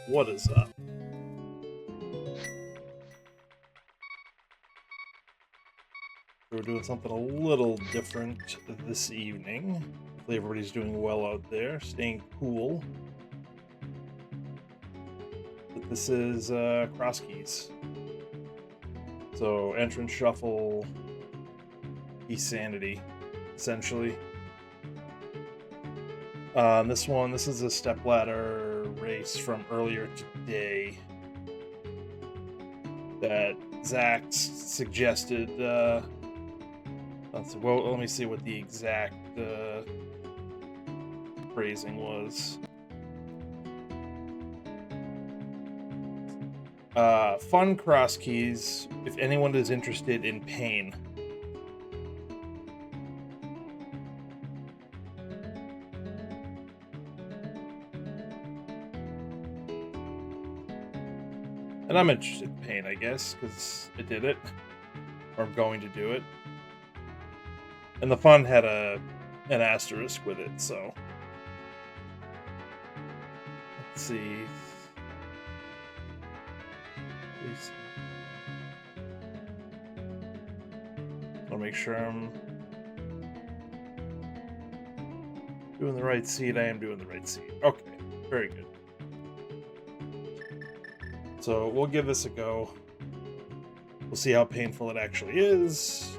What is up? We're doing something a little different this evening. Hopefully everybody's doing well out there, staying cool. But this is Crosskeys. So entrance shuffle, Insanity, essentially. This is a stepladder race from earlier today that Zach suggested. Well, let me see what the exact phrasing was. Fun crosskeys if anyone is interested in pain. And I'm interested in pain, I guess, because I did it. Or I'm going to do it. And the fun had an asterisk with it, so. Let's see. I'll make sure I'm doing the right seed. I am doing the right seed. Okay, very good. So we'll give this a go. We'll see how painful it actually is.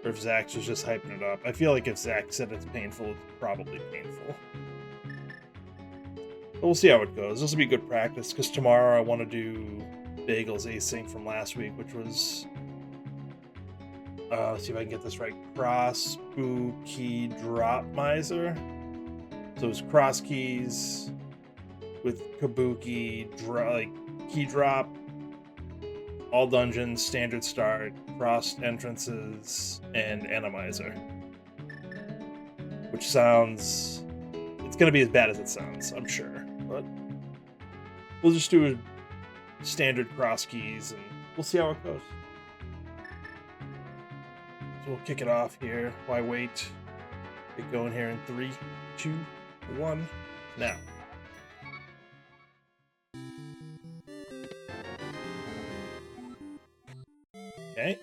Or if Zach's was just hyping it up. I feel like if Zach said it's painful, it's probably painful. But we'll see how it goes. This will be good practice, because tomorrow I want to do Bagel's Async from last week, which was... let's see if I can get this right. Key Drop Miser. So it was cross keys with Kabuki, key drop, all dungeons, standard start, crossed entrances, and Animizer. Which sounds... It's going to be as bad as it sounds, I'm sure. But we'll just do standard cross keys, and we'll see how it goes. So we'll kick it off here. Why wait? Get going here in 3, 2, 1, now. Okay.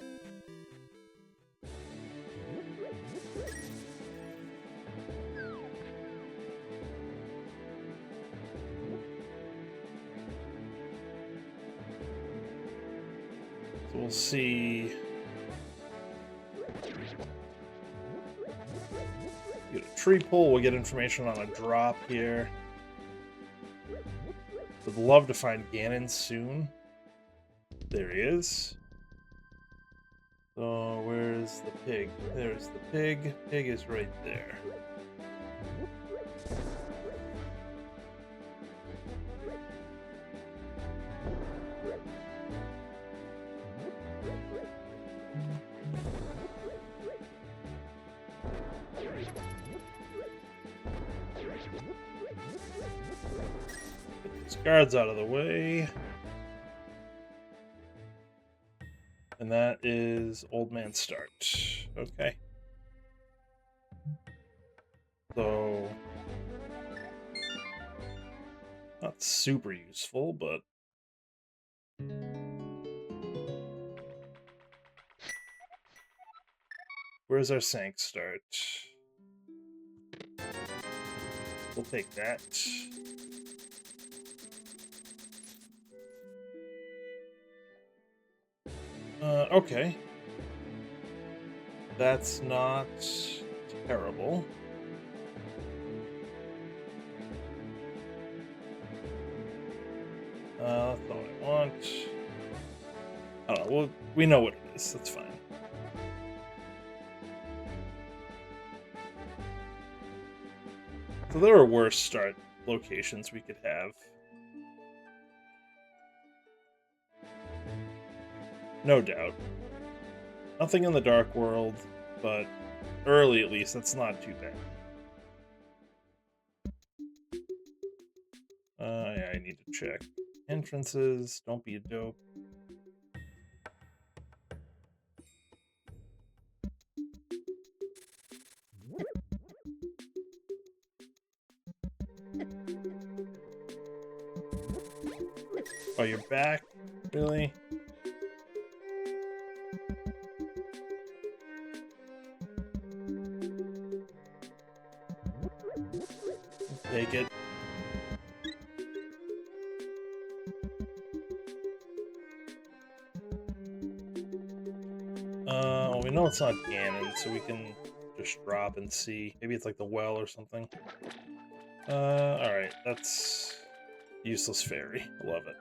So we'll see. Get a tree pull. We'll get information on a drop here. Would love to find Ganon soon. There he is. So where's the pig? There's the pig. Pig is right there. Get these guards out of the way. And that is Old Man Start. Okay. So... not super useful, but... where's our Sank start? We'll take that. Okay. That's not terrible. That's not what I want. I don't know. Well, we know what it is. That's fine. So there are worse start locations we could have. No doubt. Nothing in the Dark World, but early at least, that's not too bad. Yeah, I need to check. Entrances, don't be a dope. Oh, you're back? Really? Take it. Well, we know it's not Ganon, so we can just drop and see. Maybe it's like the well or something. Alright, that's useless fairy. Love it.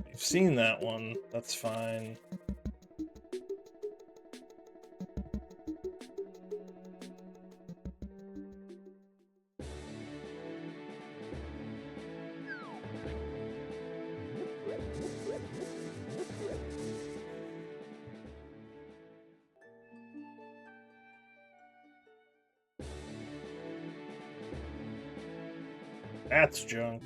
We've seen that one. That's fine. That's junk.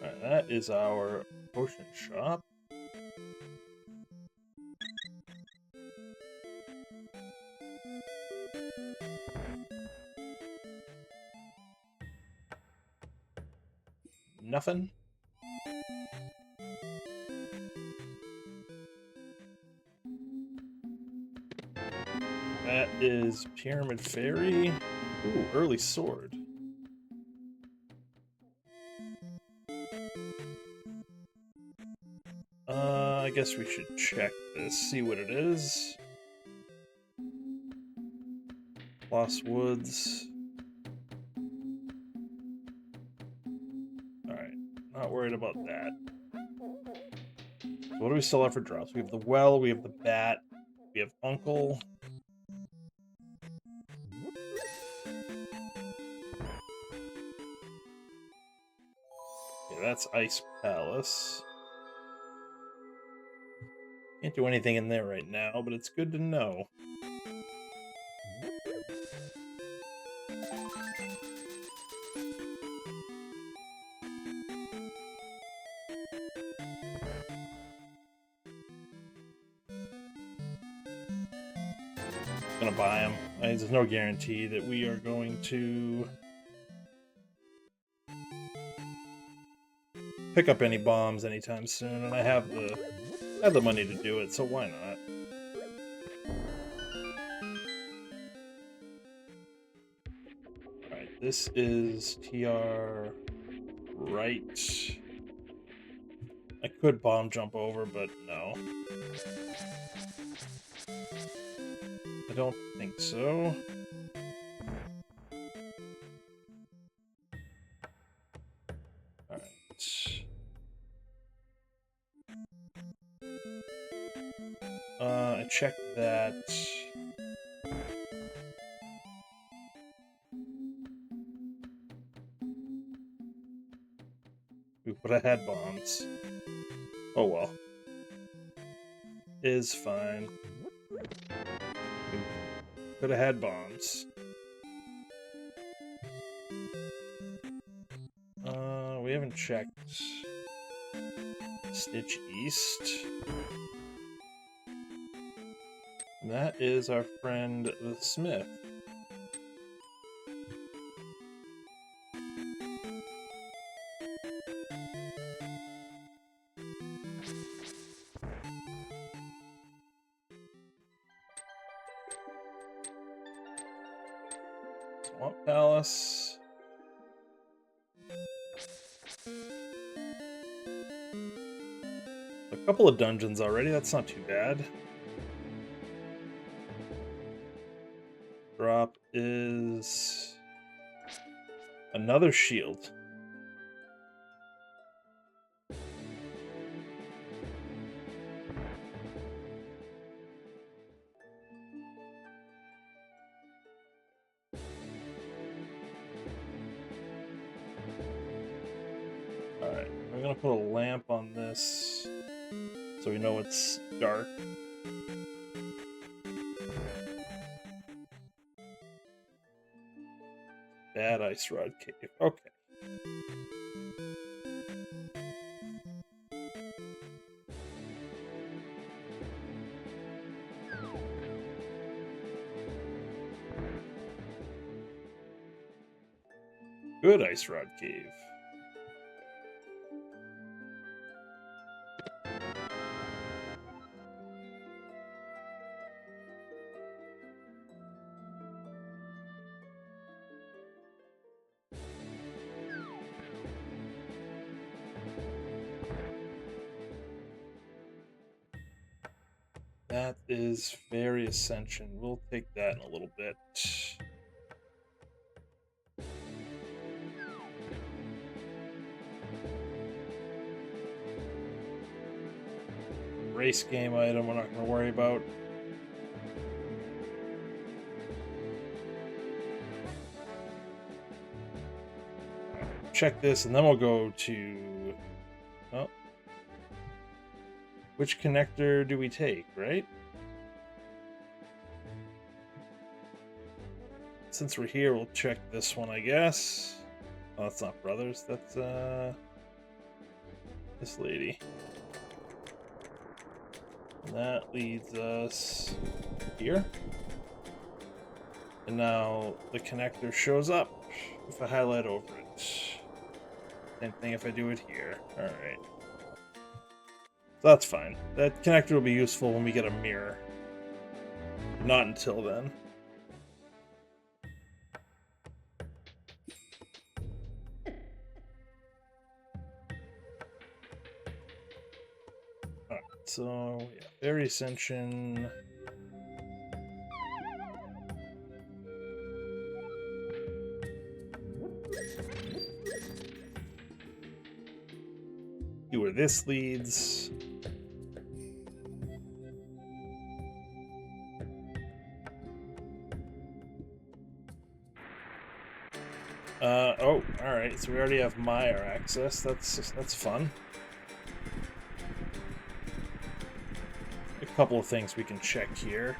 Alright, that is our potion shop. Nothing. That is Pyramid Fairy. Ooh, early sword. I guess we should check this, see what it is. Lost Woods. Alright, not worried about that. So what do we still have for drops? We have the well, we have the bat, we have Uncle. Okay, that's Ice Palace. Can't do anything in there right now, but it's good to know. Gonna buy them. There's no guarantee that we are going to pick up any bombs anytime soon, and I have the money to do it, so why not? Alright, this is TR right. I could bomb jump over, but no. I don't think so. Alright. I checked that. Ooh, but I had bombs. Oh well. Is fine. Could have had bombs. We haven't checked Stitch East. And that is our friend the Smith. Swamp Palace. A couple of dungeons already, that's not too bad. Drop is another shield. Alright, we're gonna put a lamp on this so we know it's dark. Bad Ice Rod Cave. Okay. Good Ice Rod Cave. That is Fairy Ascension. We'll take that in a little bit. Race game item we're not going to worry about. Check this and then we'll go to... Oh. Which connector do we take, right? Since we're here, we'll check this one, I guess. Oh, that's not brothers. That's, this lady. And that leads us here. And now the connector shows up if I highlight over it. Same thing if I do it here. Alright. So that's fine. That connector will be useful when we get a mirror. Not until then. Alright, so yeah, Fairy Ascension. See where this leads. Oh, alright, so we already have Mire access. That's fun. A couple of things we can check here.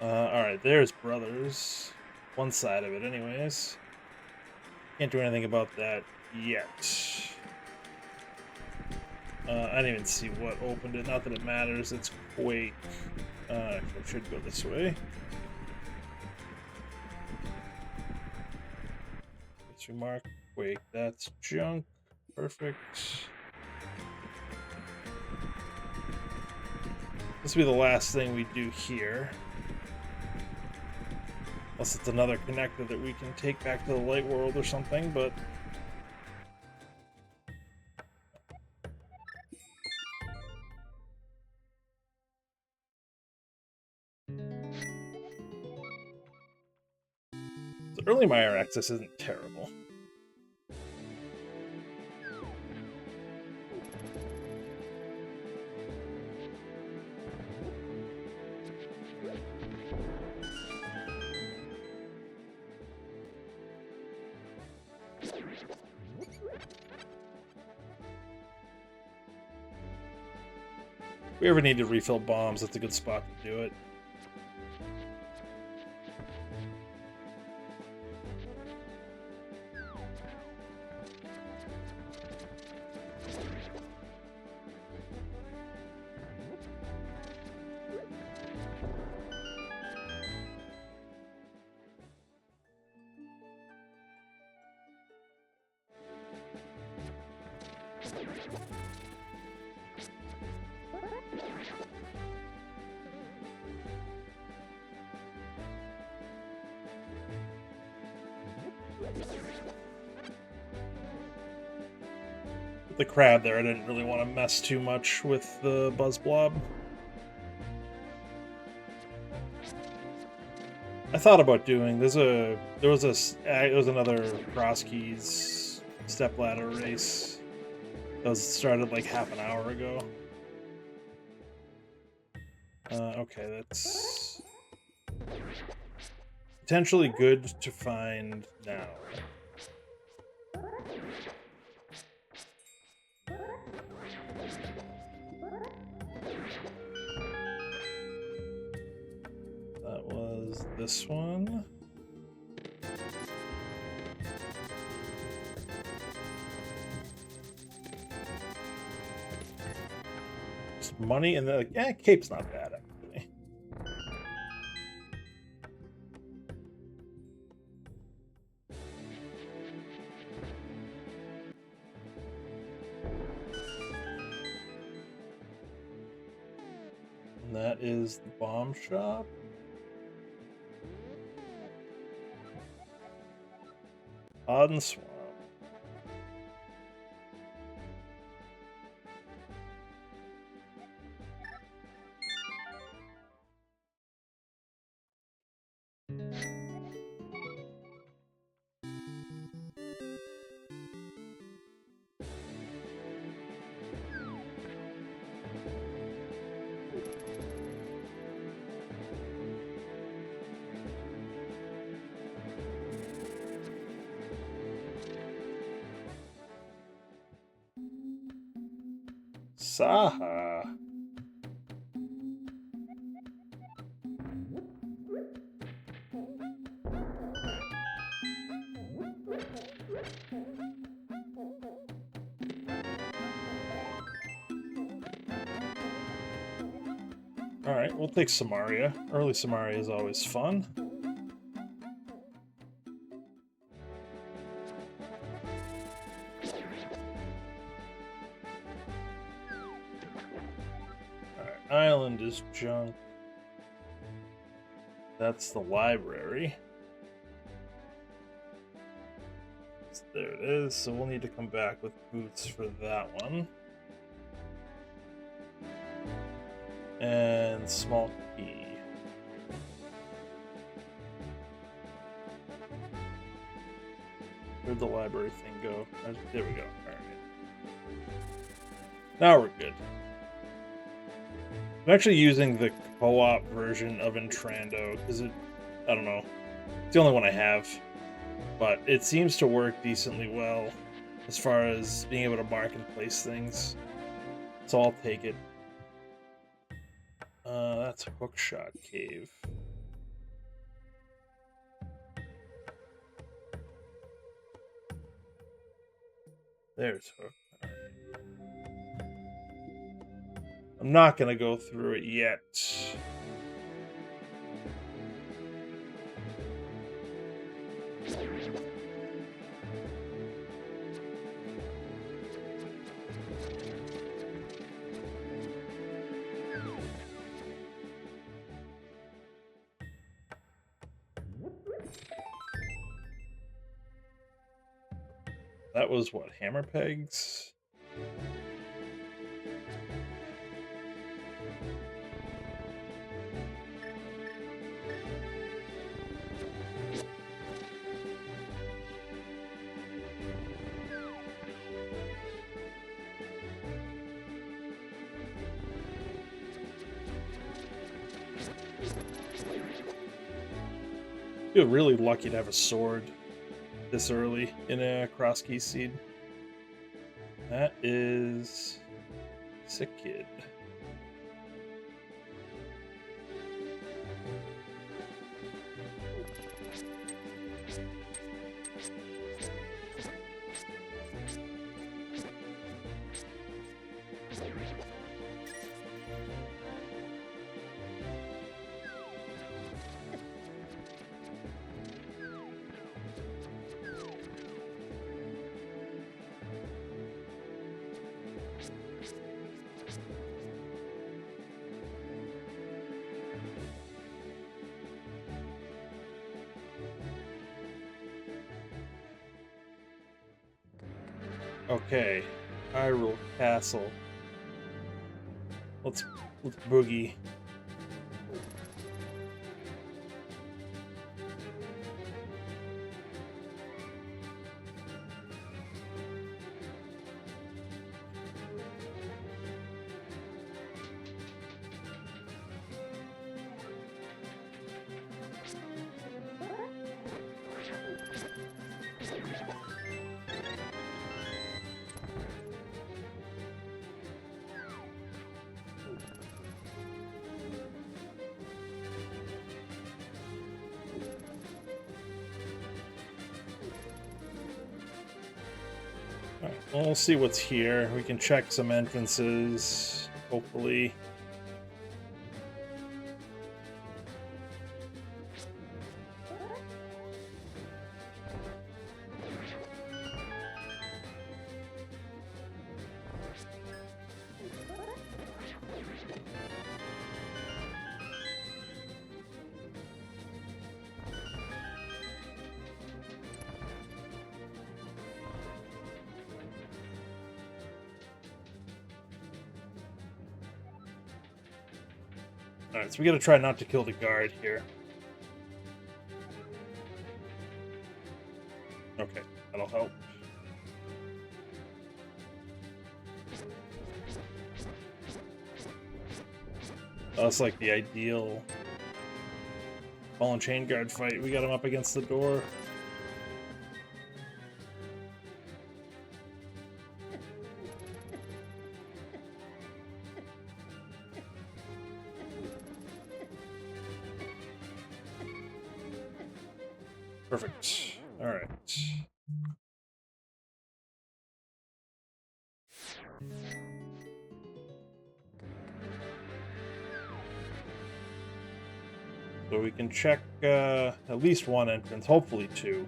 Alright, there's Brothers. One side of it, anyways. Can't do anything about that yet. I didn't even see what opened it. Not that it matters. It's Quake. I should go this way. Let's remark Quake. That's junk. Perfect. This will be the last thing we do here. Unless it's another connector that we can take back to the light world or something, but... The early Mire access isn't terrible. If we ever need to refill bombs, that's a good spot to do it. With the crab there, I didn't really want to mess too much with the Buzz Blob. I thought about doing there was another Crosskeys Stepladder race that was started like half an hour ago. Okay, that's potentially good to find now. is this one. Just money, and then like, yeah, cape's not bad actually. And that is the bomb shop. Odd and Swamp. Saha. Alright, we'll take Samaria. Early Samaria is always fun. Alright, Island is junk. That's the library. So there it is, so we'll need to come back with boots for that one. And small key. Where'd the library thing go? There we go. Alright. Now we're good. I'm actually using the co-op version of Entrando because I don't know. It's the only one I have. But it seems to work decently well as far as being able to mark and place things. So I'll take it. That's Hookshot Cave. There's Hook. Right. I'm not gonna go through it yet. That was what, hammer pegs? You're really lucky to have a sword this early in a Crosskeys seed. That is Sick Kid. Okay, Hyrule Castle. Let's boogie. Alright, well, we'll see what's here. We can check some entrances, hopefully. Alright, so we gotta try not to kill the guard here. Okay, that'll help. That's like the ideal ball and chain guard fight. We got him up against the door. Perfect. All right. So we can check at least one entrance, hopefully two.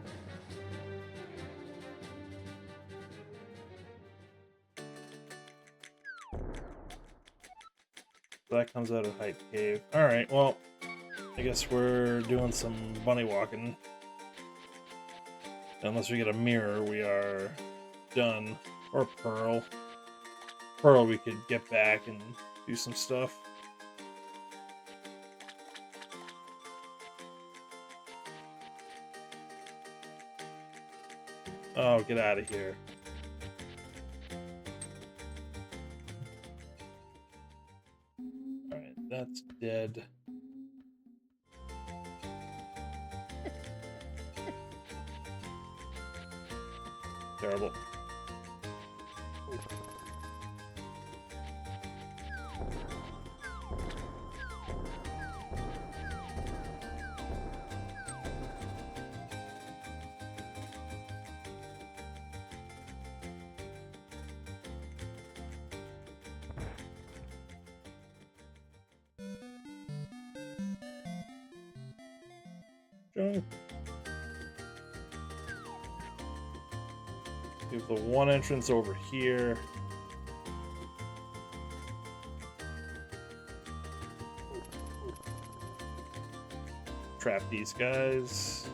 So that comes out of Height Cave. All right, well, I guess we're doing some bunny walking. Unless we get a mirror, we are done. Or Pearl. Pearl, we could get back and do some stuff. Oh, get out of here. Alright, that's dead. Terrible. We have the one entrance over here. Trap these guys.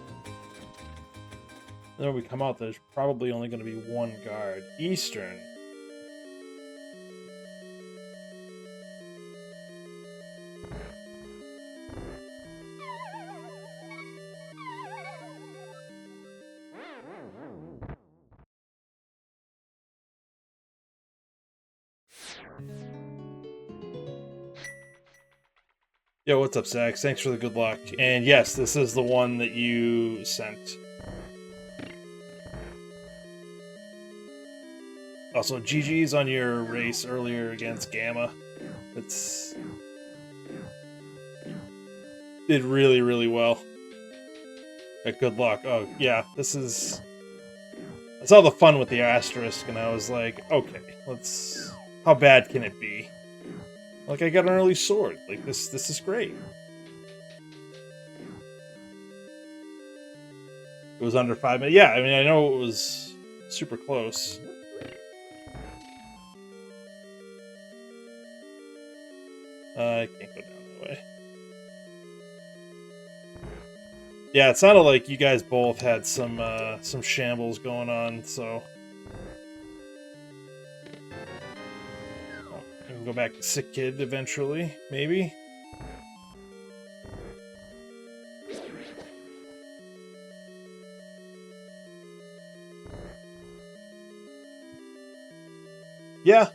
And when we come out, there's probably only going to be one guard. Eastern. Yo, what's up, Sax? Thanks for the good luck. And yes, this is the one that you sent. Also, GG's on your race earlier against Gamma. It's... did really, really well. Good luck. Oh, yeah, this is... I saw the fun with the asterisk, and I was like, okay, let's... how bad can it be? Like, I got an early sword. Like, this is great. It was under 5 minutes. Yeah, I mean, I know it was super close. I can't go down that way. Yeah, it sounded like you guys both had some shambles going on, so... go back to Sick Kid eventually, maybe. Yeah,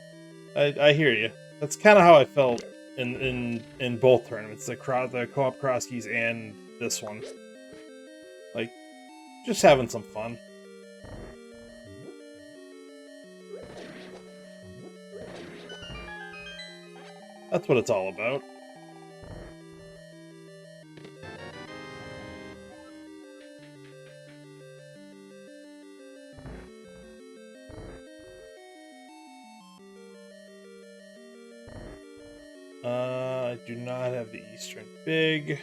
I hear you. That's kind of how I felt in both tournaments, the co-op Crosskeys and this one. Like, just having some fun. That's what it's all about. do not have the Eastern Big.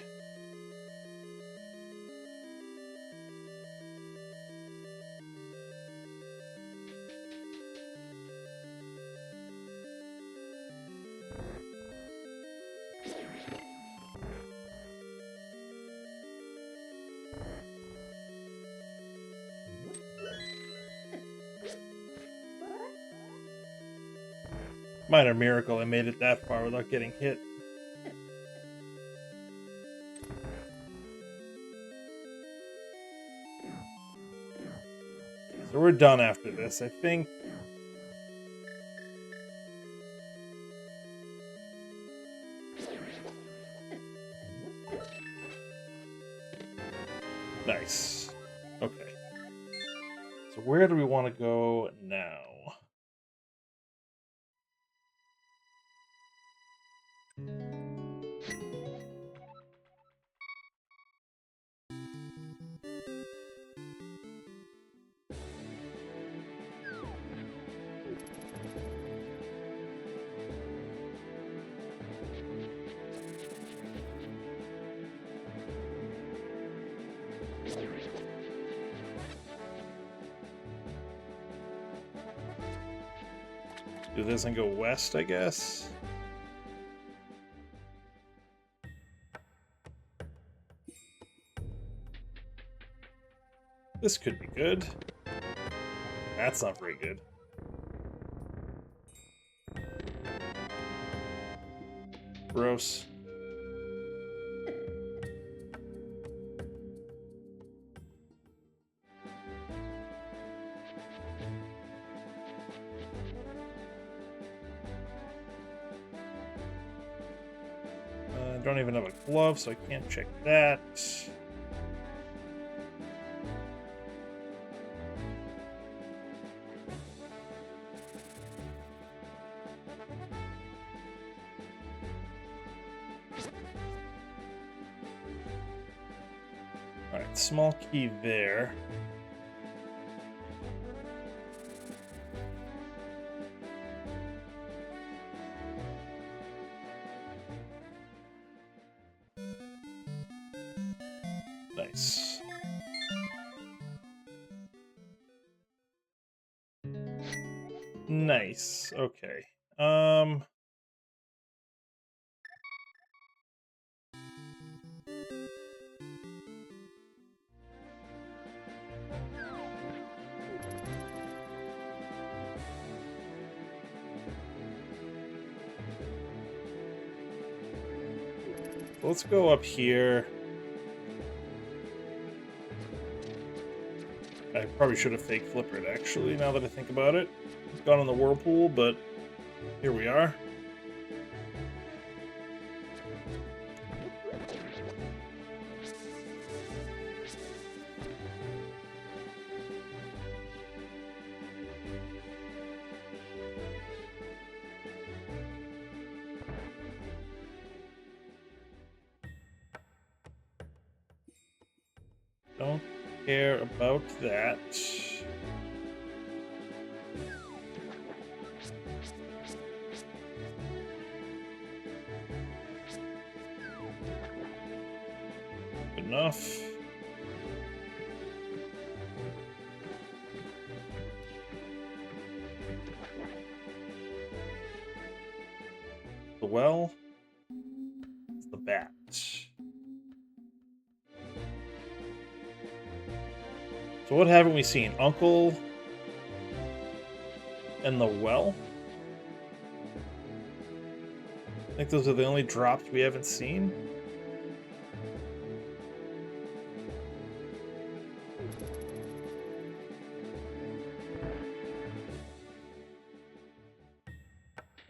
Minor miracle, I made it that far without getting hit. So we're done after this, I think. Nice. Okay. So where do we want to go now? Do this and go west, I guess. This could be good. That's not very good. Gross. I don't even have a glove, so I can't check that. Alright, small key there. Nice. Nice. Okay. Let's go up here. I probably should have fake flippered, actually, now that I think about it. Gone in the whirlpool, but here we are. Don't care about that. Good enough. The well. It's the bat. So what haven't we seen? Uncle and the well? I think those are the only drops we haven't seen.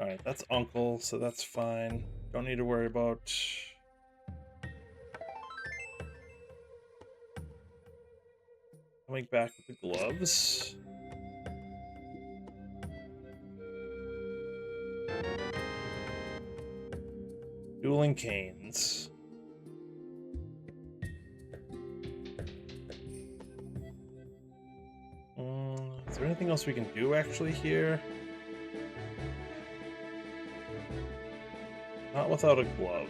Alright, that's Uncle, so that's fine. Don't need to worry about... coming back with the gloves. Dueling canes. Is there anything else we can do actually here? Not without a glove.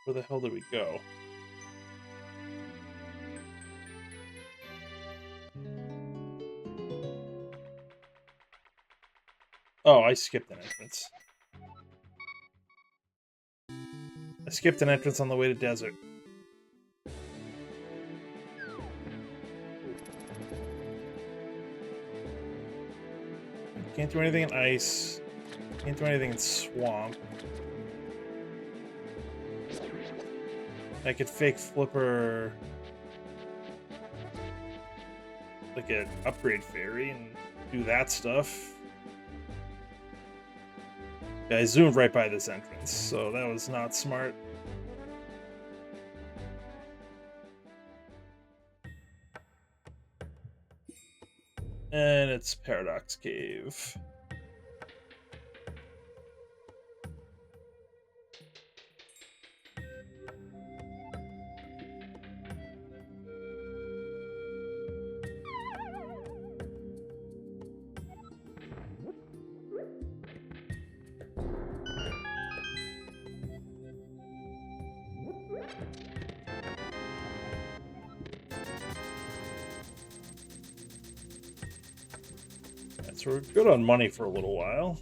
Where the hell did we go? Oh, I skipped an entrance. I skipped an entrance on the way to desert. Can't do anything in ice. Can't do anything in swamp. I could fake flipper like an upgrade fairy and do that stuff. Yeah, I zoomed right by this entrance, so that was not smart. And it's Paradox Cave. So we're good on money for a little while.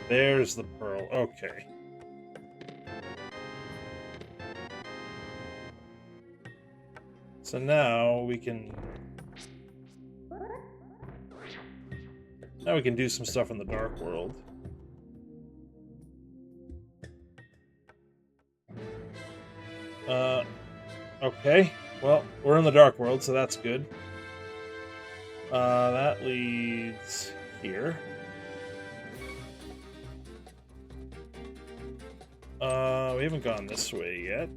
There's the pearl. Okay. So now we can... Now we can do some stuff in the Dark World. Okay. Well, we're in the Dark World, so that's good. That leads here. We haven't gone this way yet.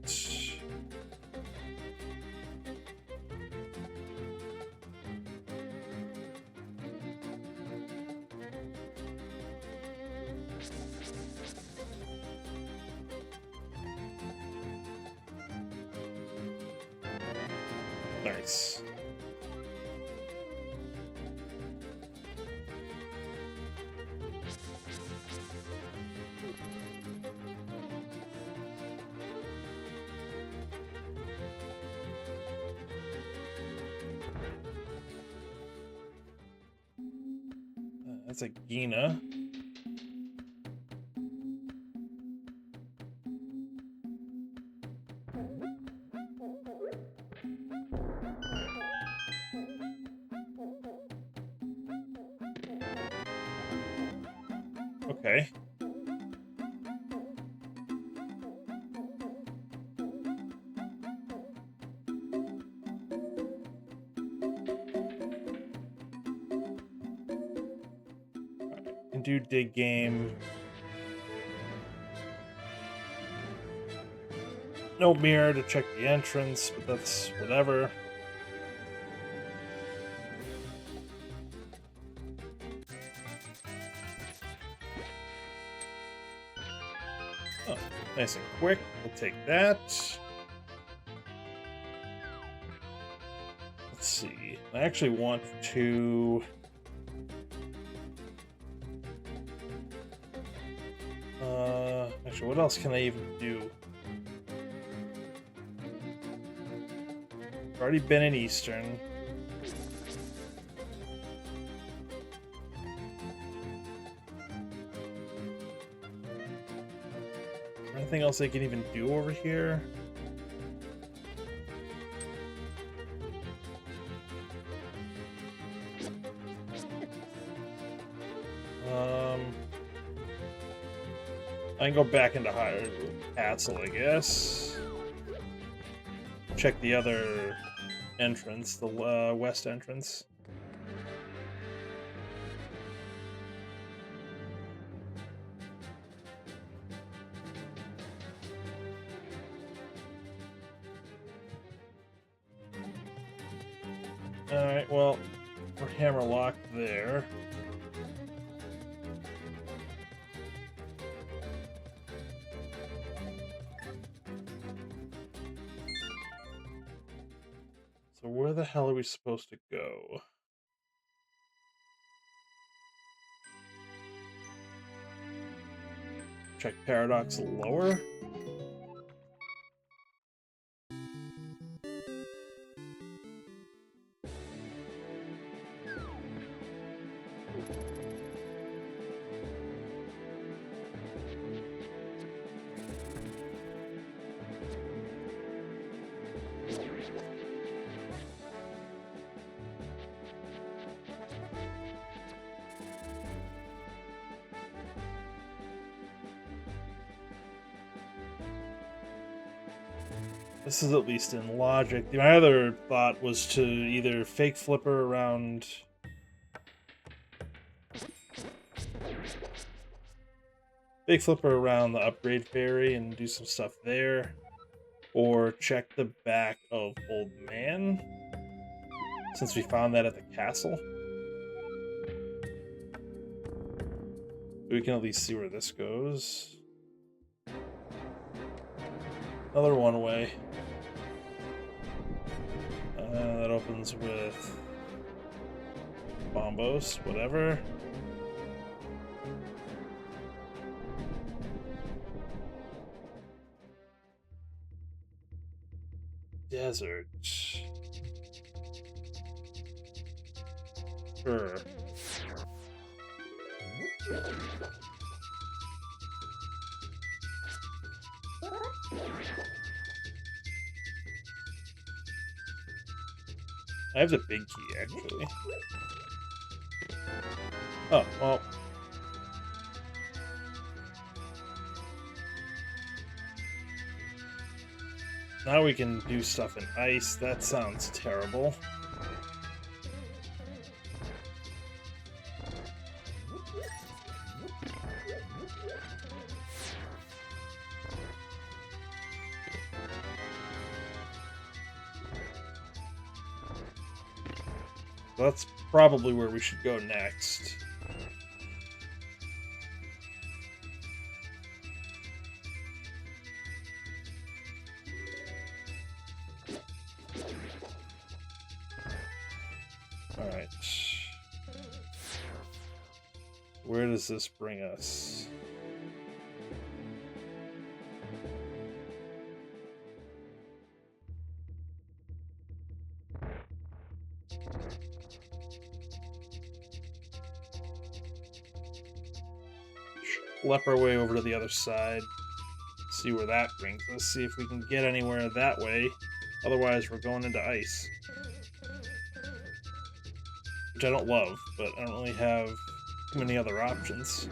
Nice. That's a Gina. Okay. Can do dig game. No mirror to check the entrance, but that's whatever. Oh, nice and quick. We'll take that. Let's see. I actually want to... Actually, what else can I even do? I've already been in Eastern. Anything else I can even do over here? I can go back into Higher Castle, I guess. Check the other entrance, the west entrance. for Hammerlock there. So where the hell are we supposed to go? Check Paradox lower. This is at least in logic. My other thought was to either fake flipper around... Fake flipper around the upgrade ferry and do some stuff there. Or check the back of Old Man, since we found that at the castle. We can at least see where this goes. Another one-way. That opens with Bombos, whatever. Desert. Sure. I have the big key, actually. Oh, well. Now we can do stuff in ice. That sounds terrible. That's probably where we should go next. Alright. Where does this bring us? Schlep our way over to the other side. See where that brings us. See if we can get anywhere that way. Otherwise, we're going into ice. Which I don't love, but I don't really have too many other options.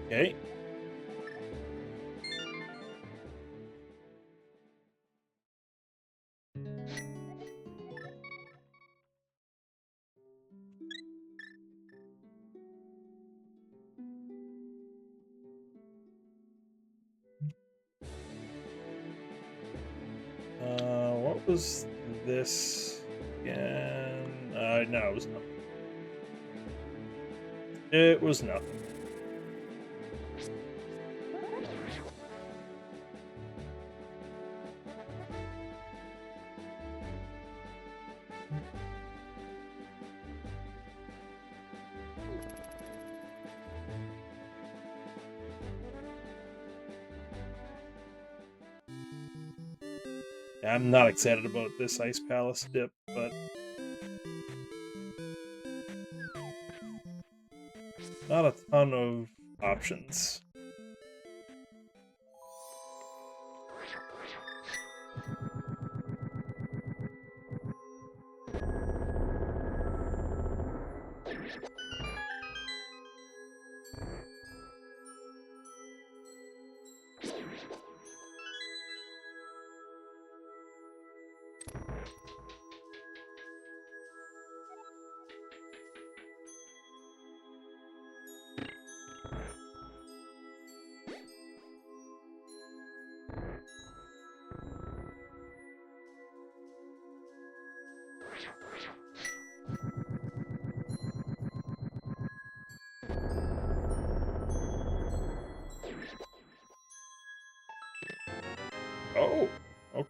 Okay. What was this again? No, it was nothing. It was nothing. I'm not excited about this Ice Palace dip, but not a ton of options.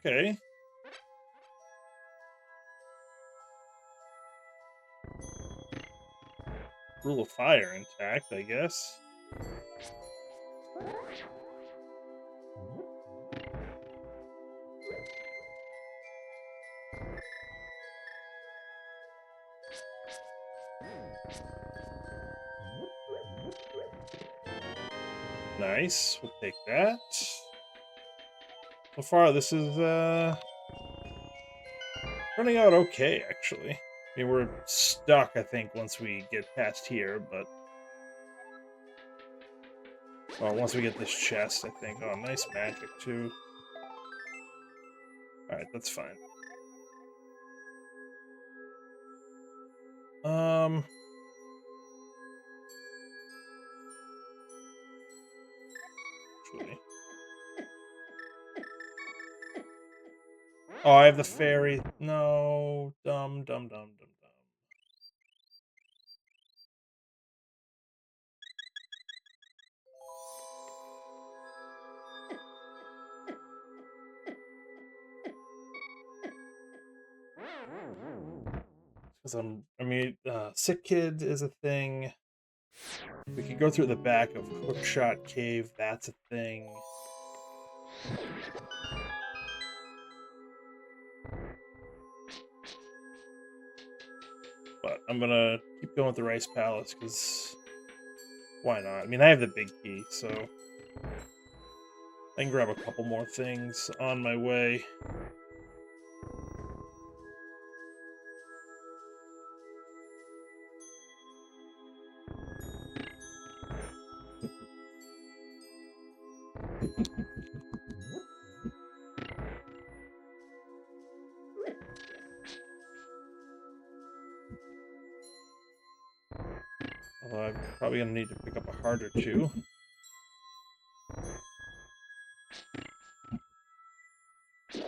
Okay. Rule of fire intact, I guess. Nice. We'll take that. So far, this is turning out okay, actually. I mean, we're stuck, I think, once we get past here, but... Well, once we get this chest, I think. Oh, nice magic, too. Alright, that's fine. Actually... Oh, I have the fairy. No. Dumb, dumb, dumb, dumb, dumb. Because Sick Kid is a thing. We could go through the back of Hookshot Cave. That's a thing. But I'm gonna keep going with the Rice Palace, because why not? I mean, I have the big key, so I can grab a couple more things on my way. Although I'm probably gonna need to pick up a heart or two. I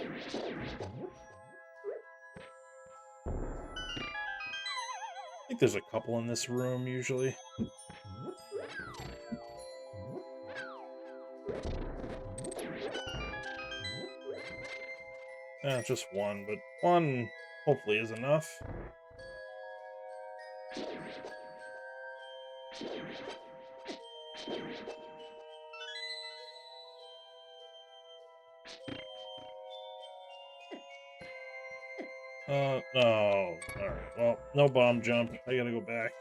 think there's a couple in this room, usually. Just one, but one hopefully is enough. No. Alright, well, no bomb jump. I gotta go back.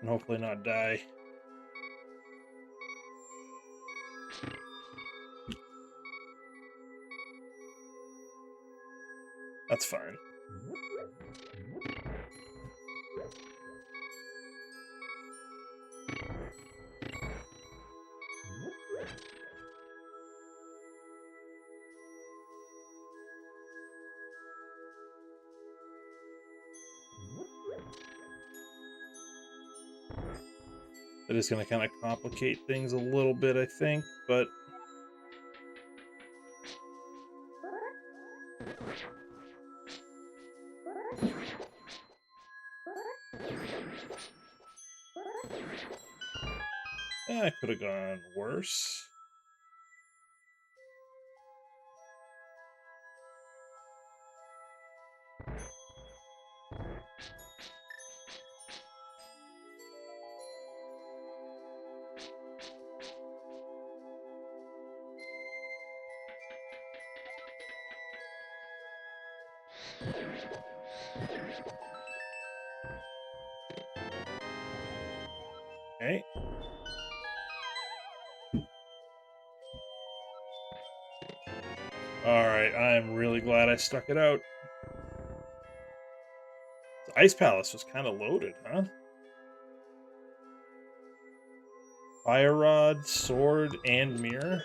And hopefully not die. That's fine. That is going to kind of complicate things a little bit, I think, but... it could have gone worse. Okay. Alright, I'm really glad I stuck it out. The Ice Palace was kind of loaded, huh? Fire Rod, Sword, and Mirror.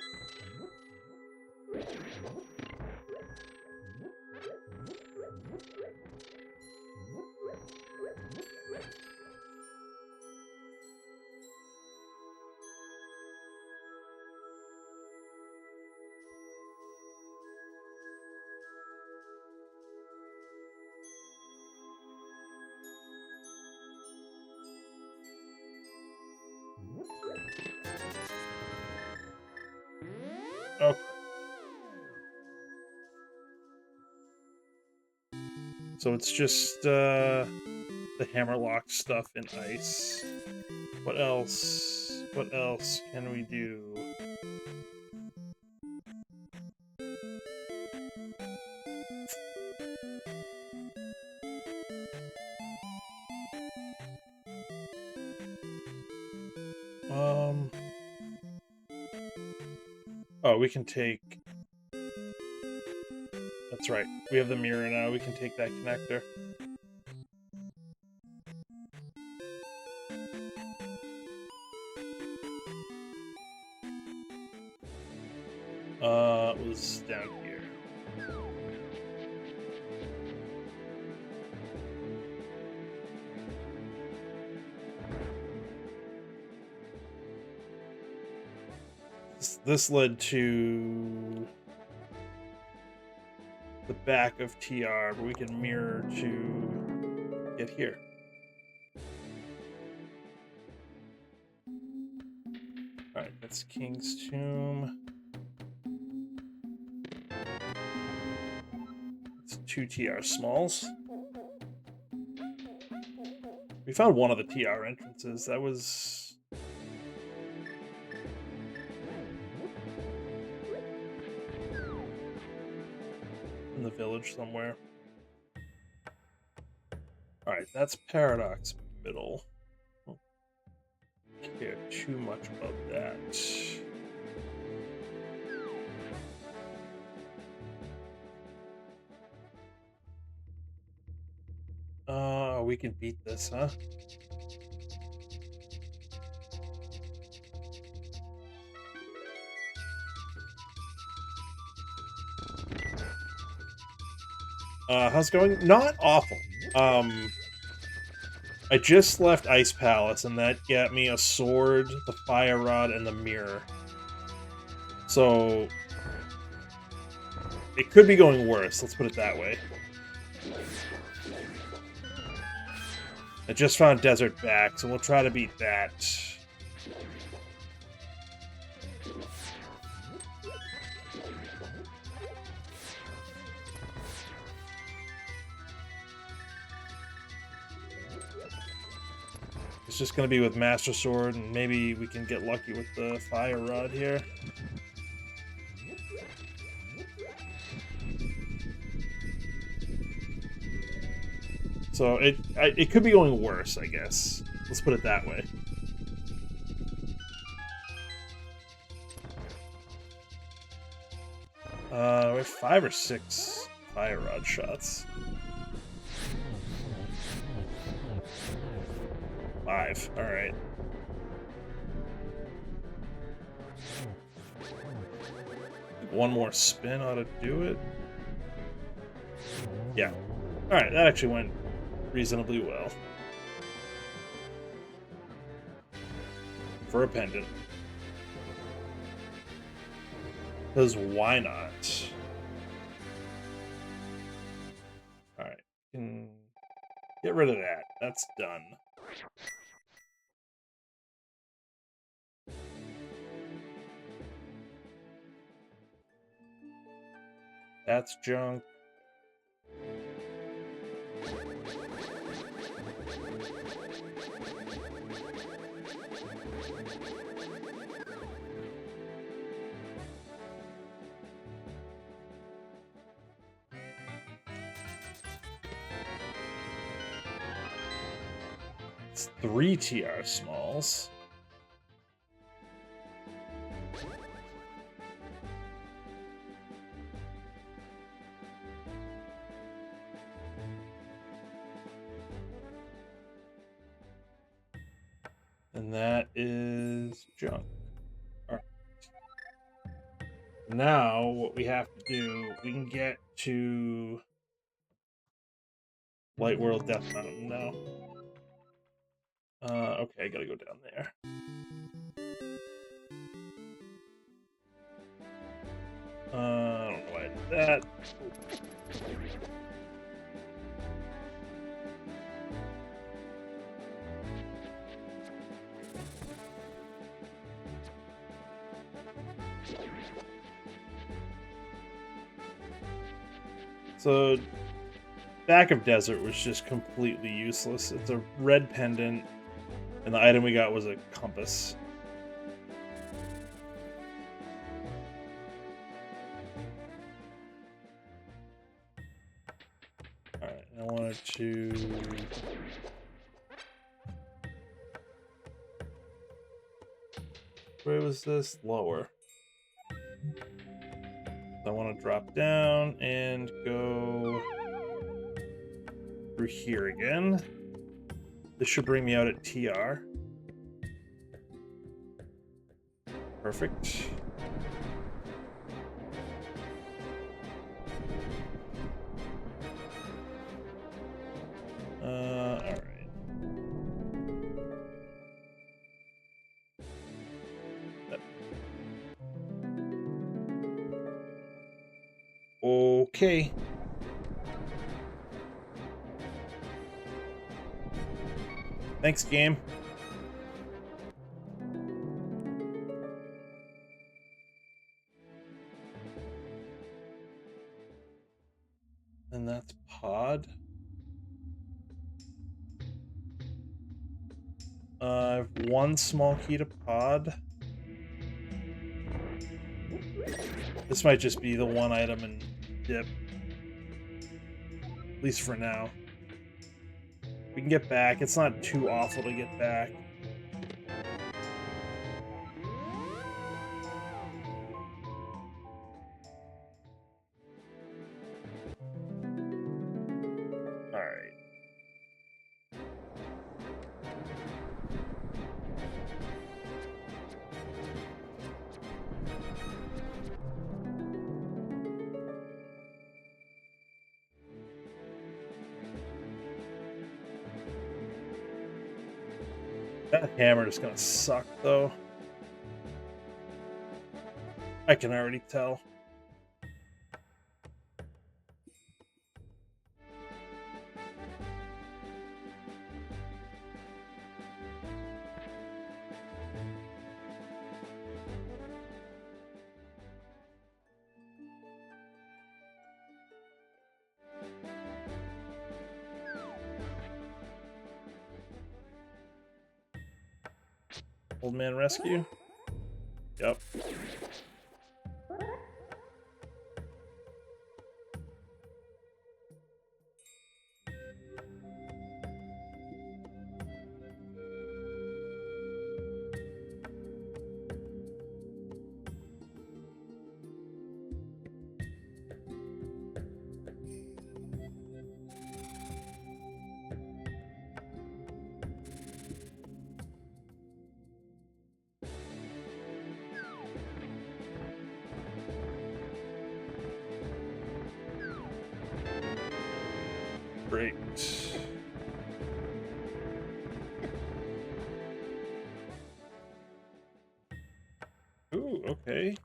So it's just the hammerlock stuff in ice. What else? What else can we do? Oh, we can take... That's right. We have the mirror now. We can take that connector. It was down here. This led to the back of TR, but we can mirror to get here. Alright, that's King's Tomb. It's 2 TR smalls. We found one of the TR entrances. That was... in the village somewhere. Alright, that's Paradox Middle. Don't care too much about that. We can beat this, huh? How's it going? Not awful. I just left Ice Palace, and that got me a sword, the fire rod, and the mirror. So... it could be going worse, let's put it that way. I just found Desert Back, so we'll try to beat that. It's just going to be with Master Sword, and maybe we can get lucky with the Fire Rod here. So it could be going worse, I guess. Let's put it that way. We have 5 or 6 Fire Rod shots. 5. All right. One more spin ought to do it. Yeah. All right, that actually went reasonably well. For a pendant. Because why not? Alright, can get rid of that. That's done. That's junk. It's 3 TR smalls. And that is junk. All right. Now, what we have to do, we can get to Light World Death Mountain now. Okay, I gotta go down there. I don't know why I did that. So Back of Desert was just completely useless. It's a red pendant, and the item we got was a compass. Alright, I wanted to... Where was this? Lower. I want to drop down and go through here again. This should bring me out at TR. Perfect. All right. Okay. Thanks, game. And that's pod. I have one small key to pod. This might just be the one item in dip. At least for now. We can get back. It's not too awful to get back. Alright. That hammer is gonna suck, though. I can already tell. Old man rescue? Yep. Great. Ooh, okay.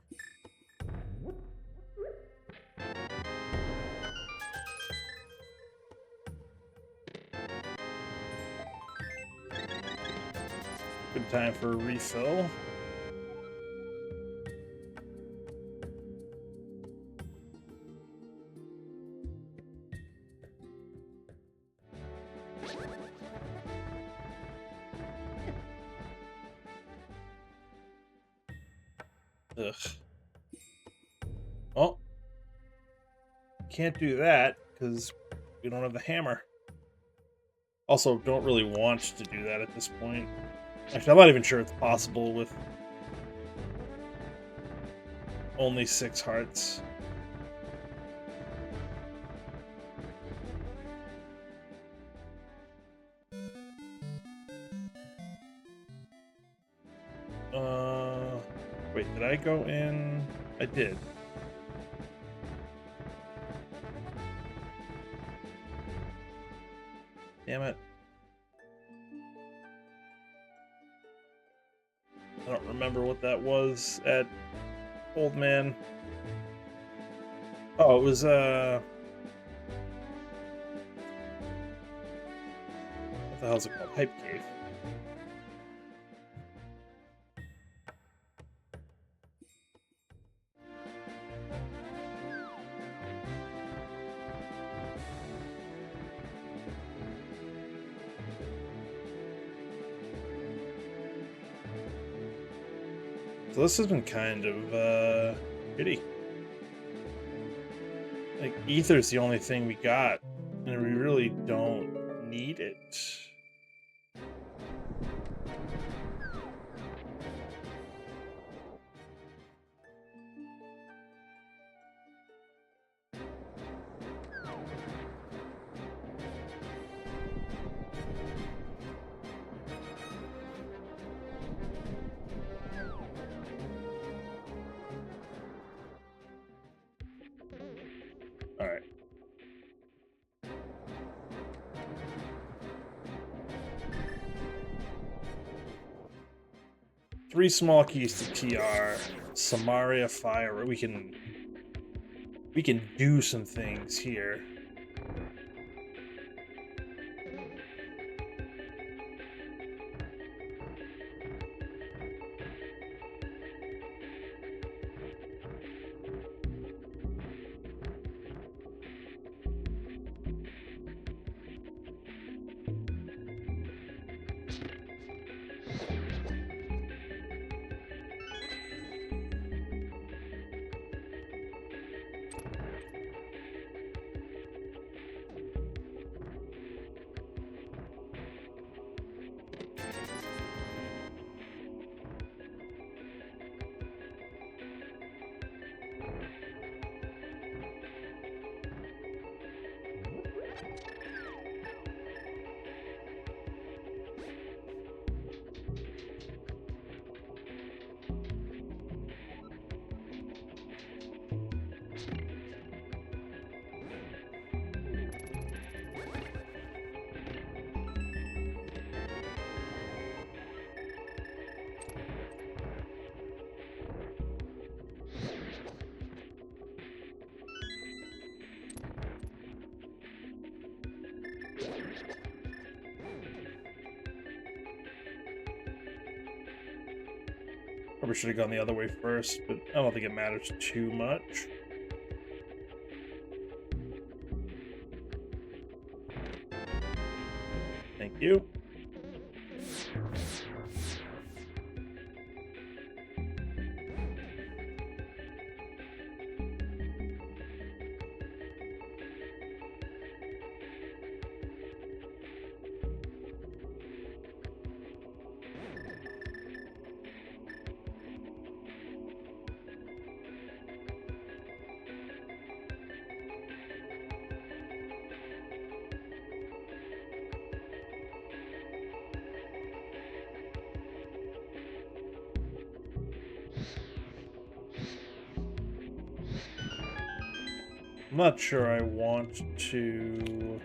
Good time for a refill. Ugh. Oh. Can't do that because we don't have the hammer. Also, don't really want to do that at this point. Actually, I'm not even sure it's possible with only 6 hearts. Wait, did I go in? I did. Damn it. I don't remember what that was at Old Man. Oh, it was, what the hell is it called? Hype Cave. So this has been kind of shitty. Like, ether's the only thing we got, and we really don't need it. All right. Three small keys to TR. Samaria Fire. We can do some things here. Probably should have gone the other way first, but I don't think it matters too much. Thank you. I'm not sure I want to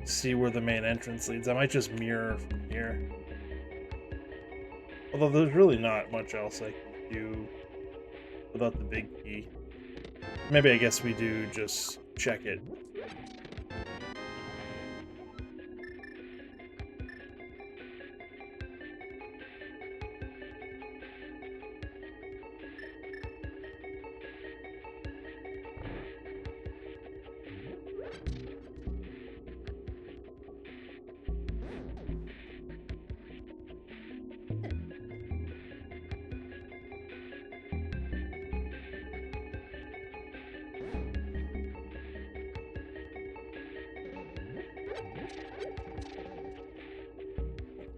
see where the main entrance leads. I might just mirror from here. Although there's really not much else I can do without the big key. Maybe I guess we do just check it.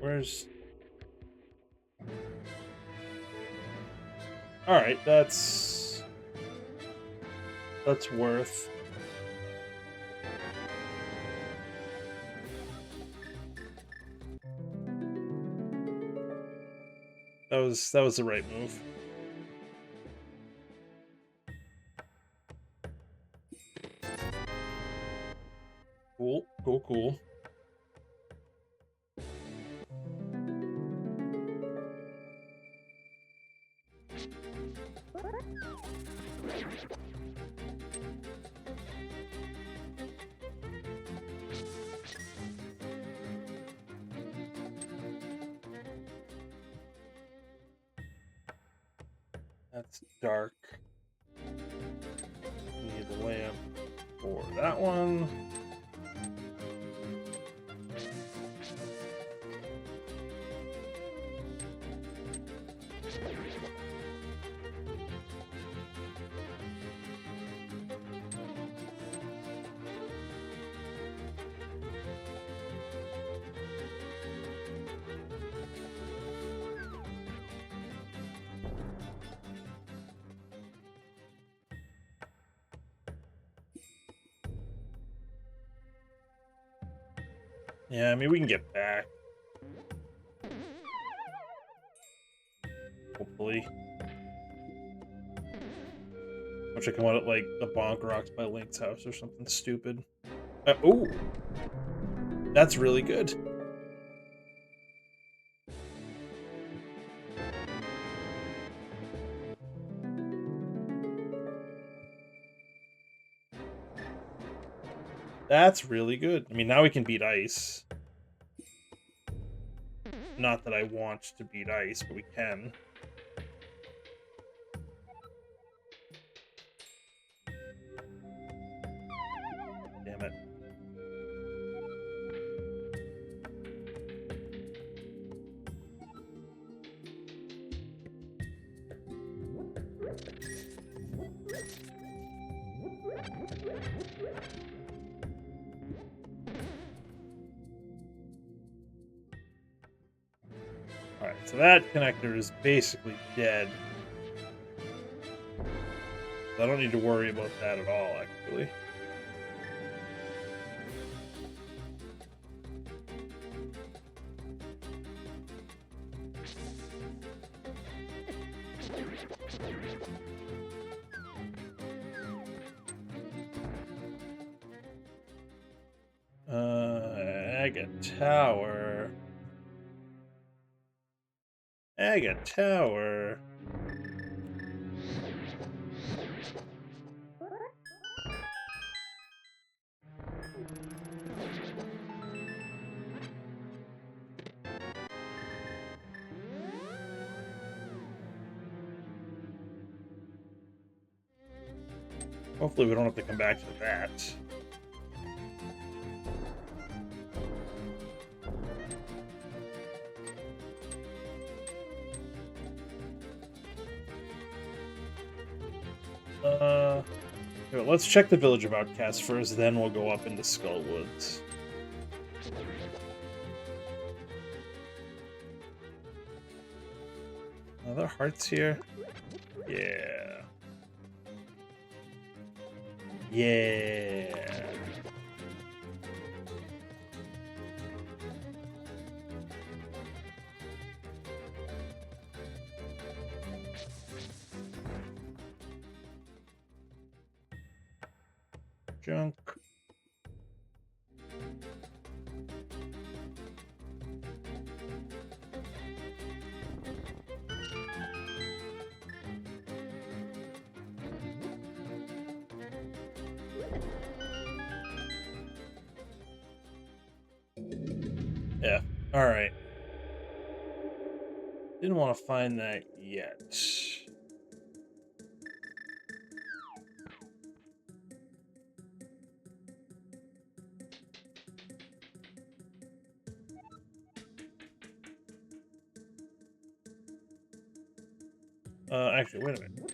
Where's... Alright, that's worth. That was the right move. Cool, cool, cool. That's dark. Need a lamp for that one. Yeah, I mean, we can get back. Hopefully. Which I can want it like the Bonk Rocks by Link's house or something stupid. Oh! That's really good. That's really good. I mean, now we can beat Ice. Not that I want to beat Ice, but we can. Damn it. Alright, so that connector is basically dead. I don't need to worry about that at all, actually. Agate Tower. Agate Tower. Hopefully we don't have to come back to that. Here, let's check the Village of Outcasts first, then we'll go up into Skull Woods. Are there hearts here? Yeah. Yeah. Junk. Yeah, alright. Didn't want to find that yet. Actually, wait a minute.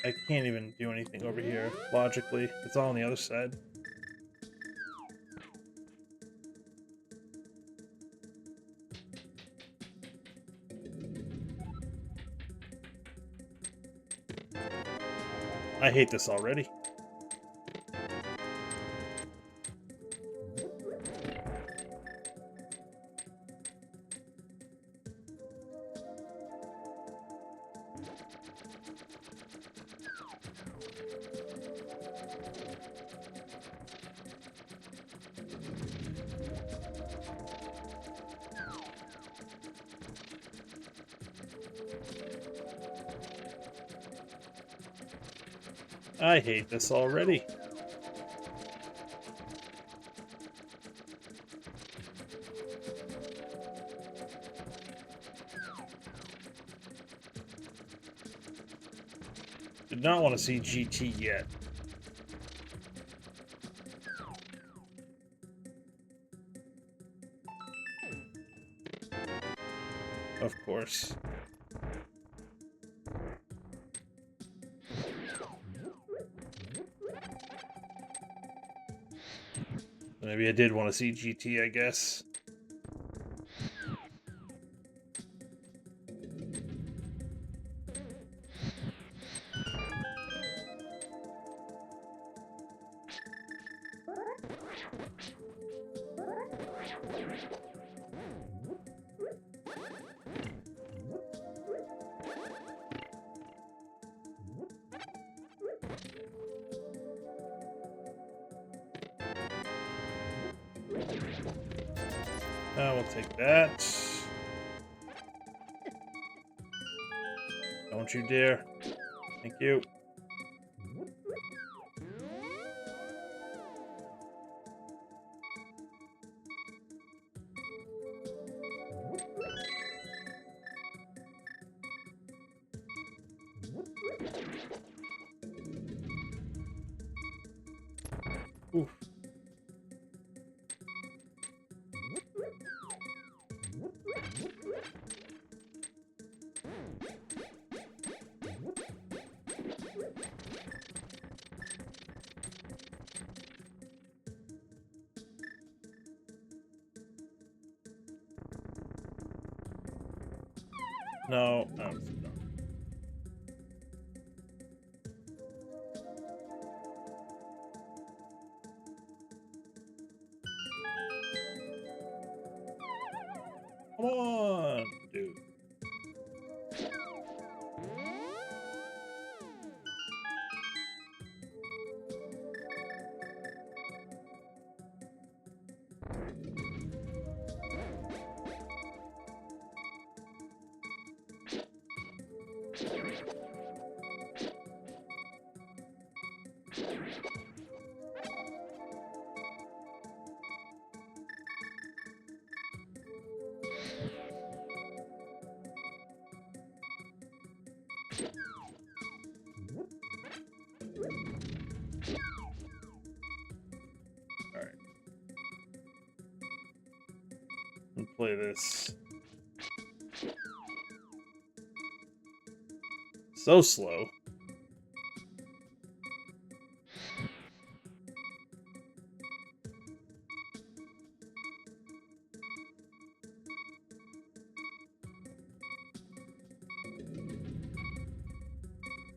I can't even do anything over here, logically. It's all on the other side. I hate this already. I hate this already. Did not want to see GT yet. Of course. Maybe I did want to see GT, I guess. We'll take that. Don't you dare. Thank you. Oof. No, no. Come on, dude. Alright. We'll play this. So slow.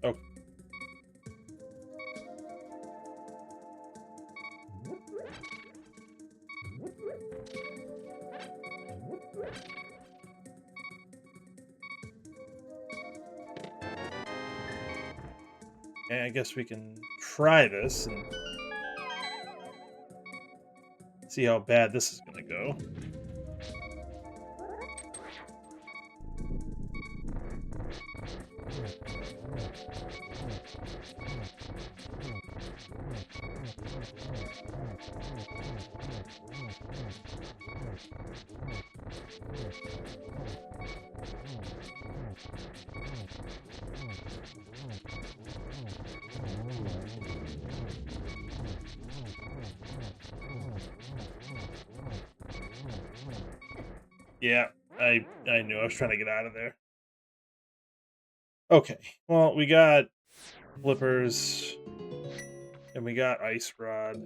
Oh. Okay, I guess we can try this and see how bad this is gonna go. Yeah, I knew I was trying to get out of there. Okay, well, we got flippers and we got ice rod.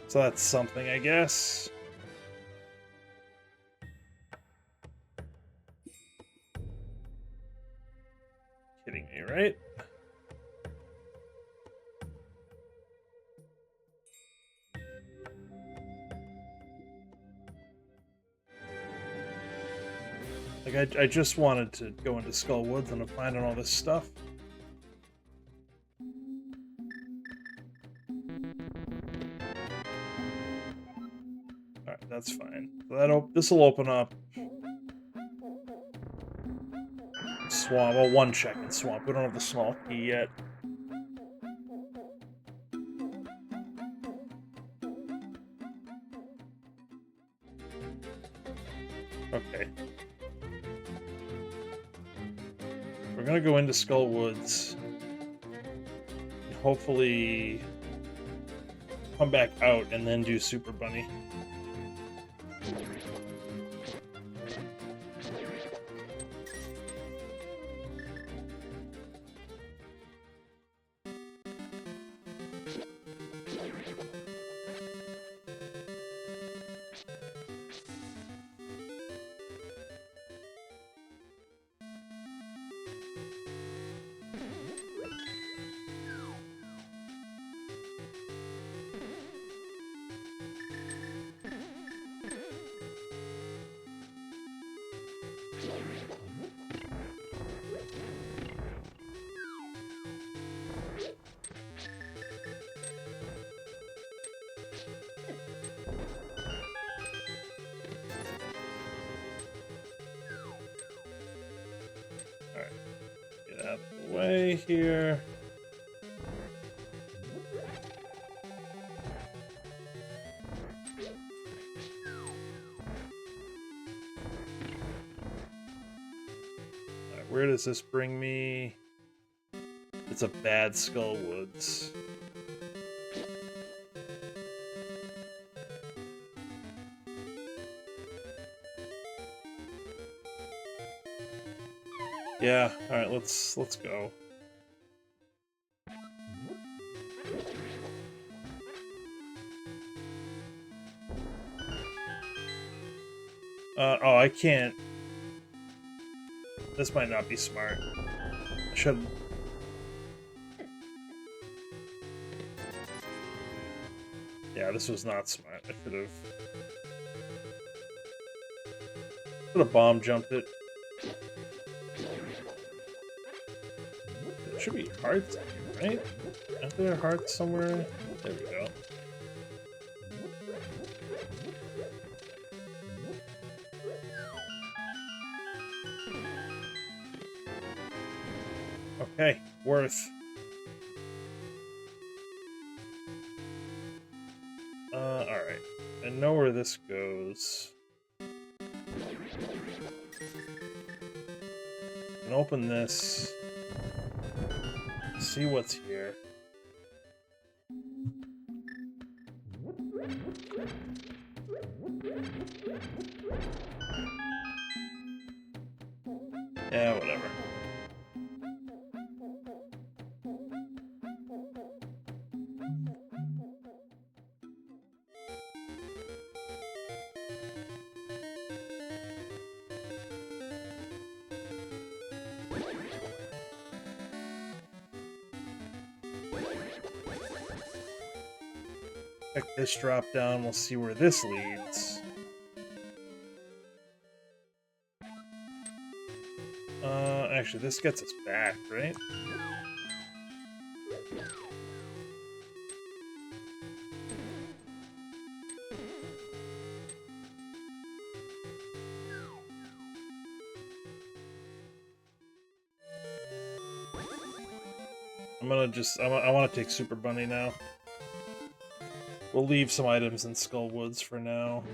So that's something, I guess. Kidding me, right? Like, I just wanted to go into Skull Woods and I'm finding all this stuff. Alright, that's fine. So this will open up Swamp. Well, one check in Swamp. We don't have the small key yet. Okay. We're gonna go into Skull Woods. And hopefully come back out and then do Super Bunny. way here. Alright, where does this bring me? It's a bad Skull Woods. Yeah, alright, let's go. Oh, I can't. This might not be smart. I should. Yeah, this was not smart. I should have bomb jumped it. There should be hearts, right? Aren't there hearts somewhere? There we go. Okay, worth. Alright. I know where this goes. And open this. See what's here. Yeah, whatever. Check this drop down, we'll see where this leads. Actually, this gets us back, right? I want to take Super Bunny now. We'll leave some items in Skull Woods for now.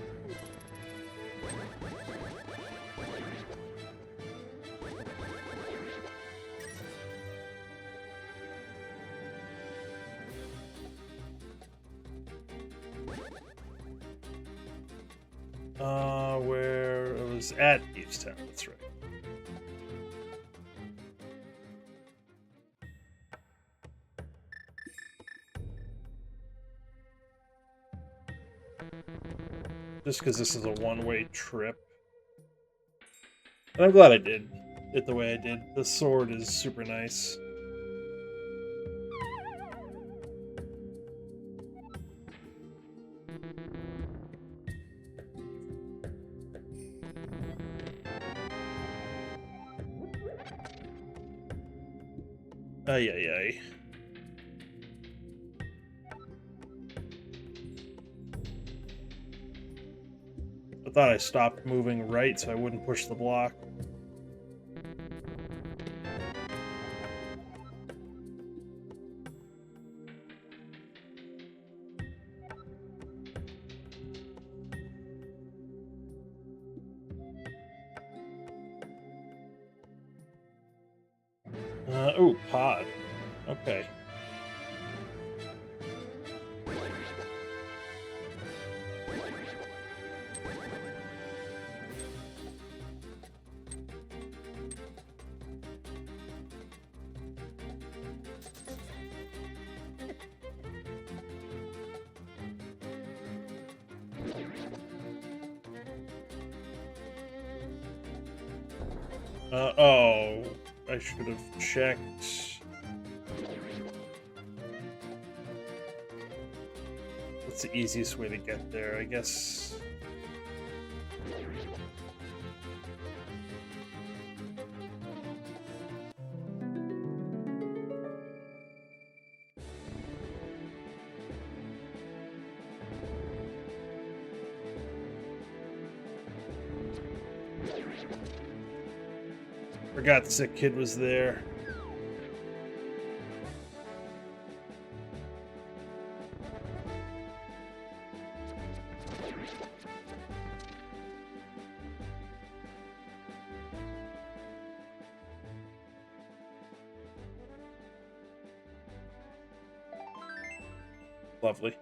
Where it was at Thieves' Town, that's right. Just because this is a one-way trip. And I'm glad I did it the way I did. The sword is super nice. Ay, ay, ay. I thought I stopped moving right so I wouldn't push the block. Oh, pod. Okay. Oh, I should have checked. What's the easiest way to get there? I guess. Forgot the sick kid was there. Lovely.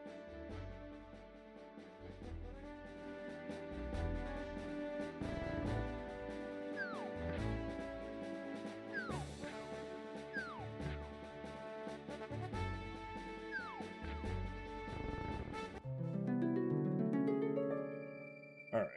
All right.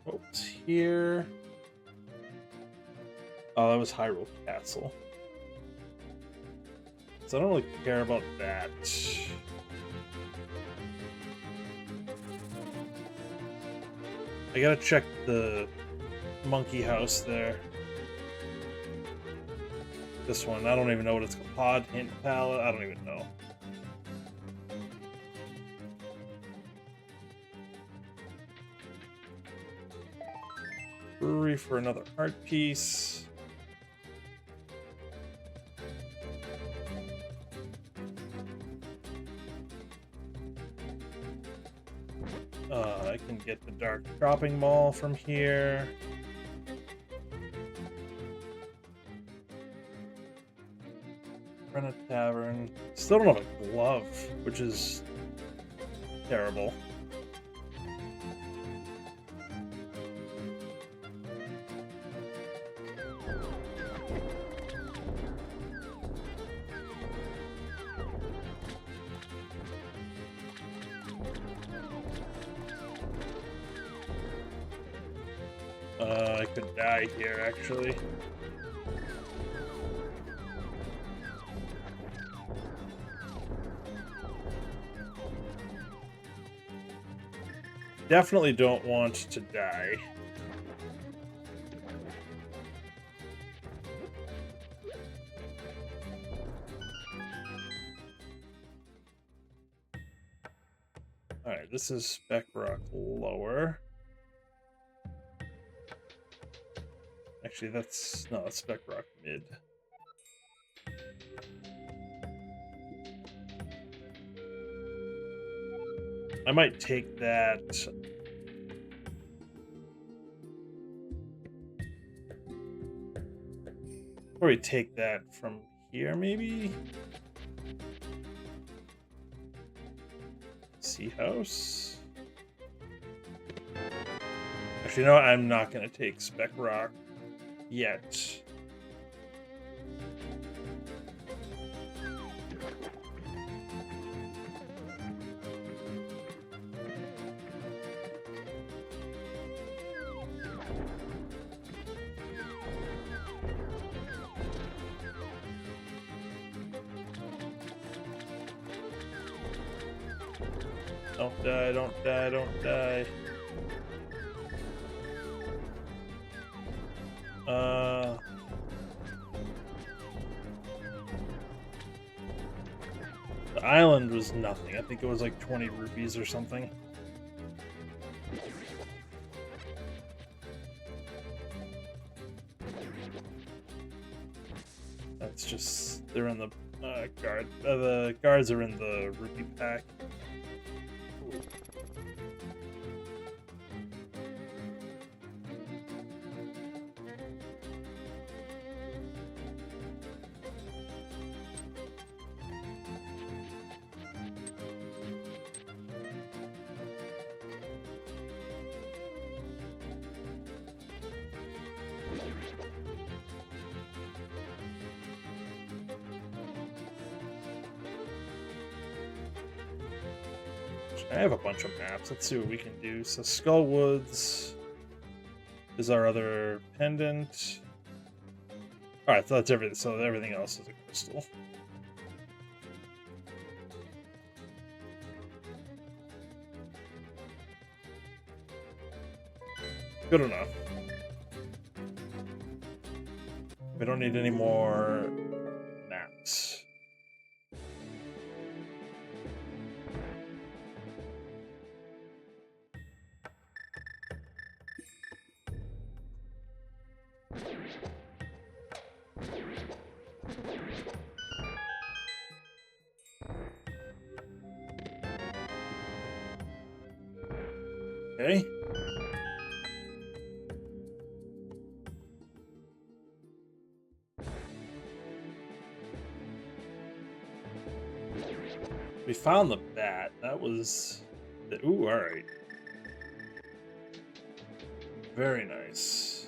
What's here? Oh, that was Hyrule Castle. So I don't really care about that. I gotta check the monkey house there. This one, I don't even know what it's called. Pod Hint Palette, I don't even know. Brewery for another art piece. I can get the Dark Shopping Mall from here. Run a tavern. Still don't have a glove, which is terrible. I could die here, actually. Definitely don't want to die. Alright, this is Spec Rock Lower. Actually, that's Spec Rock Mid. I might take that. Probably take that from here, maybe? Sea House? Actually, no, I'm not going to take Spec Rock yet. Don't die, don't die, don't die. The island was nothing. I think it was like 20 rupees or something. That's just, they're in the the guards are in the rupee pack. I have a bunch of maps. Let's see what we can do. So Skullwoods is our other pendant. Alright, so that's everything. So everything else is a crystal. Good enough. We don't need any more maps. Okay. We found the bat. That was... Ooh, alright. Very nice.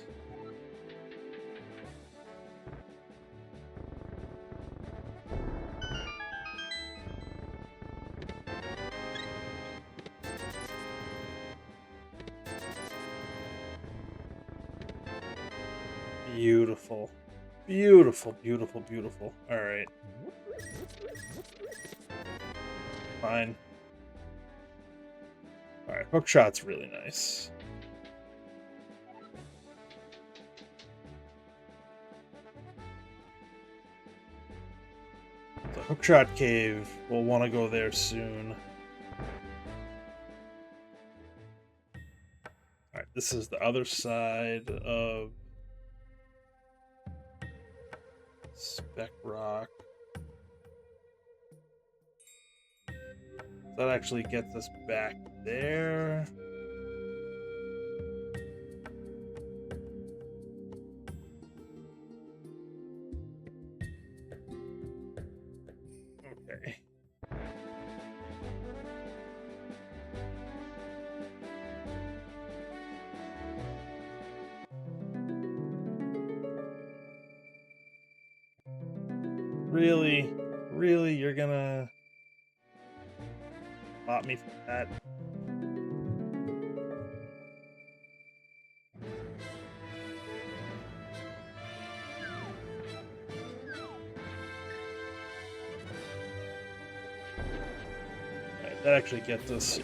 Beautiful. Beautiful, beautiful, beautiful. Alright. Fine. Alright, hook shot's really nice. The hookshot cave, we'll want to go there soon. Alright, this is the other side of Spec Rock. That actually gets us back there. Okay. Really? Really? You're gonna bot me for that? Alright, that actually gets us.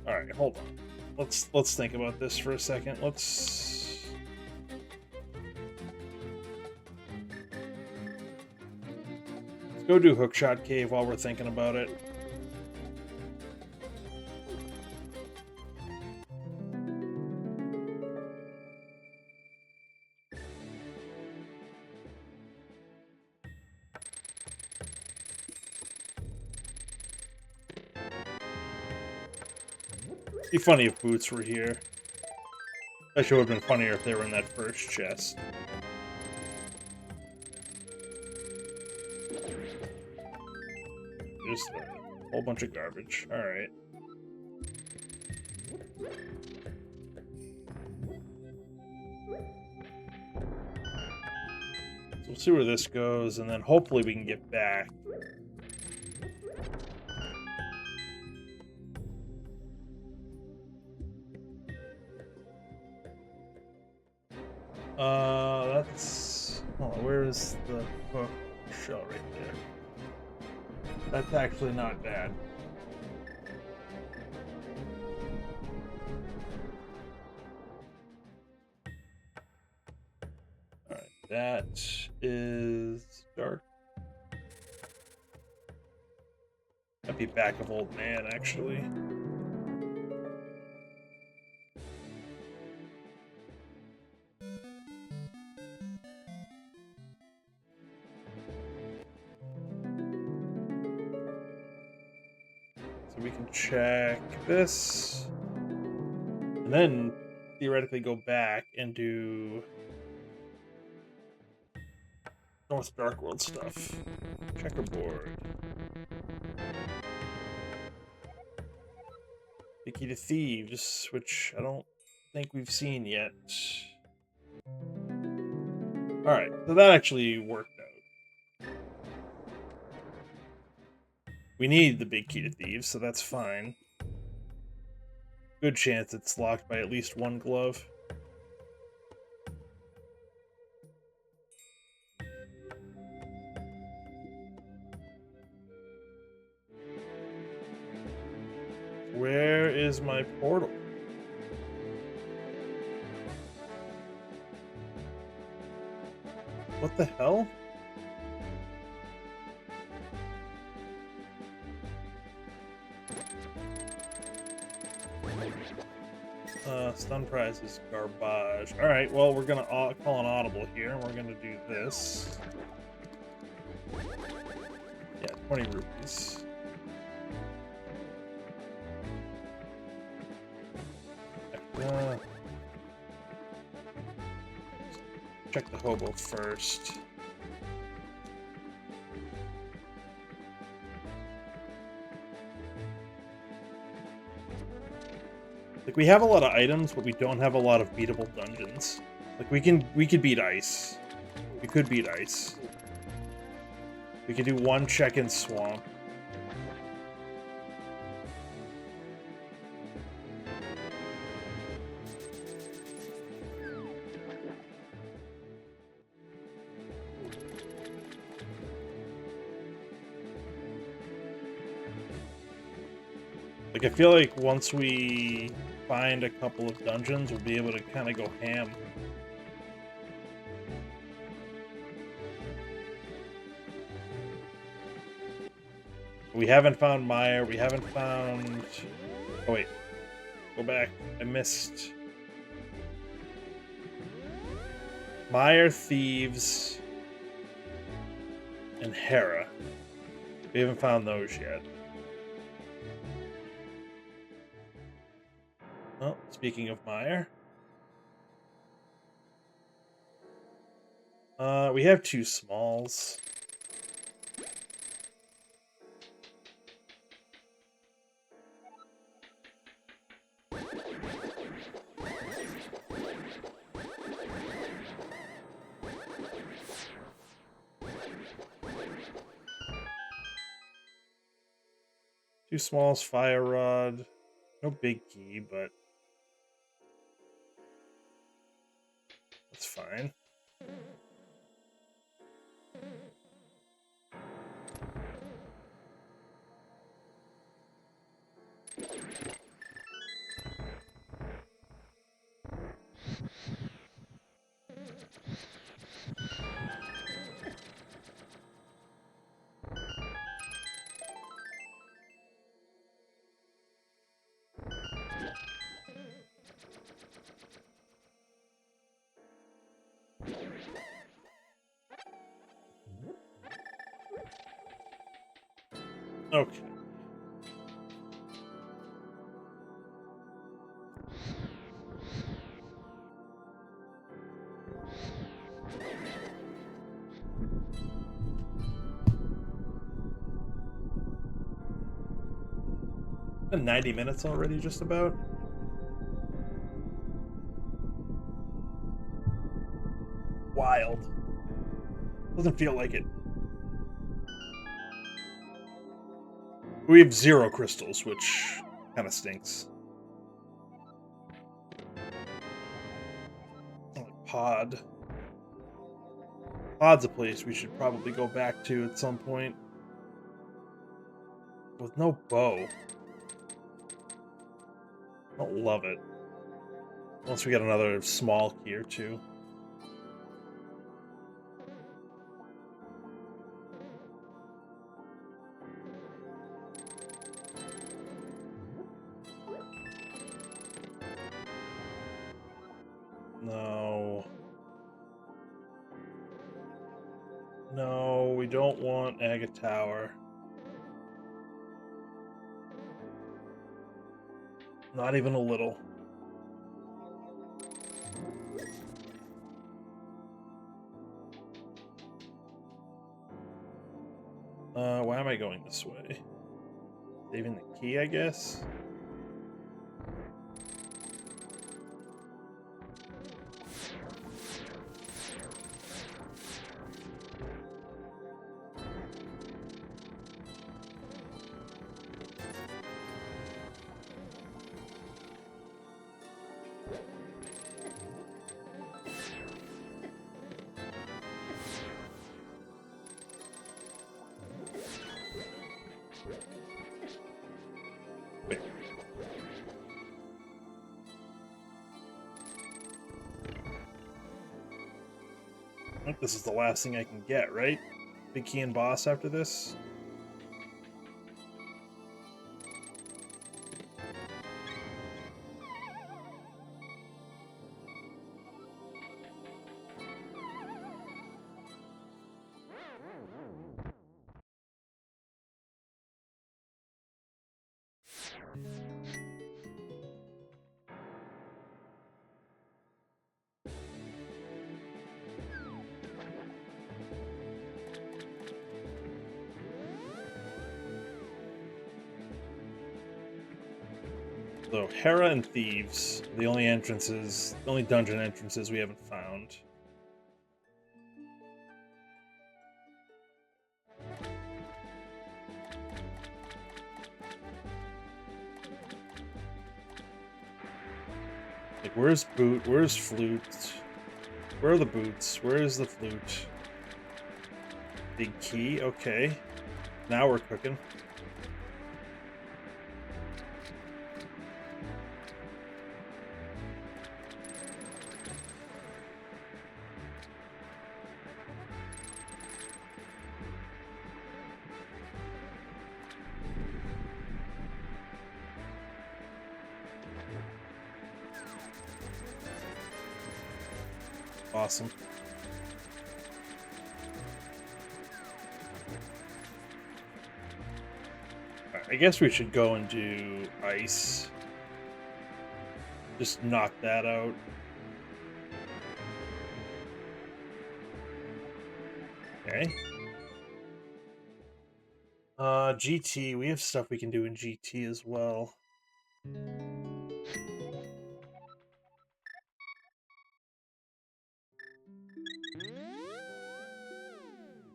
Alright, hold on. Let's think about this for a second. Let's go do Hookshot Cave while we're thinking about it. It'd be funny if boots were here. Actually, would have been funnier if they were in that first chest. Just a whole bunch of garbage. Alright. So we'll see where this goes, and then hopefully we can get back. That's... Oh, where is the hook shell right there? That's actually not bad. Alright, that is dark. Might be back of old man, actually. So we can check this, and then theoretically go back and do North Dark World stuff. Checkerboard. The Key to Thieves, which I don't think we've seen yet. Alright, so that actually worked out. We need the big Key to Thieves, so that's fine. Good chance it's locked by at least one glove. Where is my portal? What the hell? Stun prize is garbage. Alright, well, we're gonna call an audible here, and we're gonna do this. Yeah, 20 rupees. Check the hobo first. Like, we have a lot of items, but we don't have a lot of beatable dungeons. Like, we could beat ice. We could beat ice. We could do one check-in swamp. Like, I feel like once we find a couple of dungeons, we'll be able to kind of go ham. We haven't found Meyer. We haven't found... Oh, wait. Go back. I missed... Meyer, Thieves, and Hera. We haven't found those yet. Oh, speaking of Meyer. We have 2 smalls. Two smalls, fire rod. No big key, but that's fine. Okay. Been 90 minutes already, just about. Wild. Doesn't feel like it. We have 0 crystals, which kind of stinks. Oh, like Pod. Pod's a place we should probably go back to at some point. With no bow. I don't love it. Unless we get another small key or 2. No. No, we don't want Agate Tower. Not even a little. Why am I going this way? Saving the key, I guess? I think this is the last thing I can get, right? Big key and boss after this? So Hera and Thieves, the only entrances, the only dungeon entrances we haven't found. Like, where's boot? Where's flute? Where are the boots? Where is the flute? Big key, okay. Now we're cooking. Awesome. Right, I guess we should go and do ice. Just knock that out. Okay. GT, we have stuff we can do in GT as well.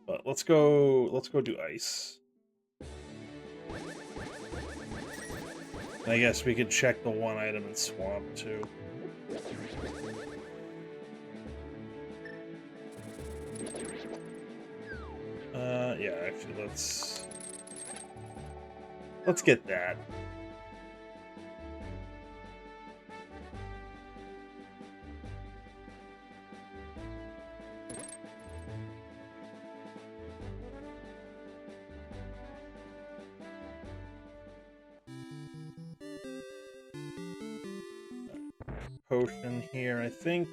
But let's go do ice. And I guess we could check the one item in Swamp too. Yeah, actually let's get that. Potion here, I think.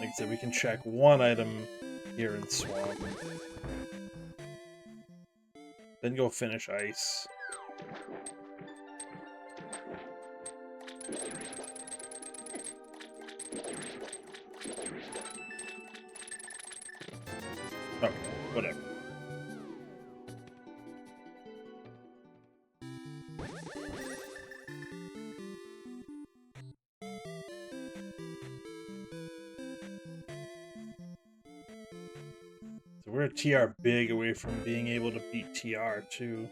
Like I said, we can check one item here in Swamp. Then go finish ice. Oh, whatever. So we're a TR big away from being able to beat TR too.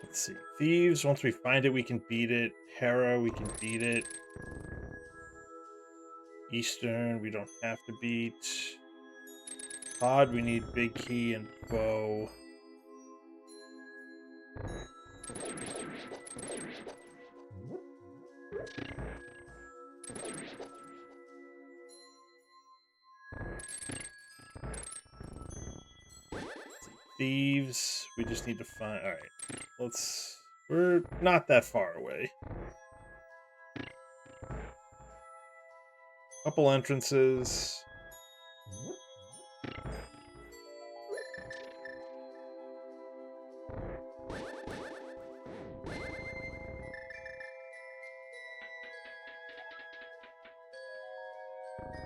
Let's see. Thieves, once we find it, we can beat it. Hera, we can beat it. Eastern, we don't have to beat. Pod, we need big key and bow. Thieves, we just need to find. All right, we're not that far away. Couple entrances.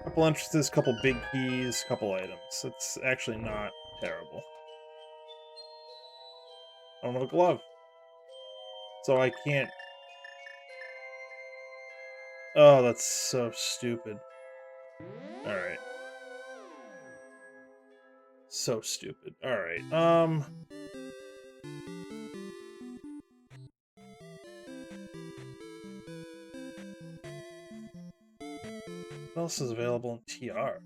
Couple entrances, couple big keys, couple items. It's actually not terrible. I don't have a glove, so I can't. Oh, that's so stupid. All right. So stupid. All right. What else is available in TR?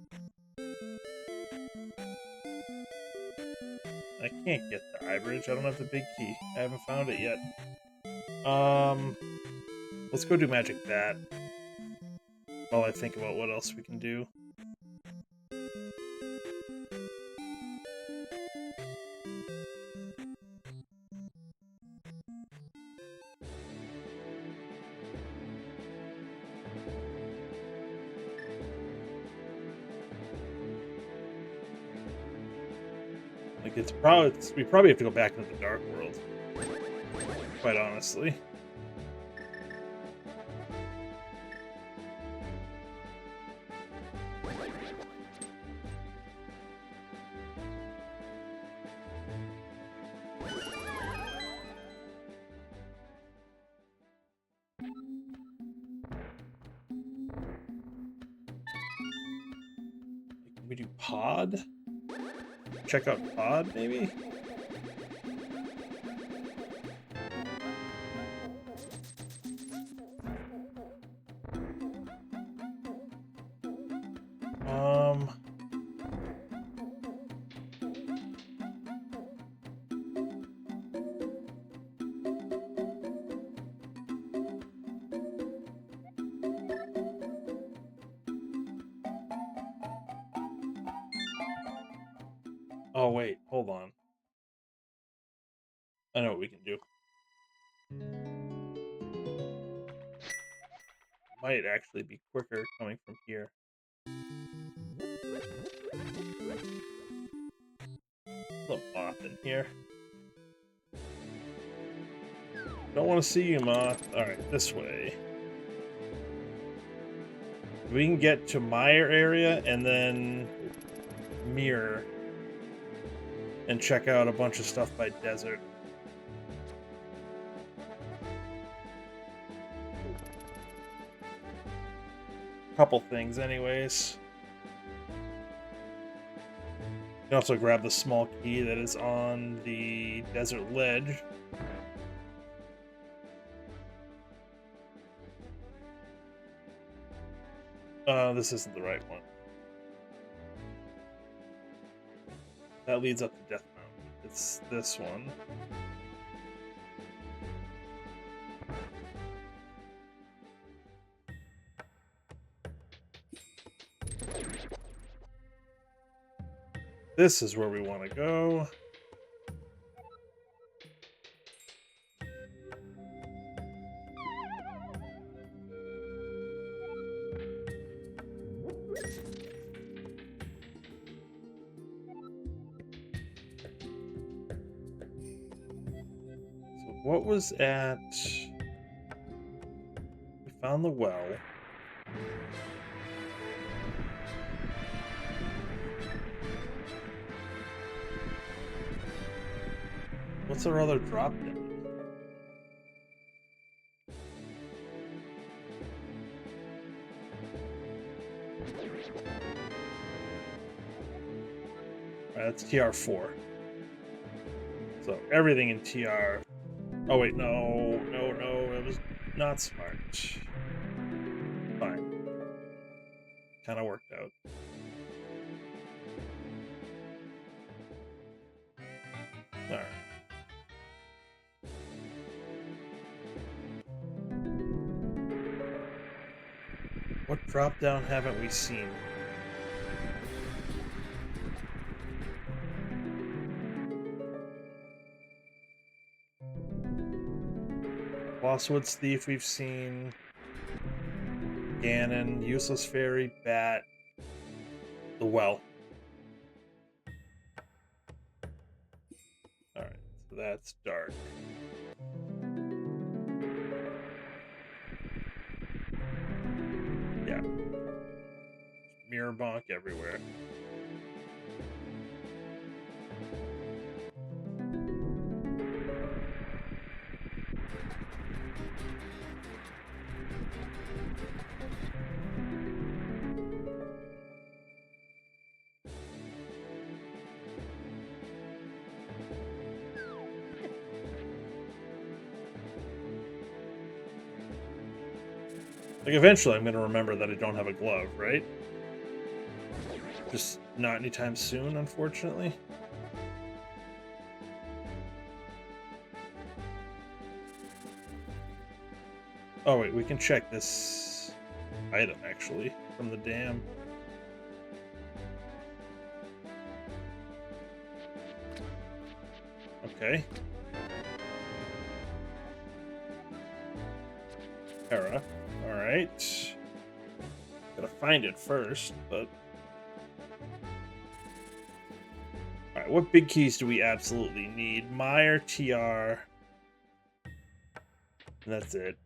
I can't get the eye bridge. I don't have the big key. I haven't found it yet. Let's go do magic that while I think about what else we can do. we probably have to go back into the Dark World. Quite honestly. Can we do Pod? Check out Pod, maybe? Oh, wait, hold on. I know what we can do. Might actually be quicker coming from here. There's a moth in here. Don't want to see you, moth. Alright, this way. We can get to Meyer area and then Mirror and check out a bunch of stuff by Desert. Couple things anyways. You can also grab the small key that is on the desert ledge. This isn't the right one. That leads up to Death Mountain. It's this one. This is where we want to go. So what was at... We found the well. What's our other drop down? That's TR4. So everything in TR. Oh wait, no, it was not smart. Fine. Kind of worked out. All right. What drop down haven't we seen? Lost Woods Thief we've seen. Ganon, Useless Fairy, Bat, the well. Alright, so that's dark. Yeah. Mirror bonk everywhere. Like, eventually I'm going to remember that I don't have a glove, right? Just not anytime soon, unfortunately. Oh, wait, we can check this item, actually, from the dam. Okay. Hera. Alright. Gotta find it first, but... Alright, Alright, what big keys do we absolutely need? Meyer, TR. And that's it.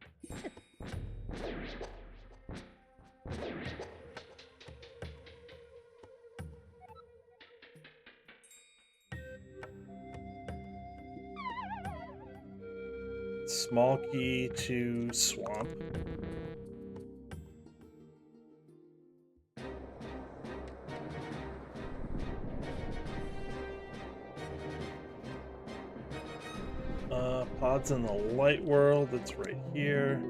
Small key to swamp. Pods in the light world, that's right here.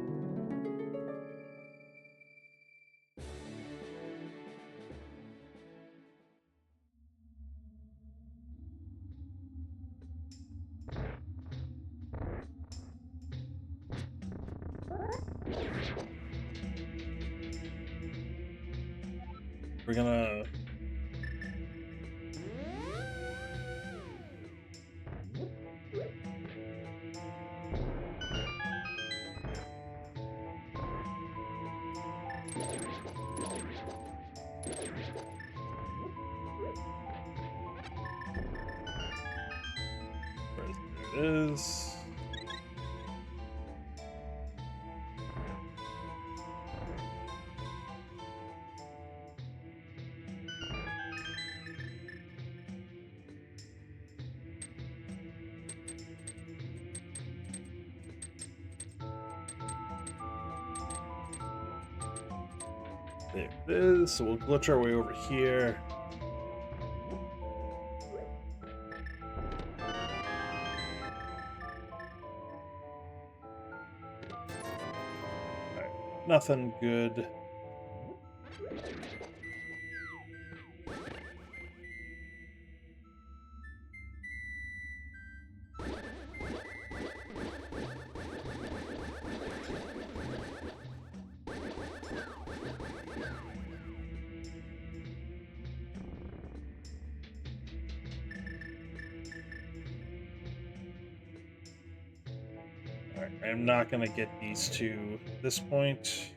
We're gonna... There it is. There it is. So we'll glitch our way over here. Alright, nothing good. Alright, I'm not gonna get these two at this point.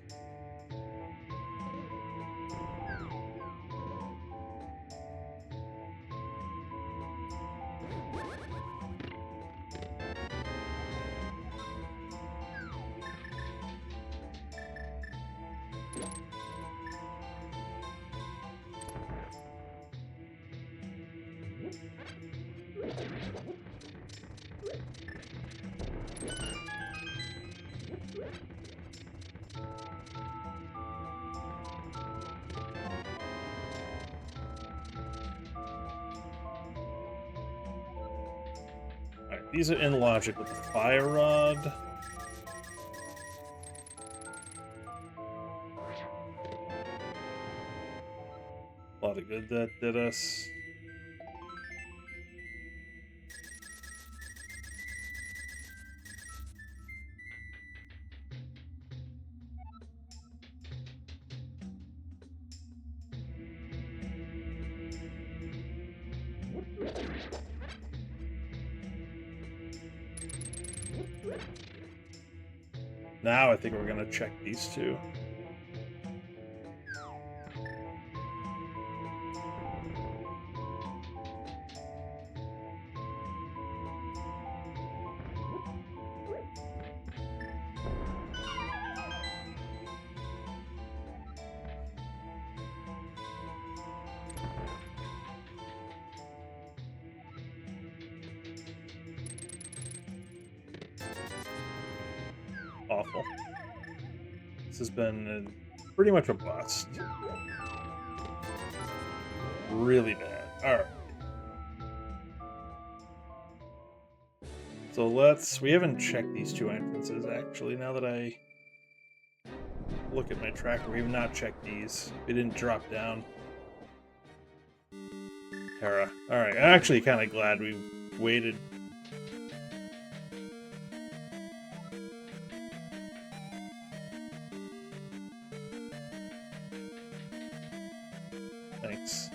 Alright, these are in logic with the fire rod. A lot of good that did us. Now I think we're gonna check these two. Awful. This has been pretty much a bust. Really bad. Alright. So we haven't checked these two entrances actually, now that I look at my tracker. We have not checked these. We didn't drop down. Terra. Alright, I'm actually kind of glad we waited. Thanks.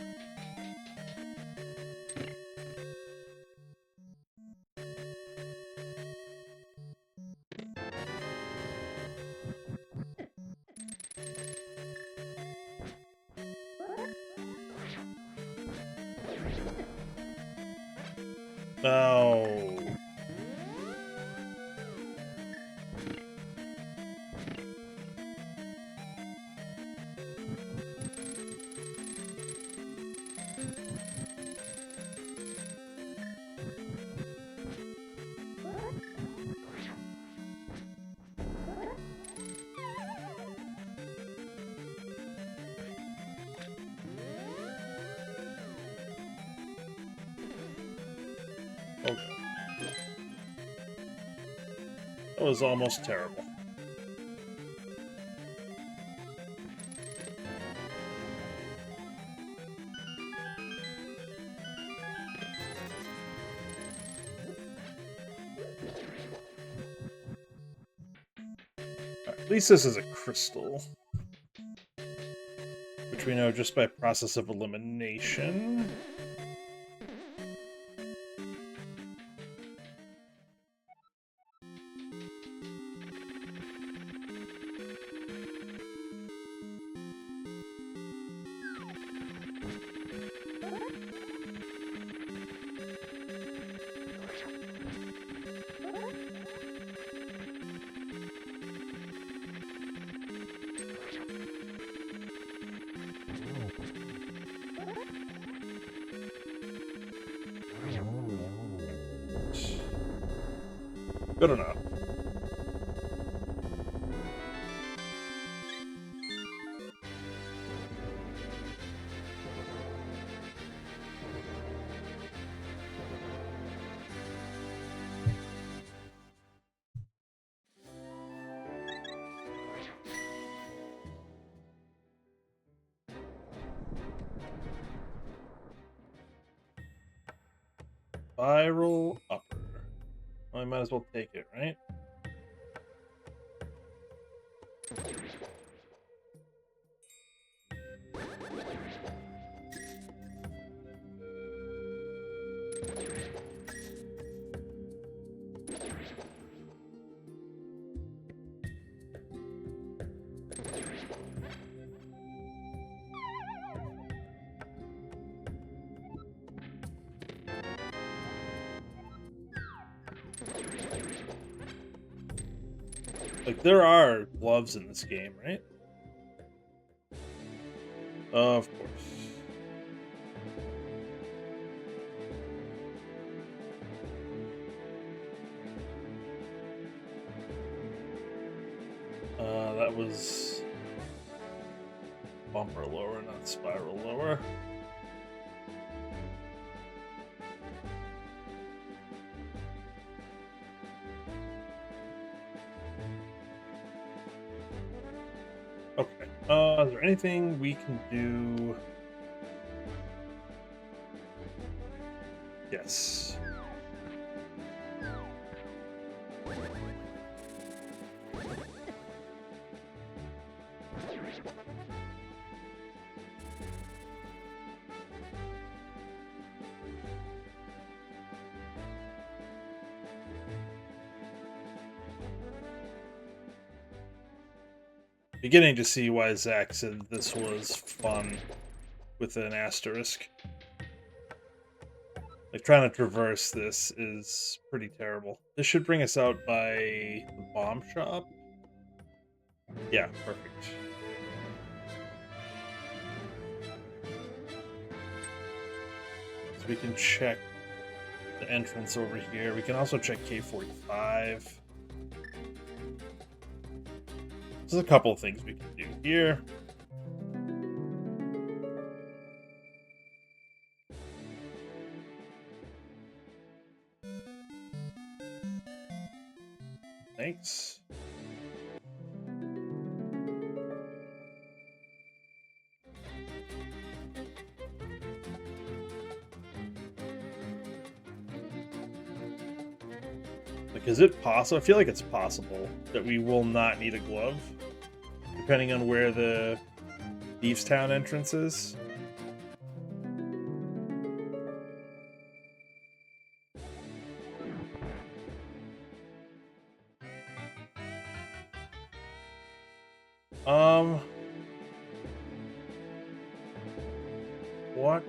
No. Okay. That was almost terrible. Right, at least this is a crystal, which we know just by process of elimination. Good enough. Spiral upper. Well, I might as well take it, right? Like, there are gloves in this game, right? Of course. That was bumper lower, not spiral lower. Okay. Is there anything we can do? Yes. Beginning to see why Zach said this was fun with an asterisk. Like, trying to traverse this is pretty terrible. This should bring us out by the bomb shop. Yeah, perfect. So we can check the entrance over here. We can also check K45. There's a couple of things we can do here. Thanks. Like, is it possible? I feel like it's possible that we will not need a glove, depending on where the Beefstown entrance is. What?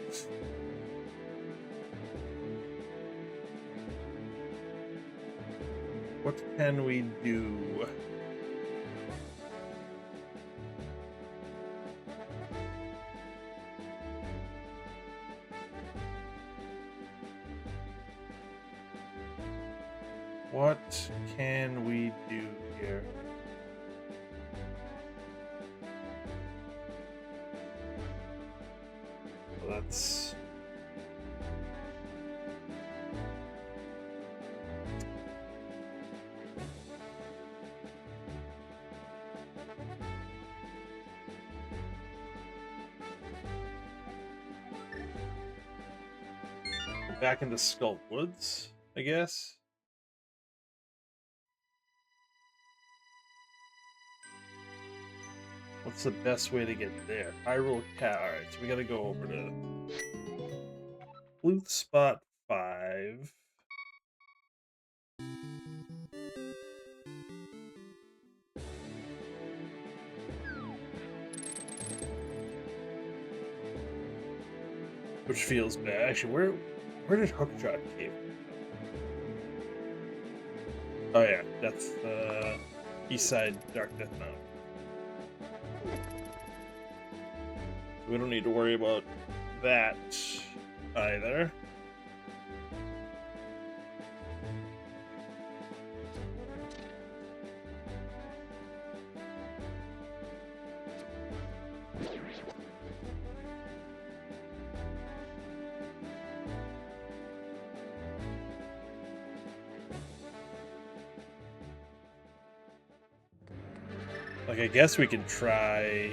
What can we do? What can we do here? Well, that's... back into Skull Woods, I guess. What's the best way to get there? Hyrule Cat. Alright, so we gotta go over to Flute Spot 5. Which feels bad. Actually, where did Hookshot Cave? Oh yeah, that's east side Dark Death Mountain. We don't need to worry about that either. Like, I guess we can try...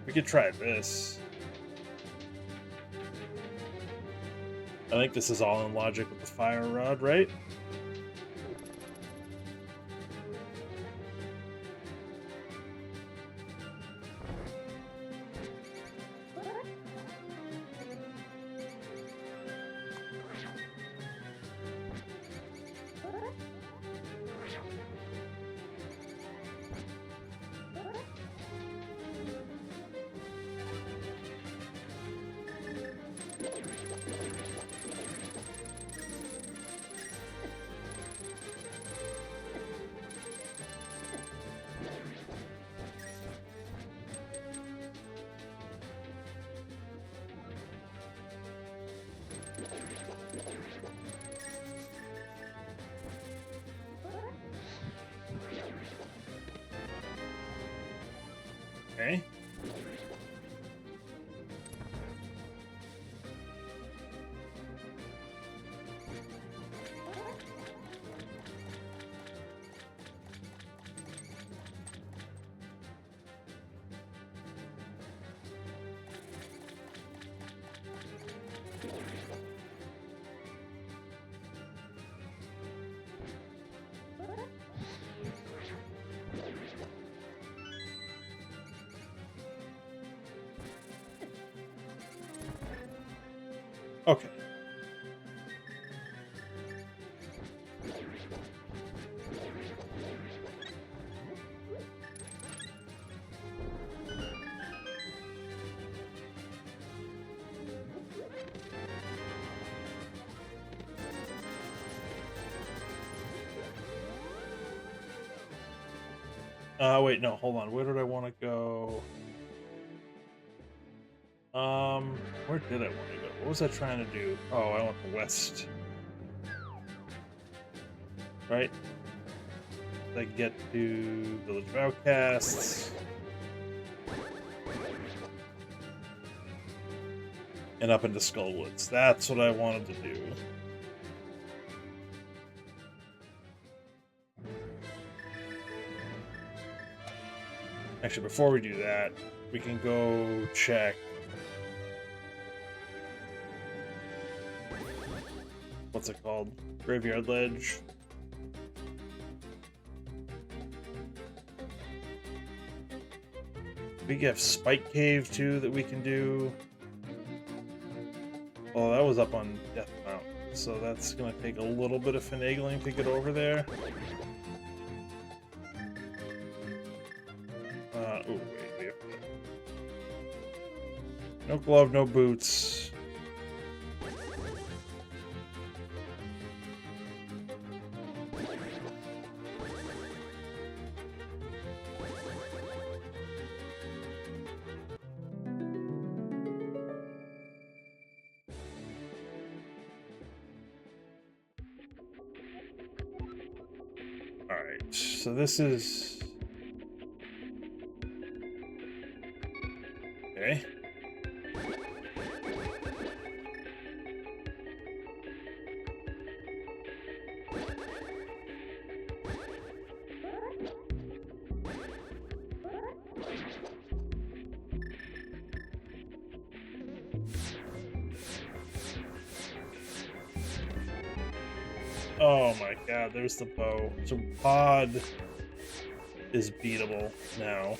We could try this. I think this is all in logic with the fire rod, right? Okay. Okay. Wait, no, hold on. Where did I want to go? Where did I want to go? What was I trying to do? Oh, I want the west. Right? I get to Village of Outcasts. And up into Skullwoods. That's what I wanted to do. Actually, before we do that, we can go check what's it called? Graveyard Ledge. We have Spike Cave too that we can do. Well, that was up on Death Mountain, so that's gonna take a little bit of finagling to get over there. Oh wait, we have to... No glove, no boots. So this is... Okay. Oh my god, there's the bow. So pod is beatable now.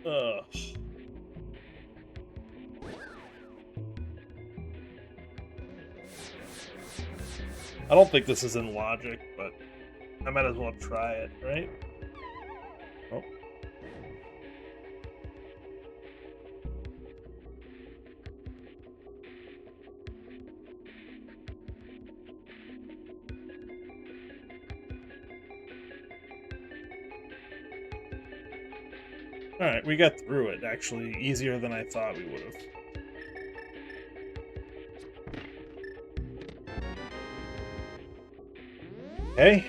Ugh. I don't think this is in logic, but I might as well try it, right? Oh. Alright, we got through it, actually, easier than I thought we would have. Okay.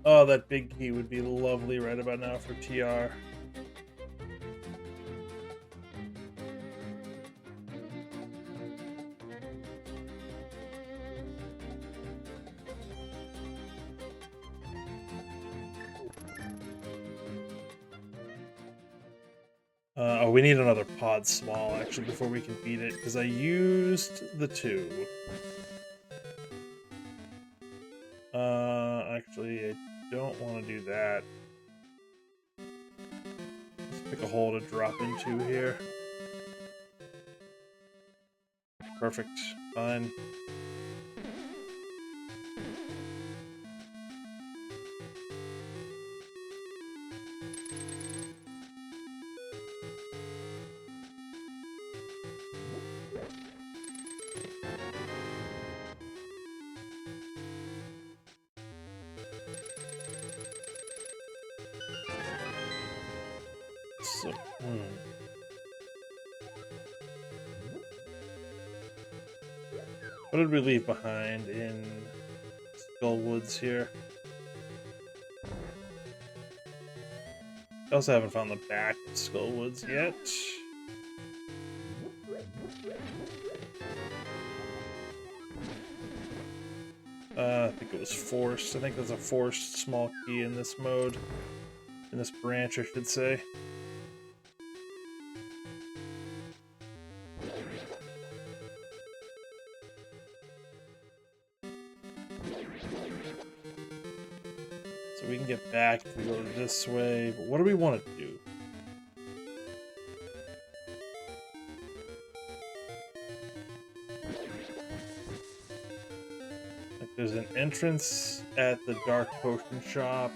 Oh, that big key would be lovely right about now for TR. Oh, we need another pod small, actually, before we can beat it, because I used the 2. Actually, I don't want to do that. Let's pick a hole to drop into here. Perfect. Fine. So, What did we leave behind in Skull Woods here? I also haven't found the back of Skull Woods yet. I think it was forced. I think there's a forced small key in this mode. In this branch, I should say. So we can get back if we go this way. But what do we want to do? Like, there's an entrance at the Dark Potion Shop.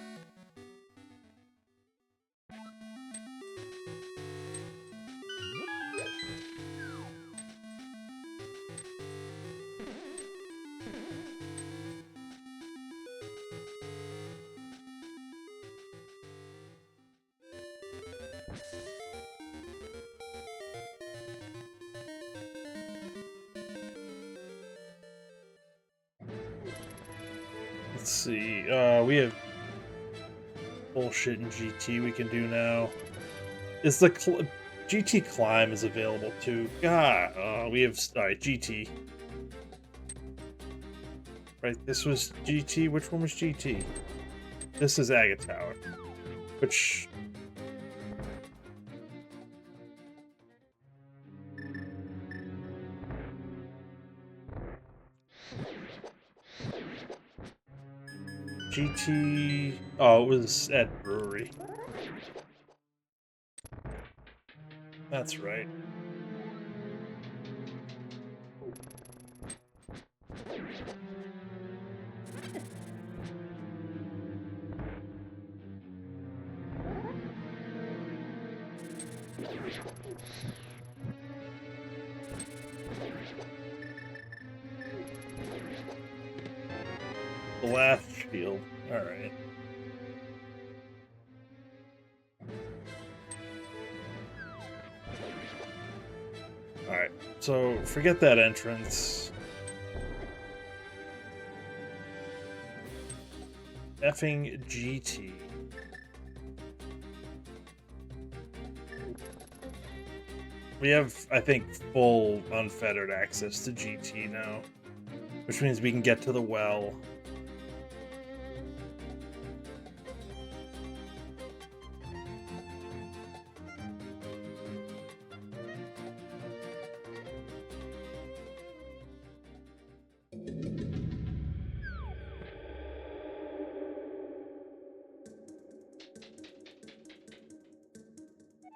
Let's see. We have bullshit in GT we can do now. Is the GT climb is available too? God, we have GT. Right, this was GT. Which one was GT? This is Agate Tower, which. GT. Oh, it was at brewery. That's right. Blast shield. All right. All right. So forget that entrance. Effing GT. We have, I think, full unfettered access to GT now, which means we can get to the well.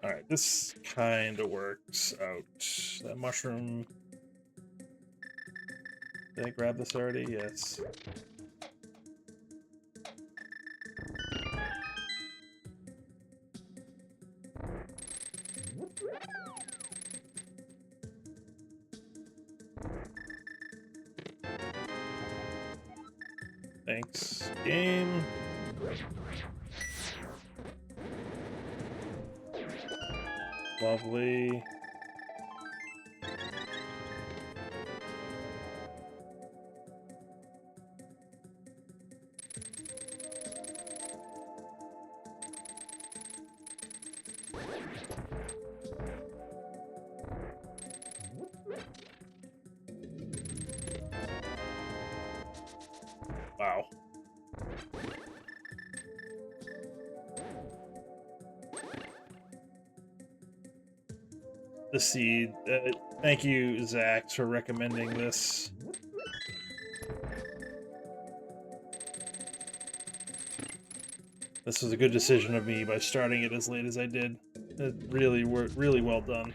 All right, this kind of works out. That mushroom. Did I grab this already? Yes. Thanks, game. Lovely. Wow. The seed. Thank you, Zach, for recommending this. This was a good decision of me by starting it as late as I did. It really worked, really well done.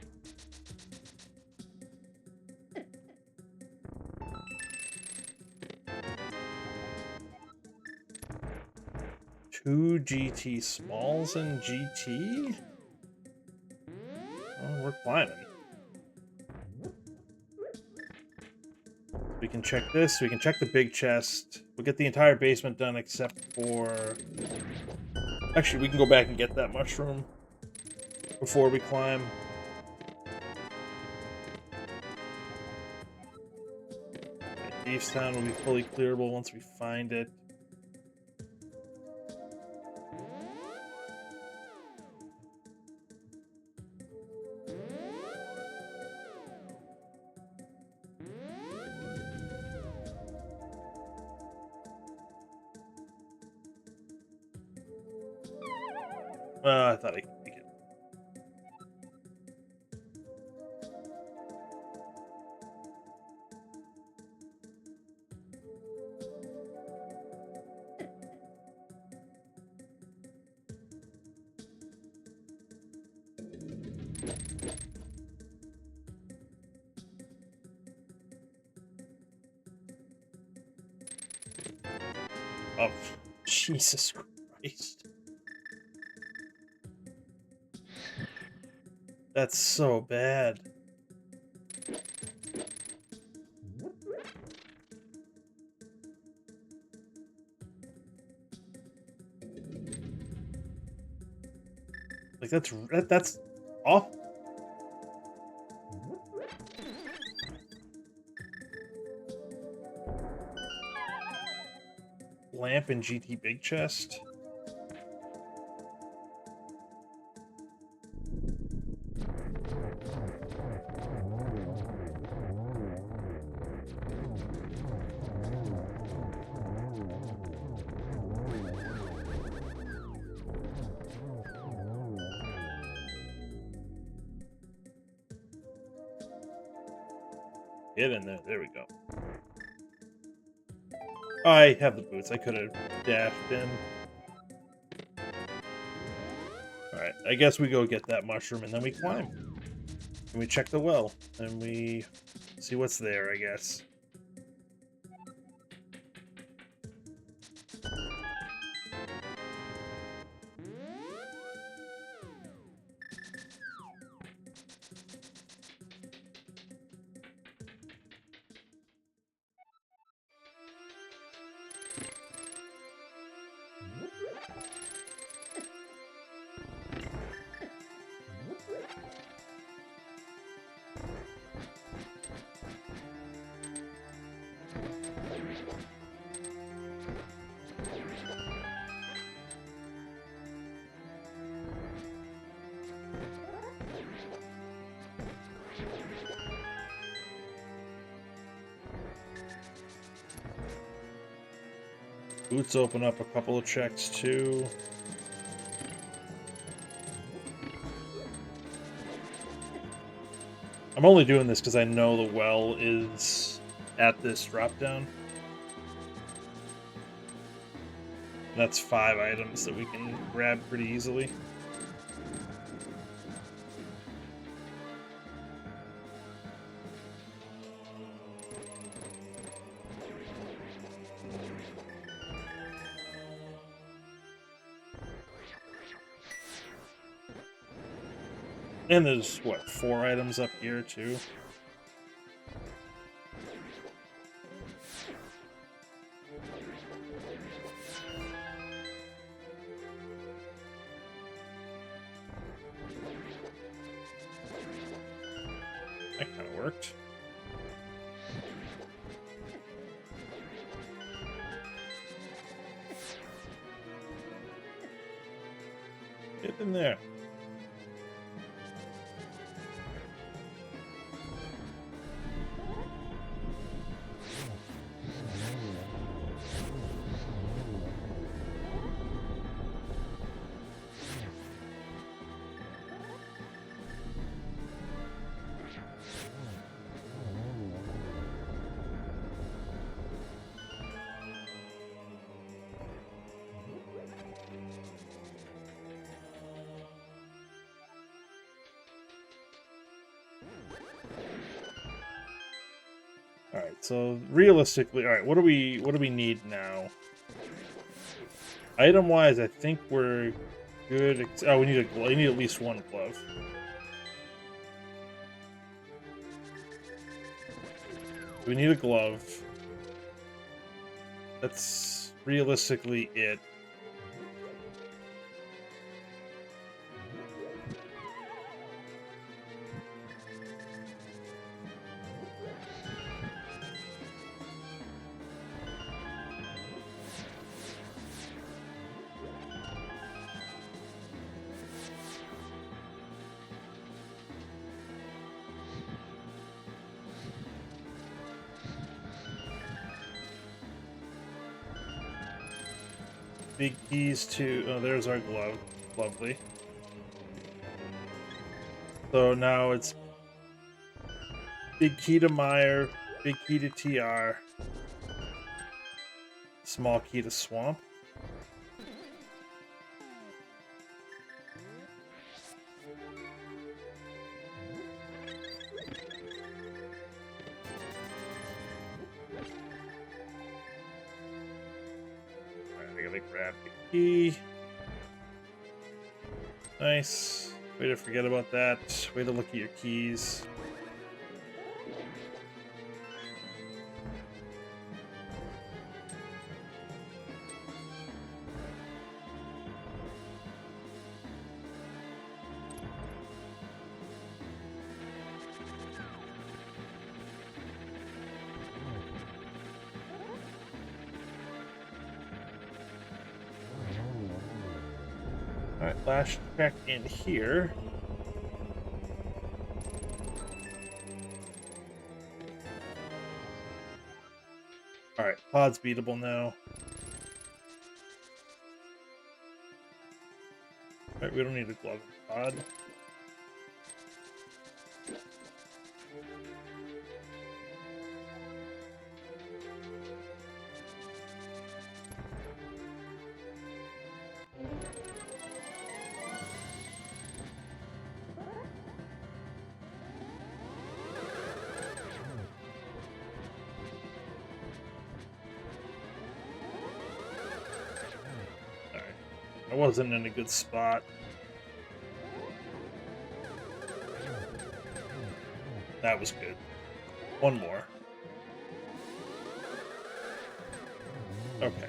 Two GT smalls and GT? Well, we're climbing. We can check this. We can check the big chest. We'll get the entire basement done except for... Actually, we can go back and get that mushroom before we climb. Thieves Town will be fully clearable once we find it. I thought I could make it. Oh, Jesus Christ. That's so bad. Like that's awful. Lamp and GT big chest. Get in there. There we go. I have the boots. I could have dashed in. Alright, I guess we go get that mushroom and then we climb. And we check the well. And we see what's there, I guess. Boots open up a couple of checks too. I'm only doing this because I know the well is at this drop down. That's 5 items that we can grab pretty easily. And there's, what, 4 items up here, too? That kind of worked. Get in there. Alright, so realistically, alright, what do we need now? Item wise, I think we're good. Oh, we need a glove. We need at least 1 glove. We need a glove. That's realistically it. Big keys to... Oh, there's our glove. Lovely. So now it's big key to Mire, big key to TR, small key to Swamp. Alright, I gotta grab the key. Nice. Way to forget about that. Way to look at your keys. Alright, last check in here. Alright, pod's beatable now. Alright, we don't need a glove pod. I wasn't in a good spot. That was good. One more. Okay.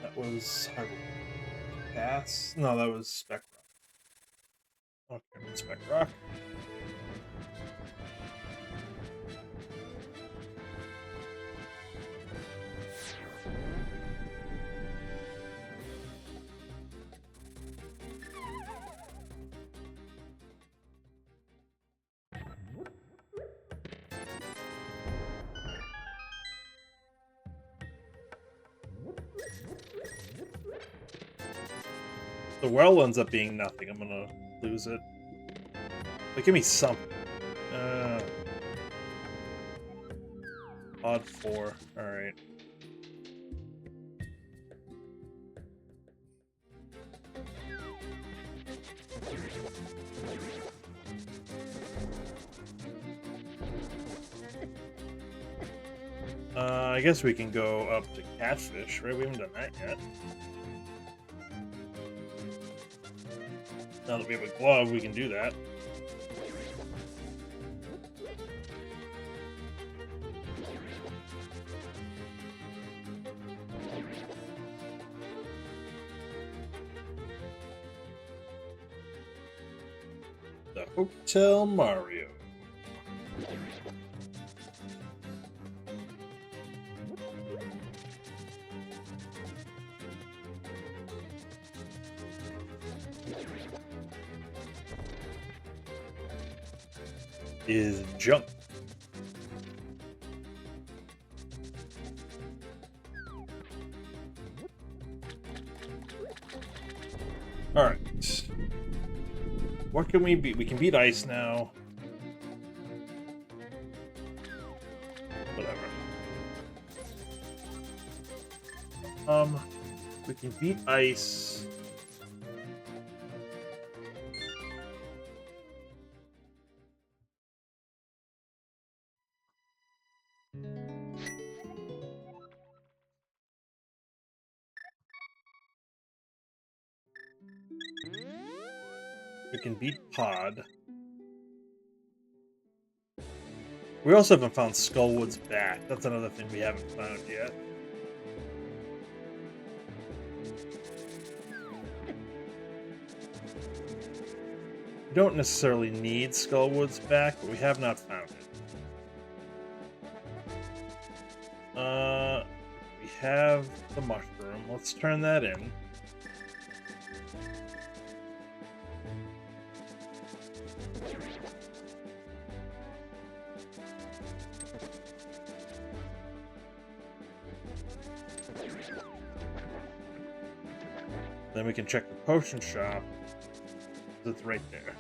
That was Pass? No, that was Spec Rock. Okay, Spec Rock. The well ends up being nothing. I'm gonna lose it. But give me something. Odd 4. Alright. I guess we can go up to Catfish, right? We haven't done that yet. Now that we have a glove, we can do that. The Hotel Mario. Is junk. All right. What can we beat? We can beat ice now. Whatever. We can beat ice. We can beat Pod. We also haven't found Skullwood's back. That's another thing we haven't found yet. We don't necessarily need Skullwood's back, but we have not found it. We have the mushroom. Let's turn that in. Then we can check the potion shop. It's right there.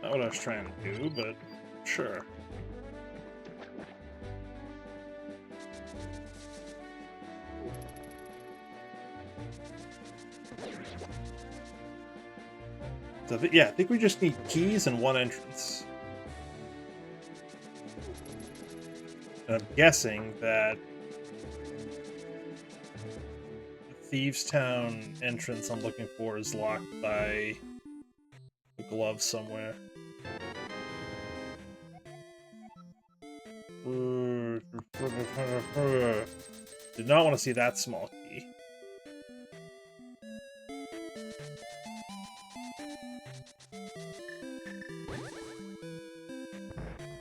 Not what I was trying to do, but sure. So yeah, I think we just need keys and one entrance. And I'm guessing that the Thieves' Town entrance I'm looking for is locked by a glove somewhere. Did not want to see that small key.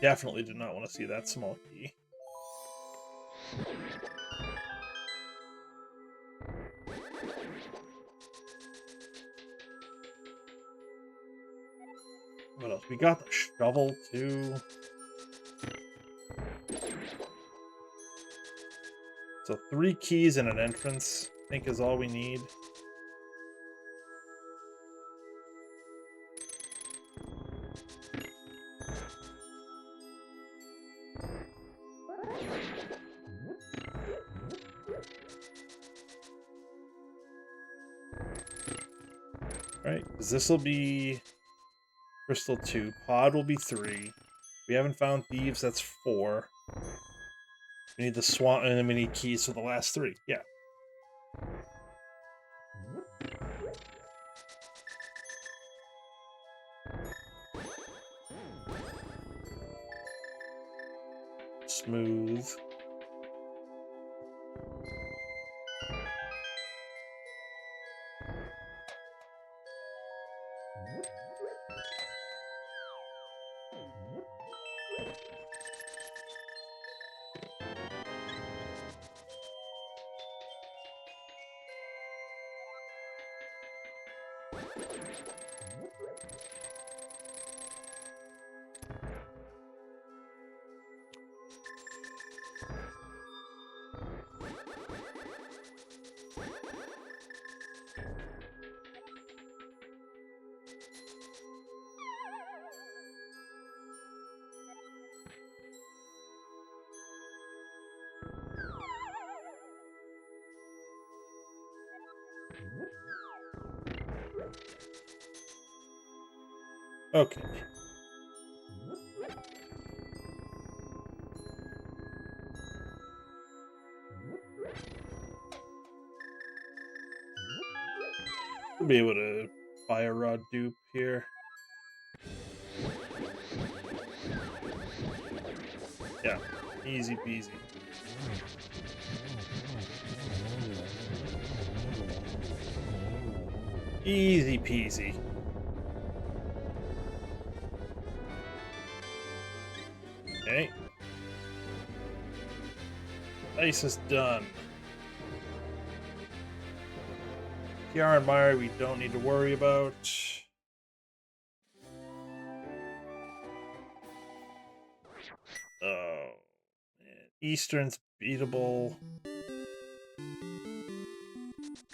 Definitely did not want to see that small key. What else? We got the shovel, too. So 3 keys and an entrance, I think, is all we need. Right? Because this will be crystal 2. Pod will be 3. We haven't found thieves, that's 4. We need the swamp, and then we need keys for the last 3. Yeah. Smooth. Okay. We'll be able to fire rod dupe here. Yeah, easy peasy. Easy peasy. Okay. Ice is done. PR and Mire we don't need to worry about. Oh. Eastern's beatable.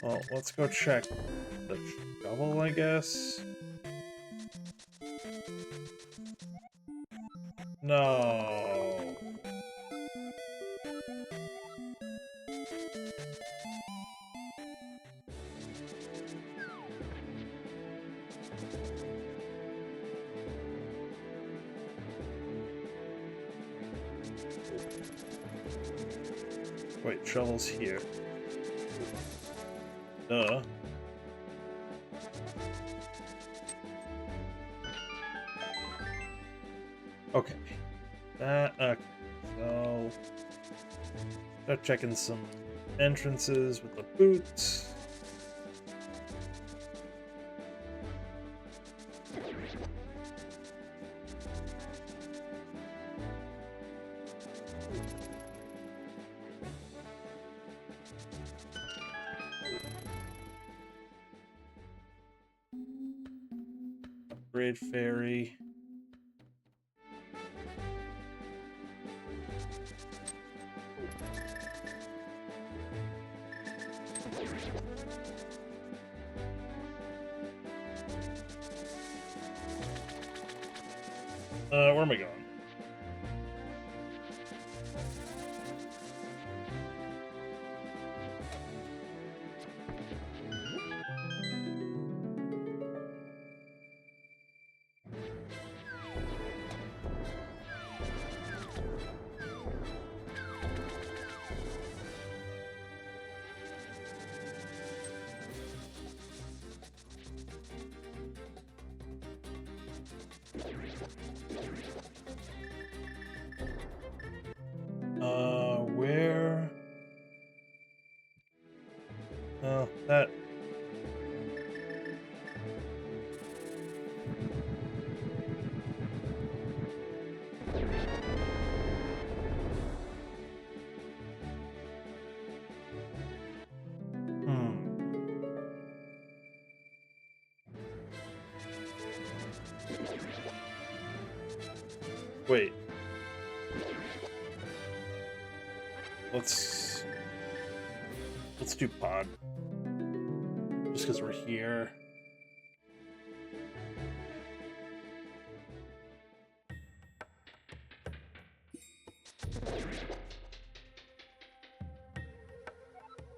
Well, let's go check the shovel, I guess. No. Wait, shovel's here. Duh. Okay. Okay. So start checking some entrances with the boots. Upgrade ferry. Where am I going? Where? Oh, that. Wait. Let's do pod. Just because we're here.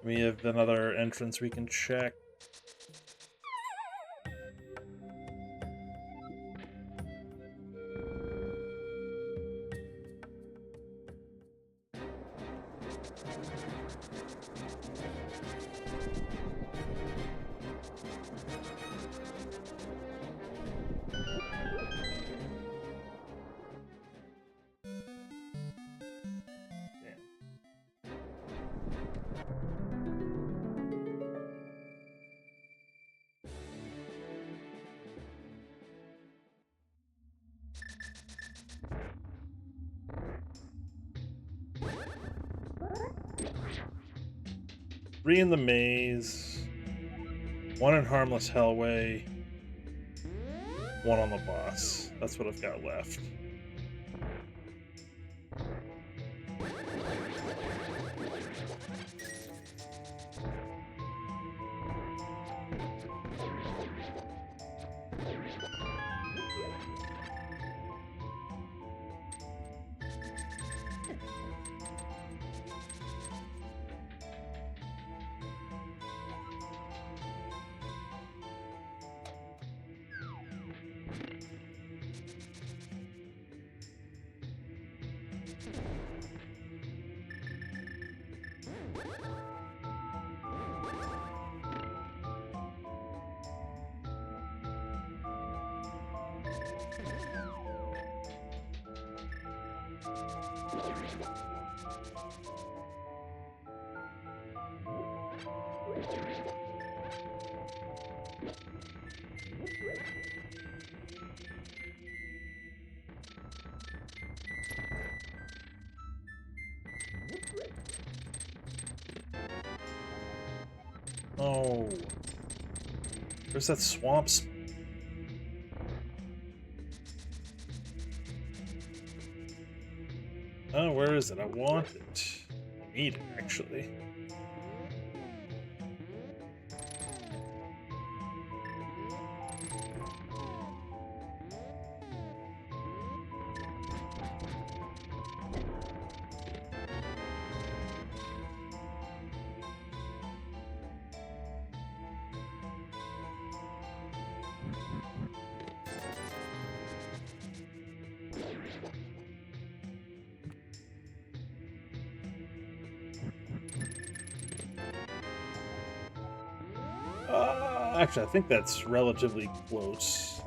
We have another entrance we can check. Three in the maze, one in Harmless Hellway, one on the boss. That's what I've got left. Oh, there's that swamp. Oh, where is it? I want it. I need it, actually. Actually, I think that's relatively close.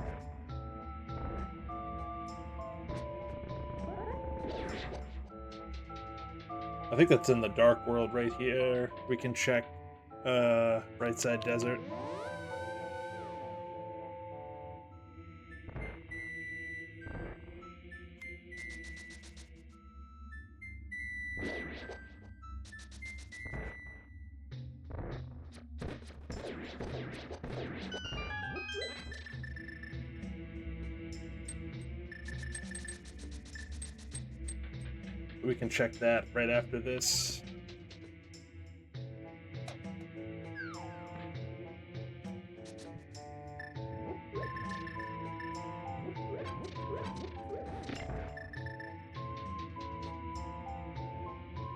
I think that's in the Dark World right here. We can check Right Side Desert. We can check that right after this.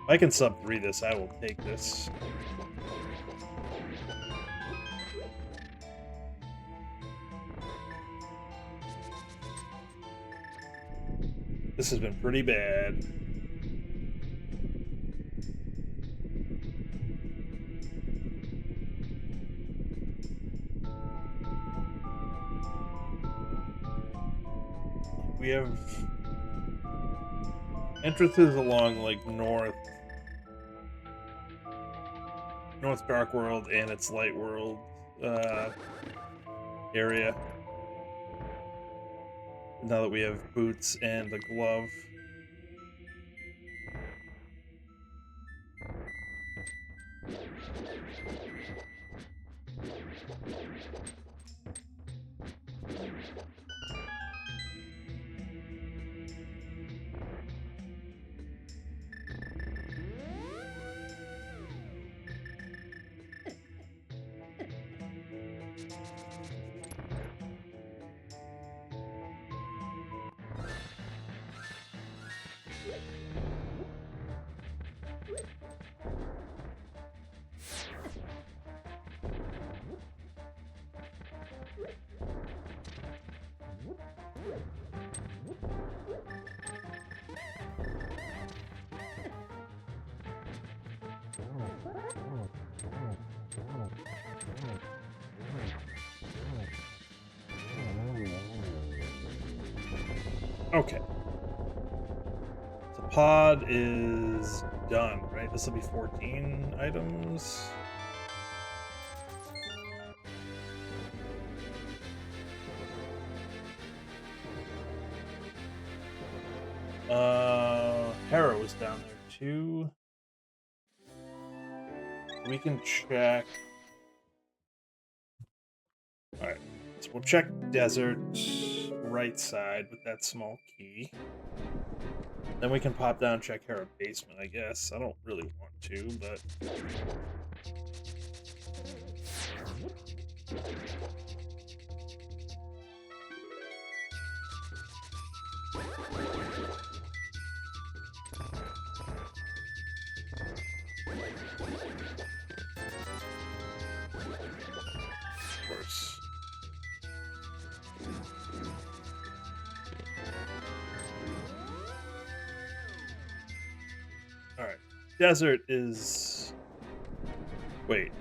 If I can sub 3 this, I will take this. This has been pretty bad. We have entrances along like North Dark World and its Light World area. Now that we have boots and the glove. Okay. So pod is done, right? This will be 14 items. Hera was down there too. We can check. All right, so we'll check desert right side with that small key. Then we can pop down and check Hera basement, I guess. I don't really want to, but of course. All right, desert is. Wait,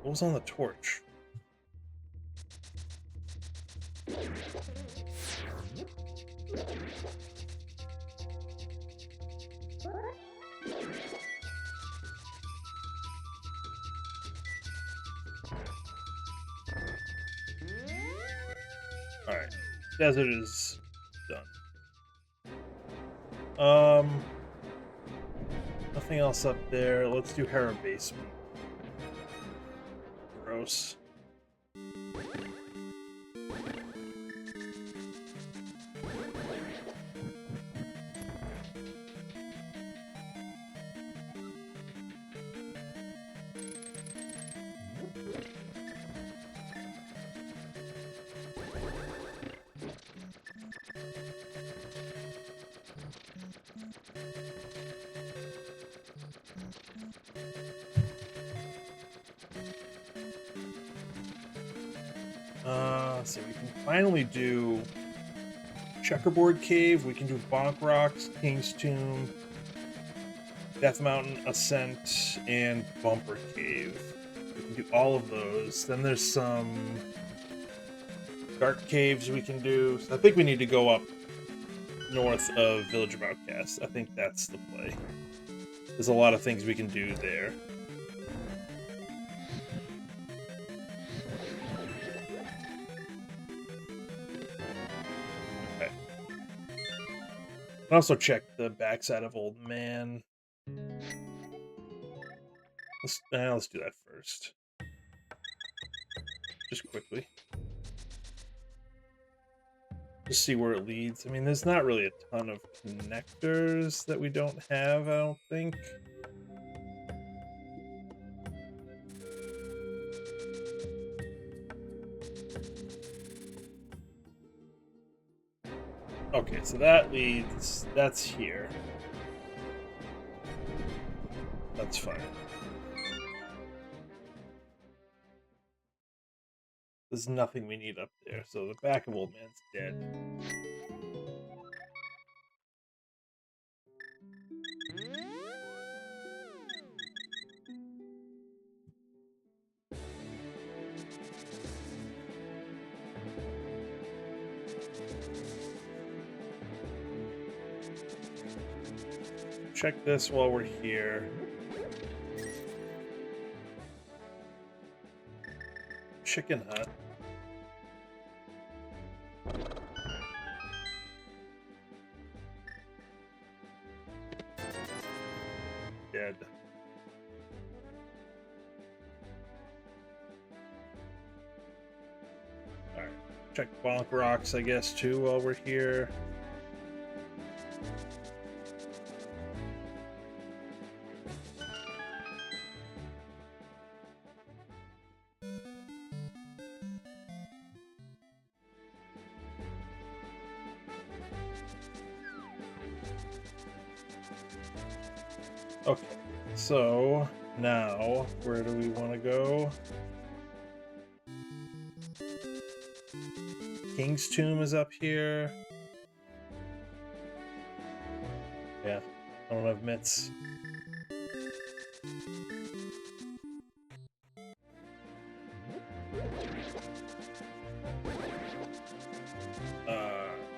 what was on the torch? All right, desert is done. Nothing else up there. Let's do Hera basement. Gross. Let's see, we can finally do Checkerboard Cave, we can do Bonk Rocks, King's Tomb, Death Mountain, Ascent, and Bumper Cave. We can do all of those. Then there's some Dark Caves we can do. So I think we need to go up north of Village of Outcasts. I think that's the play. There's a lot of things we can do there. Also check the backside of Old Man. Let's do that first. Just quickly. Just see where it leads. I mean, there's not really a ton of connectors that we don't have, I don't think. Okay, so that leads... That's here. That's fine. There's nothing we need up there, so the back of Old Man's dead. Check this while we're here. Chicken Hut. Dead. Alright. Check Bonk Rocks, I guess, too, while we're here. Okay, so now where do we want to go? King's Tomb is up here. Yeah, I don't have mitts.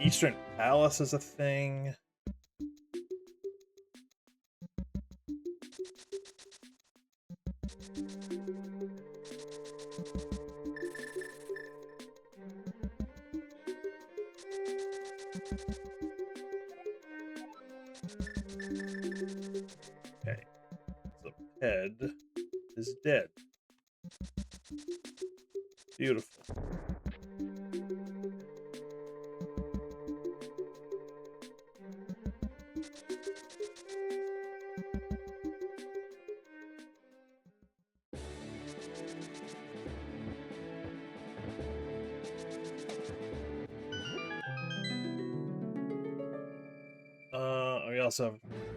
Eastern Palace is a thing. Okay, the head is dead. Beautiful.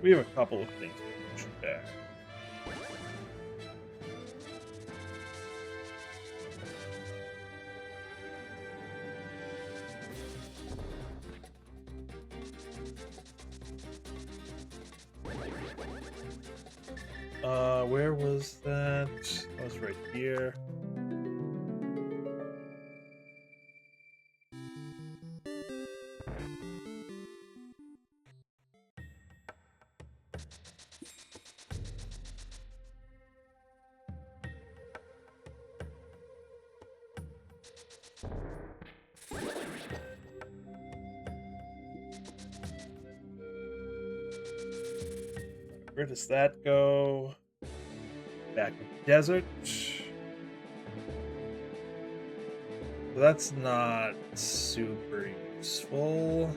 We have a couple of things to check. Where was that? That was right here. Where does that go? Back in the desert. That's not super useful.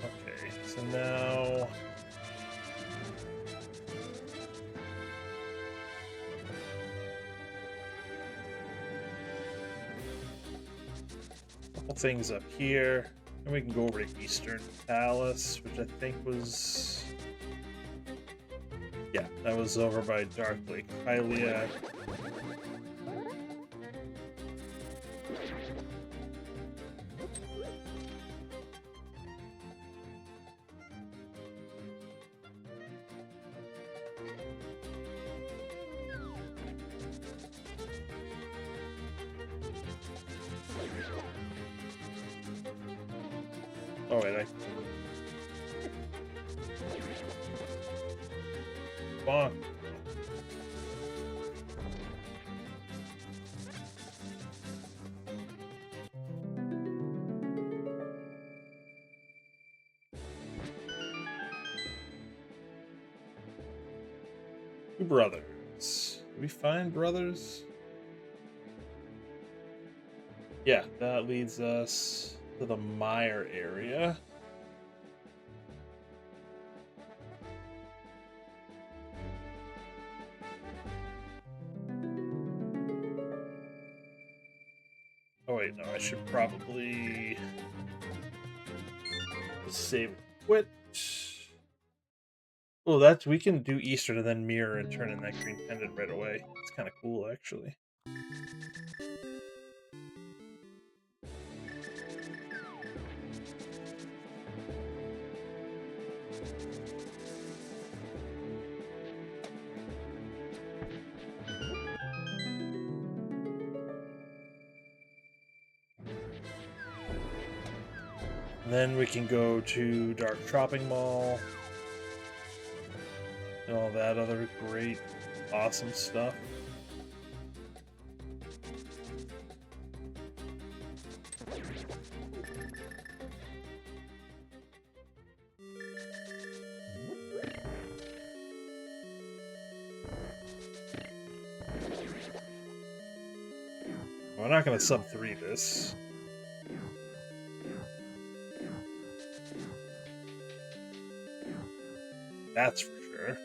Okay, so now a couple things up here. And we can go over to Eastern Palace, which I think was... Yeah, that was over by Dark Lake Hylia. Oh, wait, Come on. Two brothers. Did we find brothers? Yeah, that leads us to the Mire area. Oh wait, no, I should probably save quit. Oh, that's we can do Eastern and then mirror and turn in that green pendant right away. It's kind of cool, actually. And then we can go to Dark Shopping Mall and all that other great, awesome stuff. We're not going to sub 3 this. That's for sure.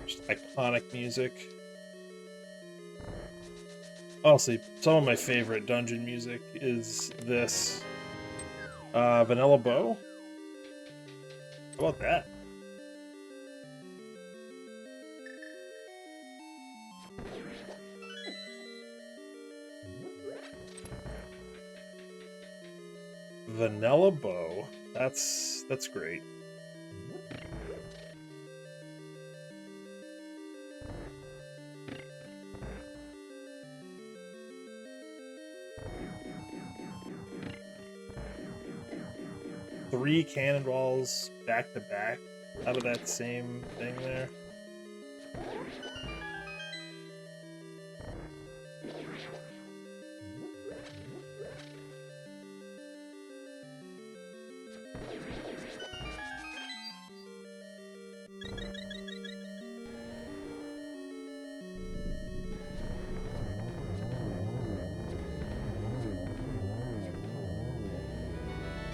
Just iconic music. Honestly, some of my favorite dungeon music is this. Vanilla Bow? How about that? Vanilla Bow. That's great. Three cannonballs back to back out of that same thing there.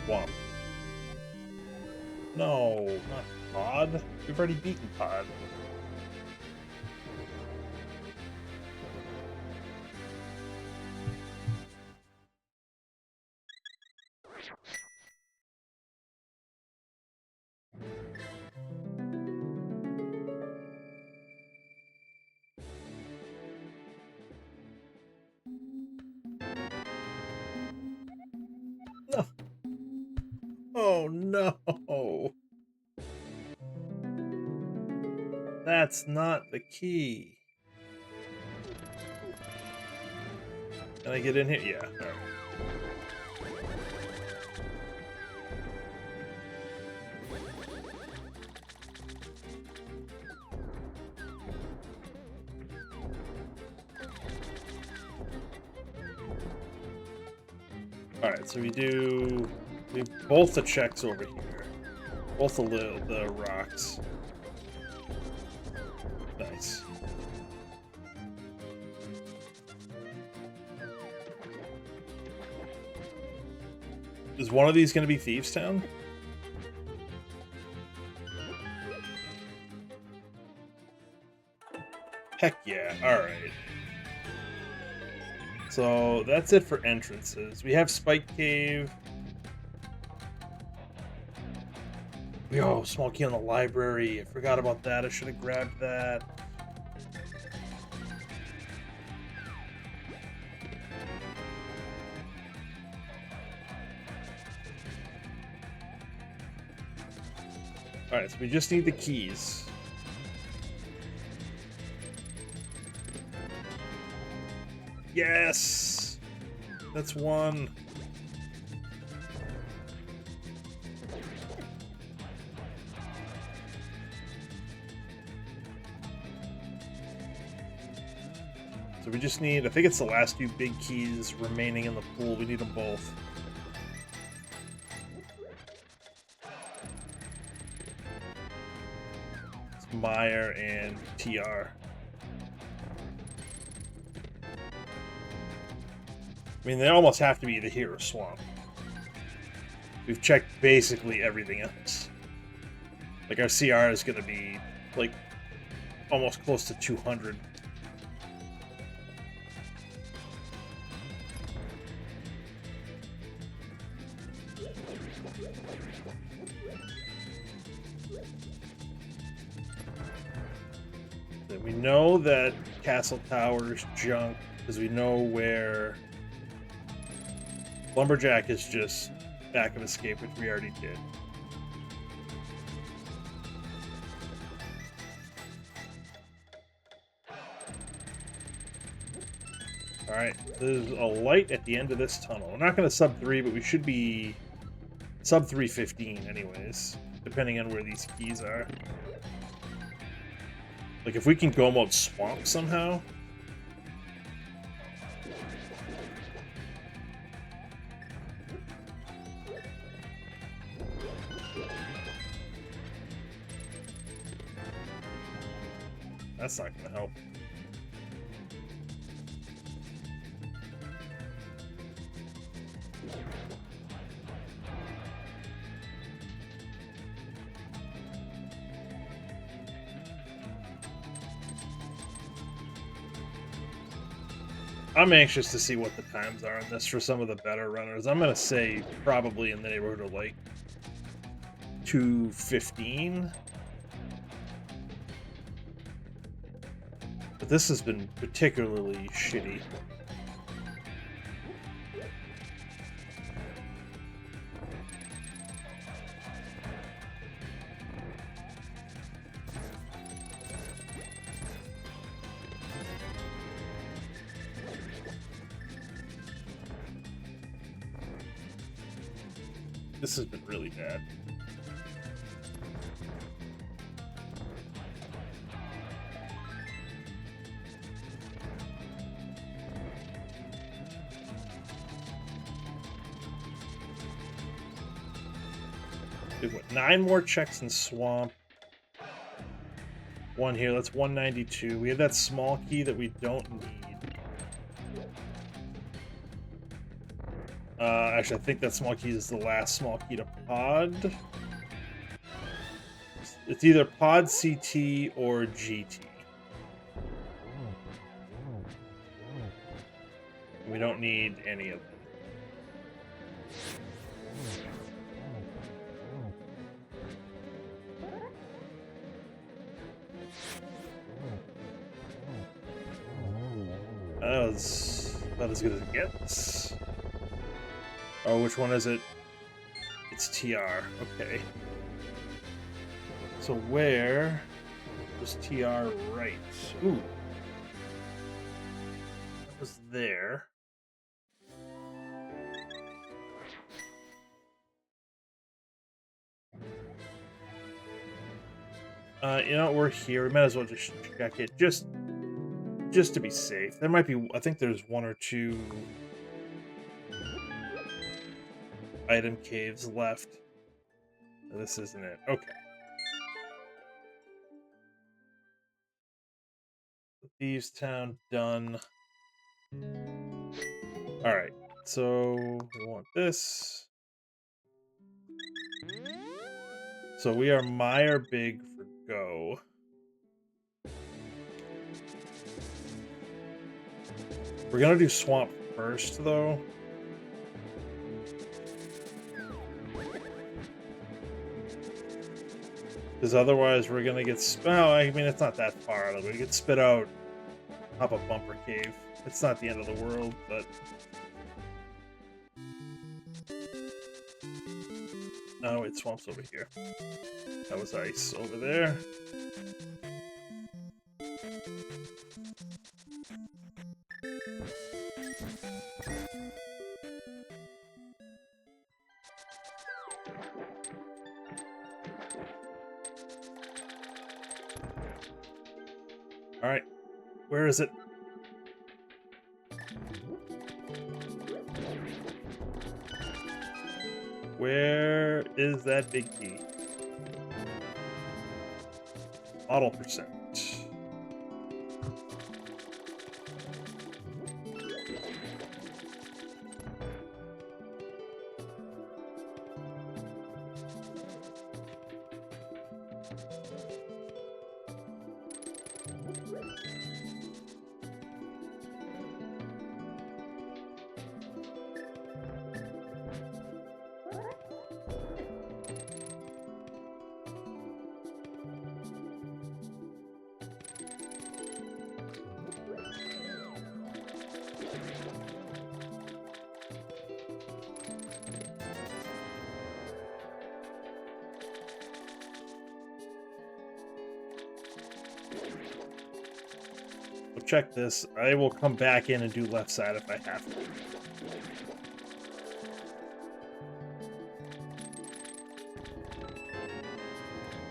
Womp. No, not Pod. We've already beaten Pod. No. Oh no. That's not the key. Can I get in here? Yeah. All right. Alright, so we do both the checks over here. Both the rocks. Nice. Is one of these going to be Thieves Town? Heck yeah, alright. So that's it for entrances. We have Spike Cave. Yo, small key on the library. I forgot about that. I should have grabbed that. Alright, so we just need the keys. Yes! That's one. So we just need, I think it's the last few big keys remaining in the pool. We need them both. It's Meyer and TR. I mean, they almost have to be the Hero Swamp. We've checked basically everything else. Like, our CR is going to be, like, almost close to 200. Then we know that Castle Tower is junk, because we know where Lumberjack is just back of escape, which we already did. Alright, there's a light at the end of this tunnel. We're not going to sub 3, but we should be sub 315 anyways, depending on where these keys are. Like, if we can go mode swamp somehow. That's not going to help. I'm anxious to see what the times are on this for some of the better runners. I'm gonna say probably in the neighborhood of like 2:15. But this has been particularly shitty. This has been really bad. Dude, what, 9 more checks in Swamp. 1 here, that's 192. We have that small key that we don't need. Actually, I think that small key is the last small key to Pod. It's either Pod, CT, or GT. We don't need any of them. That was about as good as it gets. Oh, which one is it? It's TR. Okay. So where was TR right? Ooh. That was there. You know, we're here. We might as well just check it. Just to be safe. There might be, I think there's 1 or 2 item caves left. This isn't it. Okay. Thieves Town done. Alright, so we want this. So we are Meyer Big for go. We're gonna do Swamp first, though. Because otherwise we're gonna get well, I mean, it's not that far. We get spit out up a bumper cave. It's not the end of the world, but... Oh, wait, Swamp's over here. That was ice over there. Alright, where is it? Where is that big key? Model percent. Check this. I will come back in and do left side if I have to.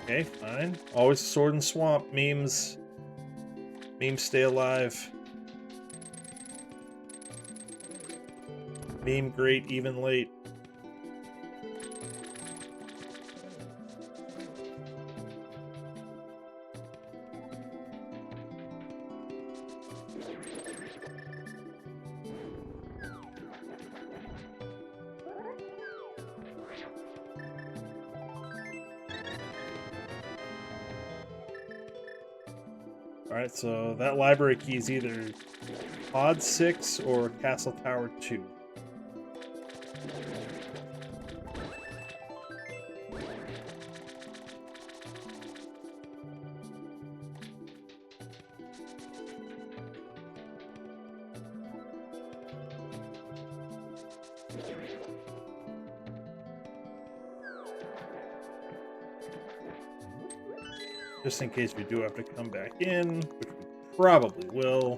Okay, fine. Always sword and swamp memes. Memes stay alive. Meme great even late. Alright, so that library key is either Pod 6 or Castle Tower 2. Just in case we do have to come back in, which we probably will.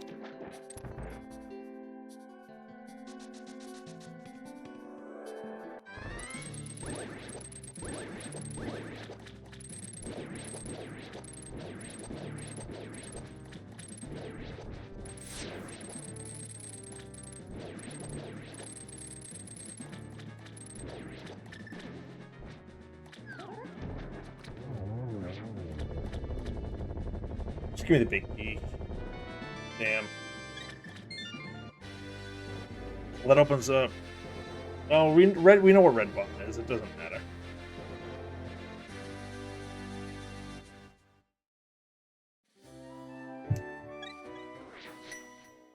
Just give me the big key. Damn. Well, that opens up. Oh, we know what red button is. It doesn't matter.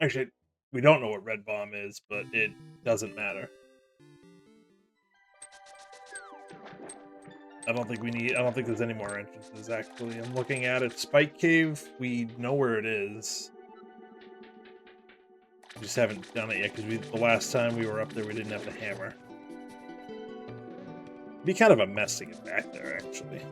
Actually, we don't know what red bomb is, but it doesn't matter. I don't think there's any more entrances, actually. I'm looking at it. Spike Cave, we know where it is. We just haven't done it yet, because the last time we were up there, we didn't have the hammer. It'd be kind of a mess to get back there, actually.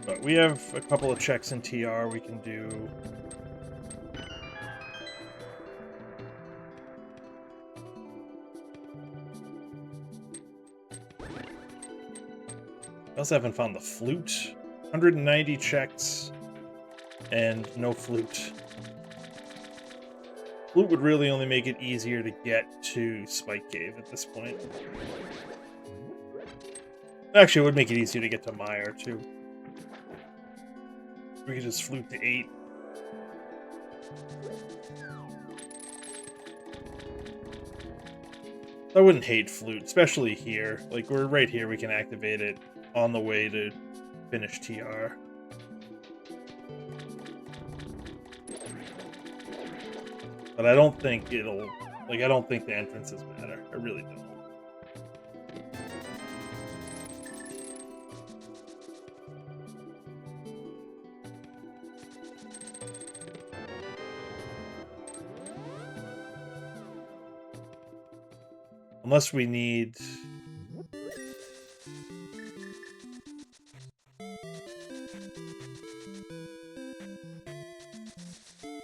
But we have a couple of checks in TR we can do. I also haven't found the flute. 190 checks and no flute. Flute would really only make it easier to get to Spike Cave at this point. Actually, it would make it easier to get to Mire, too. We could just flute to 8. I wouldn't hate flute, especially here. Like, we're right here, we can activate it on the way to finish TR. But I don't think it'll... Like, I don't think the entrances matter. I really don't. Unless we need...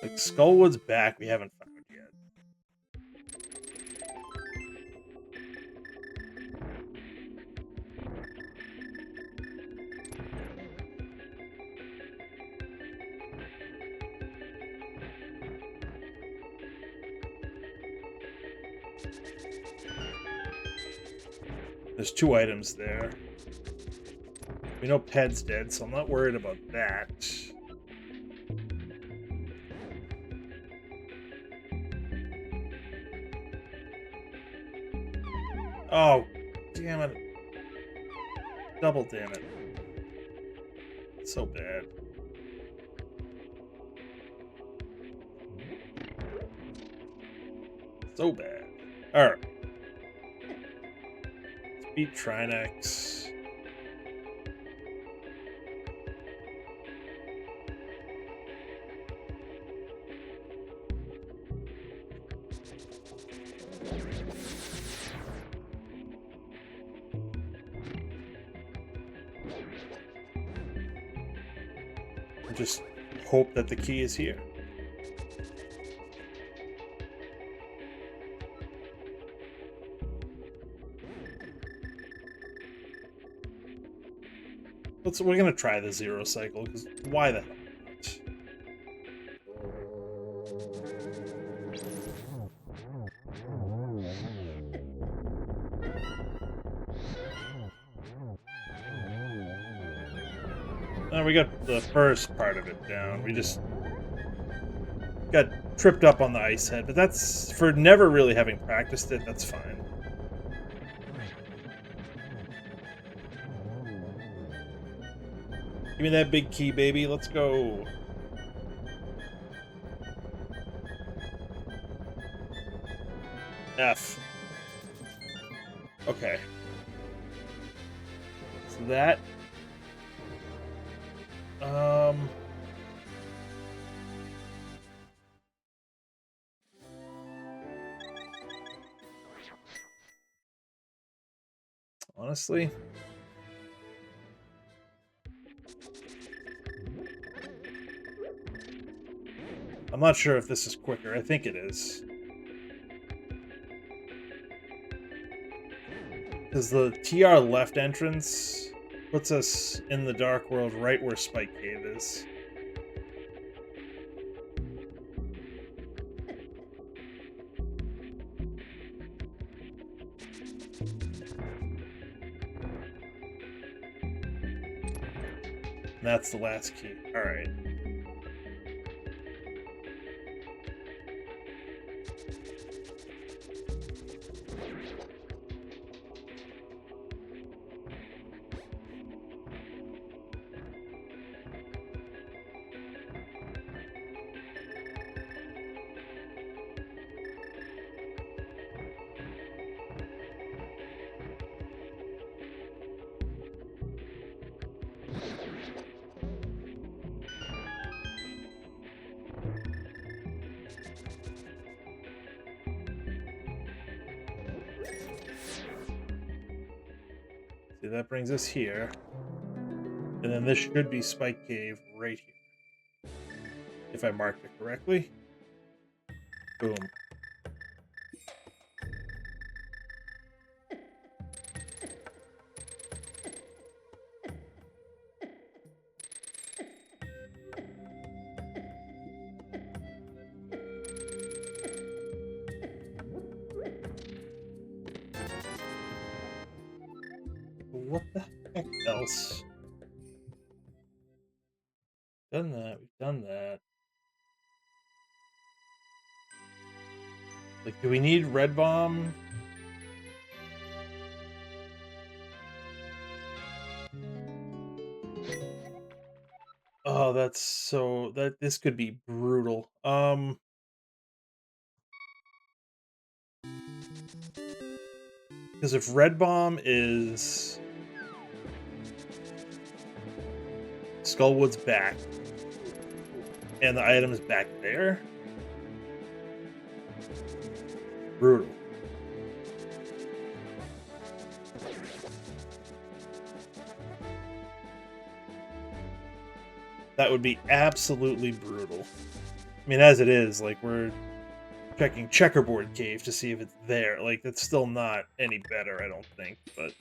Like, Skullwood's back, we haven't found yet. There's 2 items there. We know Ped's dead, so I'm not worried about that. Oh, damn it. Double damn it. So bad. So bad. Alright. Let's beat Trinex. Just hope that the key is here. We're gonna try the 0 cycle, because why the hell not? We got the first part of it down. We just got tripped up on the ice head, but that's for never really having practiced it. That's fine. Give me that big key, baby. Let's go. F. Okay. So that. Honestly. I'm not sure if this is quicker. I think it is. Because the TR left entrance puts us in the Dark World right where Spike Cave is. And that's the last key. Alright. See, that brings us here. And then this should be Spike Cave right here. If I marked it correctly. Boom. What the heck else? Done that. We've done that. Like, do we need Red Bomb? Oh, that's so this could be brutal. Because if Red Bomb is Skullwood's back and the item is back there, brutal. That would be absolutely brutal. I mean, as it is, like, we're checking Checkerboard Cave to see if it's there. Like, that's still not any better, I don't think, but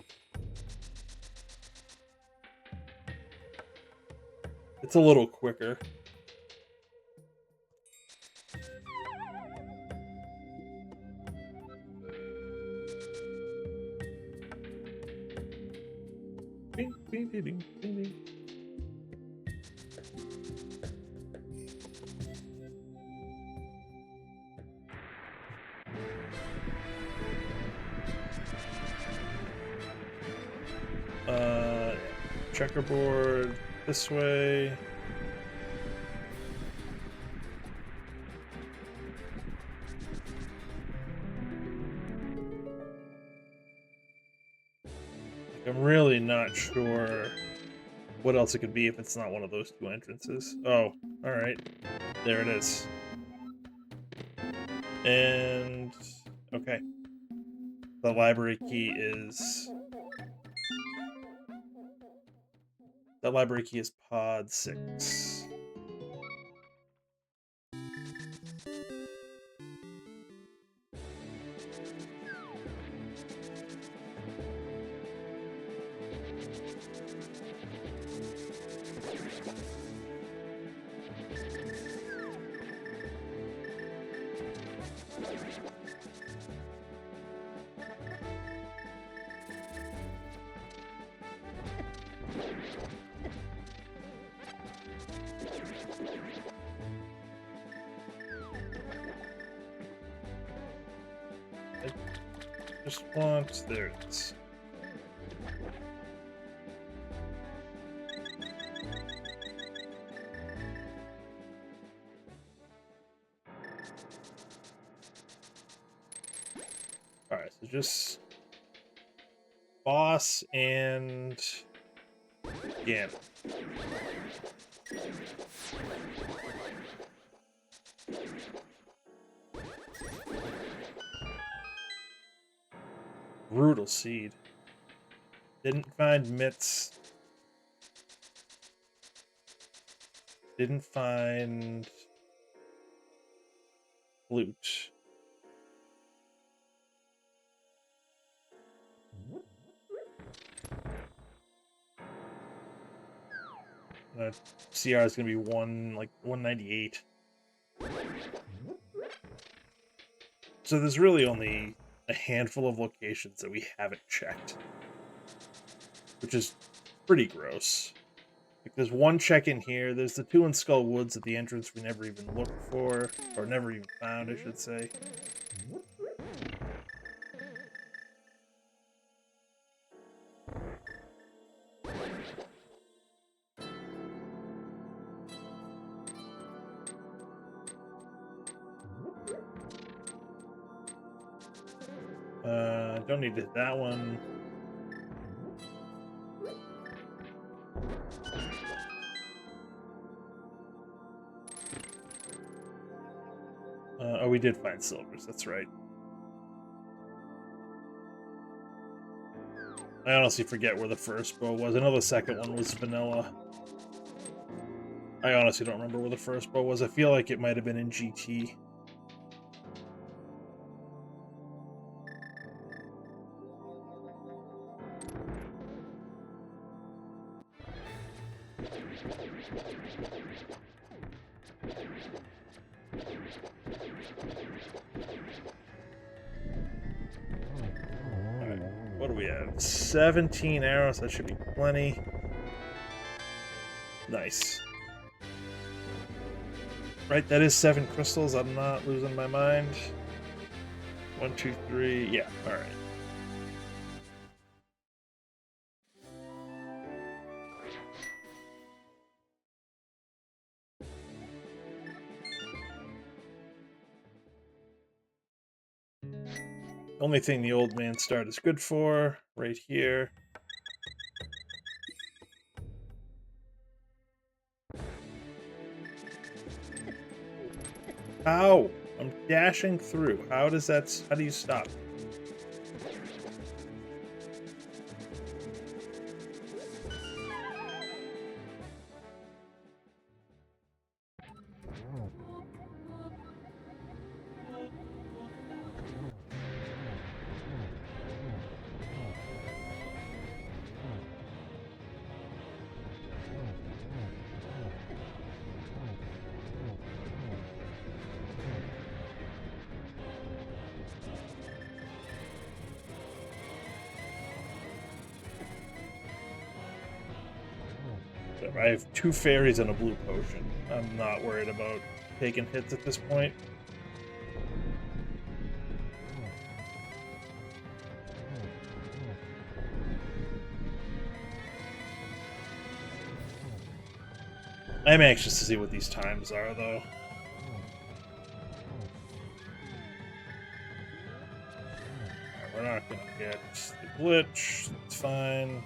it's a little quicker. Ding, ding, ding, ding, ding. Checkerboard this way. Like, I'm really not sure what else it could be if it's not one of those two entrances. Oh, alright. There it is. And okay. The library key is pod 6. just want... There it is. Alright, so just... Boss and... Ganon. Brutal seed. Didn't find mitts. Didn't find flute. CR is gonna be 198. So there's really only a handful of locations that we haven't checked, which is pretty gross. Like, there's one check in here. There's the 2 in Skull Woods at the entrance we never even looked for, or never even found, I should say. Don't need to hit that one. Oh, we did find silvers, that's right. I honestly forget where the first bow was. I know the second one was vanilla. I honestly don't remember where the first bow was. I feel like it might have been in GT. Alright, what do we have? 17 arrows, that should be plenty. Nice. Right, that is 7 crystals, I'm not losing my mind. 1, 2, 3, yeah, alright. Only thing the old man start is good for, right here. How? I'm dashing through. How does that... How do you stop? I have 2 fairies and a blue potion. I'm not worried about taking hits at this point. I'm anxious to see what these times are, though. Right, we're not gonna get the glitch. It's fine.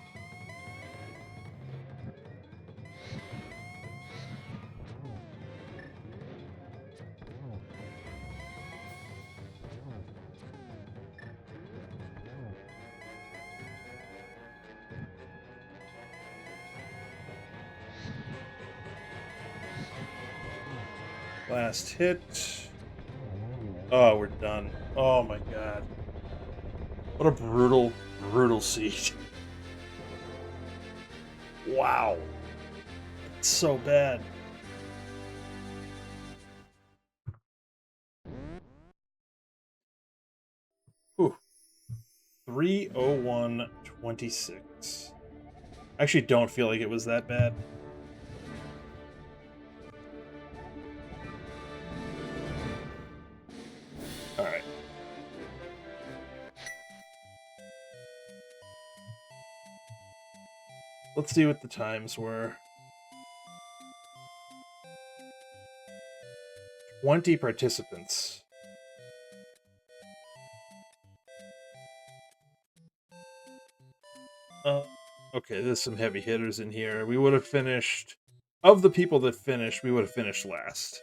Last hit. Oh, we're done. Oh my god. What a brutal, brutal siege. Wow. It's so bad. Whew. 301.26. I actually don't feel like it was that bad. Alright. Let's see what the times were. 20 participants. Okay, there's some heavy hitters in here. We would have finished... Of the people that finished, we would have finished last.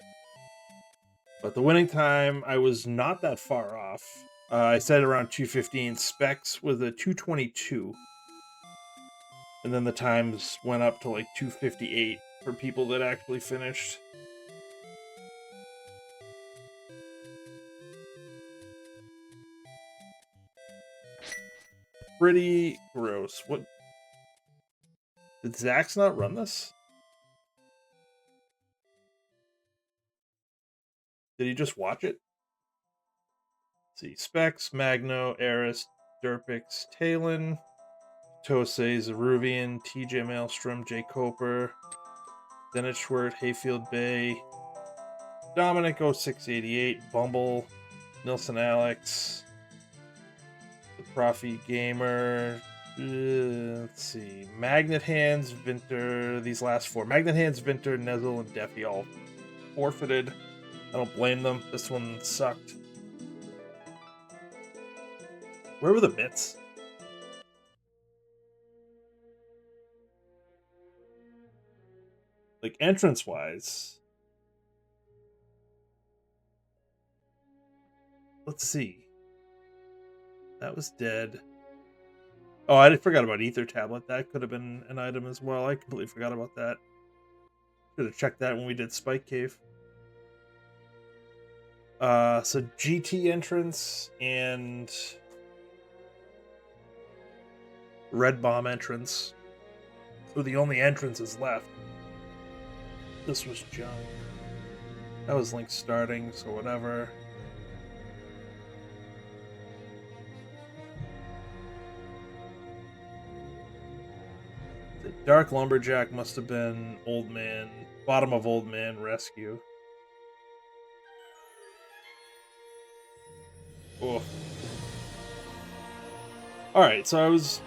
But the winning time, I was not that far off. I said around 2:15. Specs was a 2:22. And then the times went up to like 2:58 for people that actually finished. Pretty gross. What? Did Zach's not run this? Did he just watch it? Let's see. Specs, Magno, Eris, Derpix, Talon, Tosei, Zeruvian, TJ Maelstrom, Jay Coper, Dennis Schwert, Hayfield Bay, Dominic 0688, Bumble, Nilson Alex, The Profi Gamer, let's see, Magnet Hands, Vinter, these last four. Magnet Hands, Vinter, Nezel, and Defi all forfeited. I don't blame them. This one sucked. Where were the bits? Like, entrance-wise. Let's see. That was dead. Oh, I forgot about Ether Tablet. That could have been an item as well. I completely forgot about that. Should have checked that when we did Spike Cave. So GT entrance and Red Bomb entrance were the only entrances left. This was junk. That was Link starting, so whatever. The Dark Lumberjack must have been Old Man, bottom of Old Man Rescue. Oh. Alright, so I was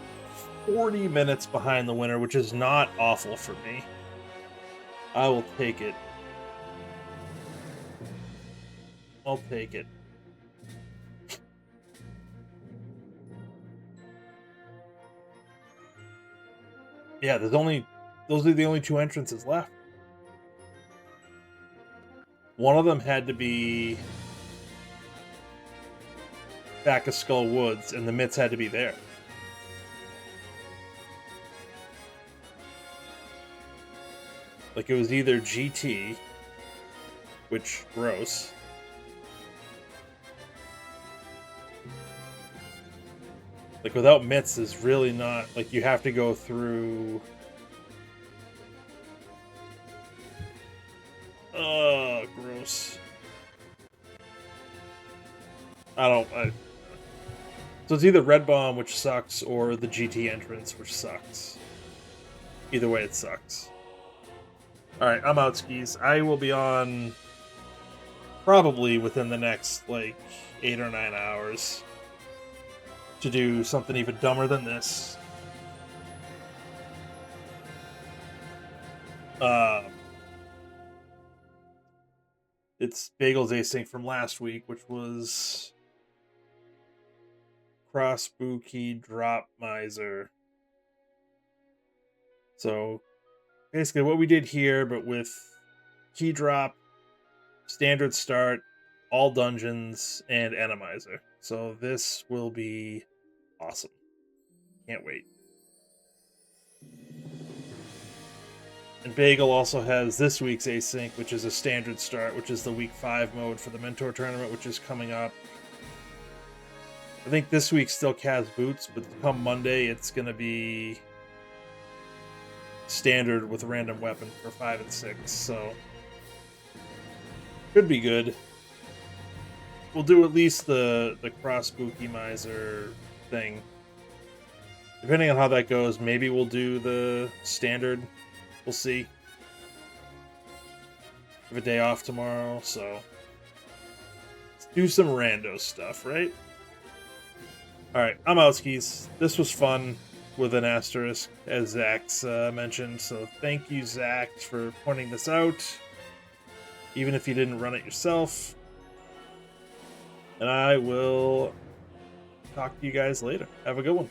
40 minutes behind the winner, which is not awful for me. I will take it. I'll take it. Yeah, those are the only two entrances left. One of them had to be back of Skull Woods, and the mitts had to be there. Like, it was either GT, which, gross. Like, without mitts is really not... Like, you have to go through... Ugh, gross. So it's either Red Bomb, which sucks, or the GT entrance, which sucks. Either way, it sucks. Alright, I'm out, skis. I will be on probably within the next, like, 8 or 9 hours to do something even dumber than this. It's Bagel's Async from last week, which was Cross Spooky Drop Miser. So basically what we did here, but with key drop, standard start, all dungeons, and Enemizer. So this will be awesome. Can't wait. And Bagel also has this week's Async, which is a standard start, which is the week 5 mode for the Mentor tournament, which is coming up. I think this week still Kaz Boots, but come Monday, it's going to be standard with a random weapon for 5 and 6, so could be good. We'll do at least the Cross Spooky Miser thing. Depending on how that goes, maybe we'll do the standard. We'll see. I have a day off tomorrow, so let's do some rando stuff, right? Alright, I'm out, skis. This was fun. with an asterisk, as Zach's mentioned. So thank you, Zach, for pointing this out, even if you didn't run it yourself. And I will talk to you guys later. Have a good one.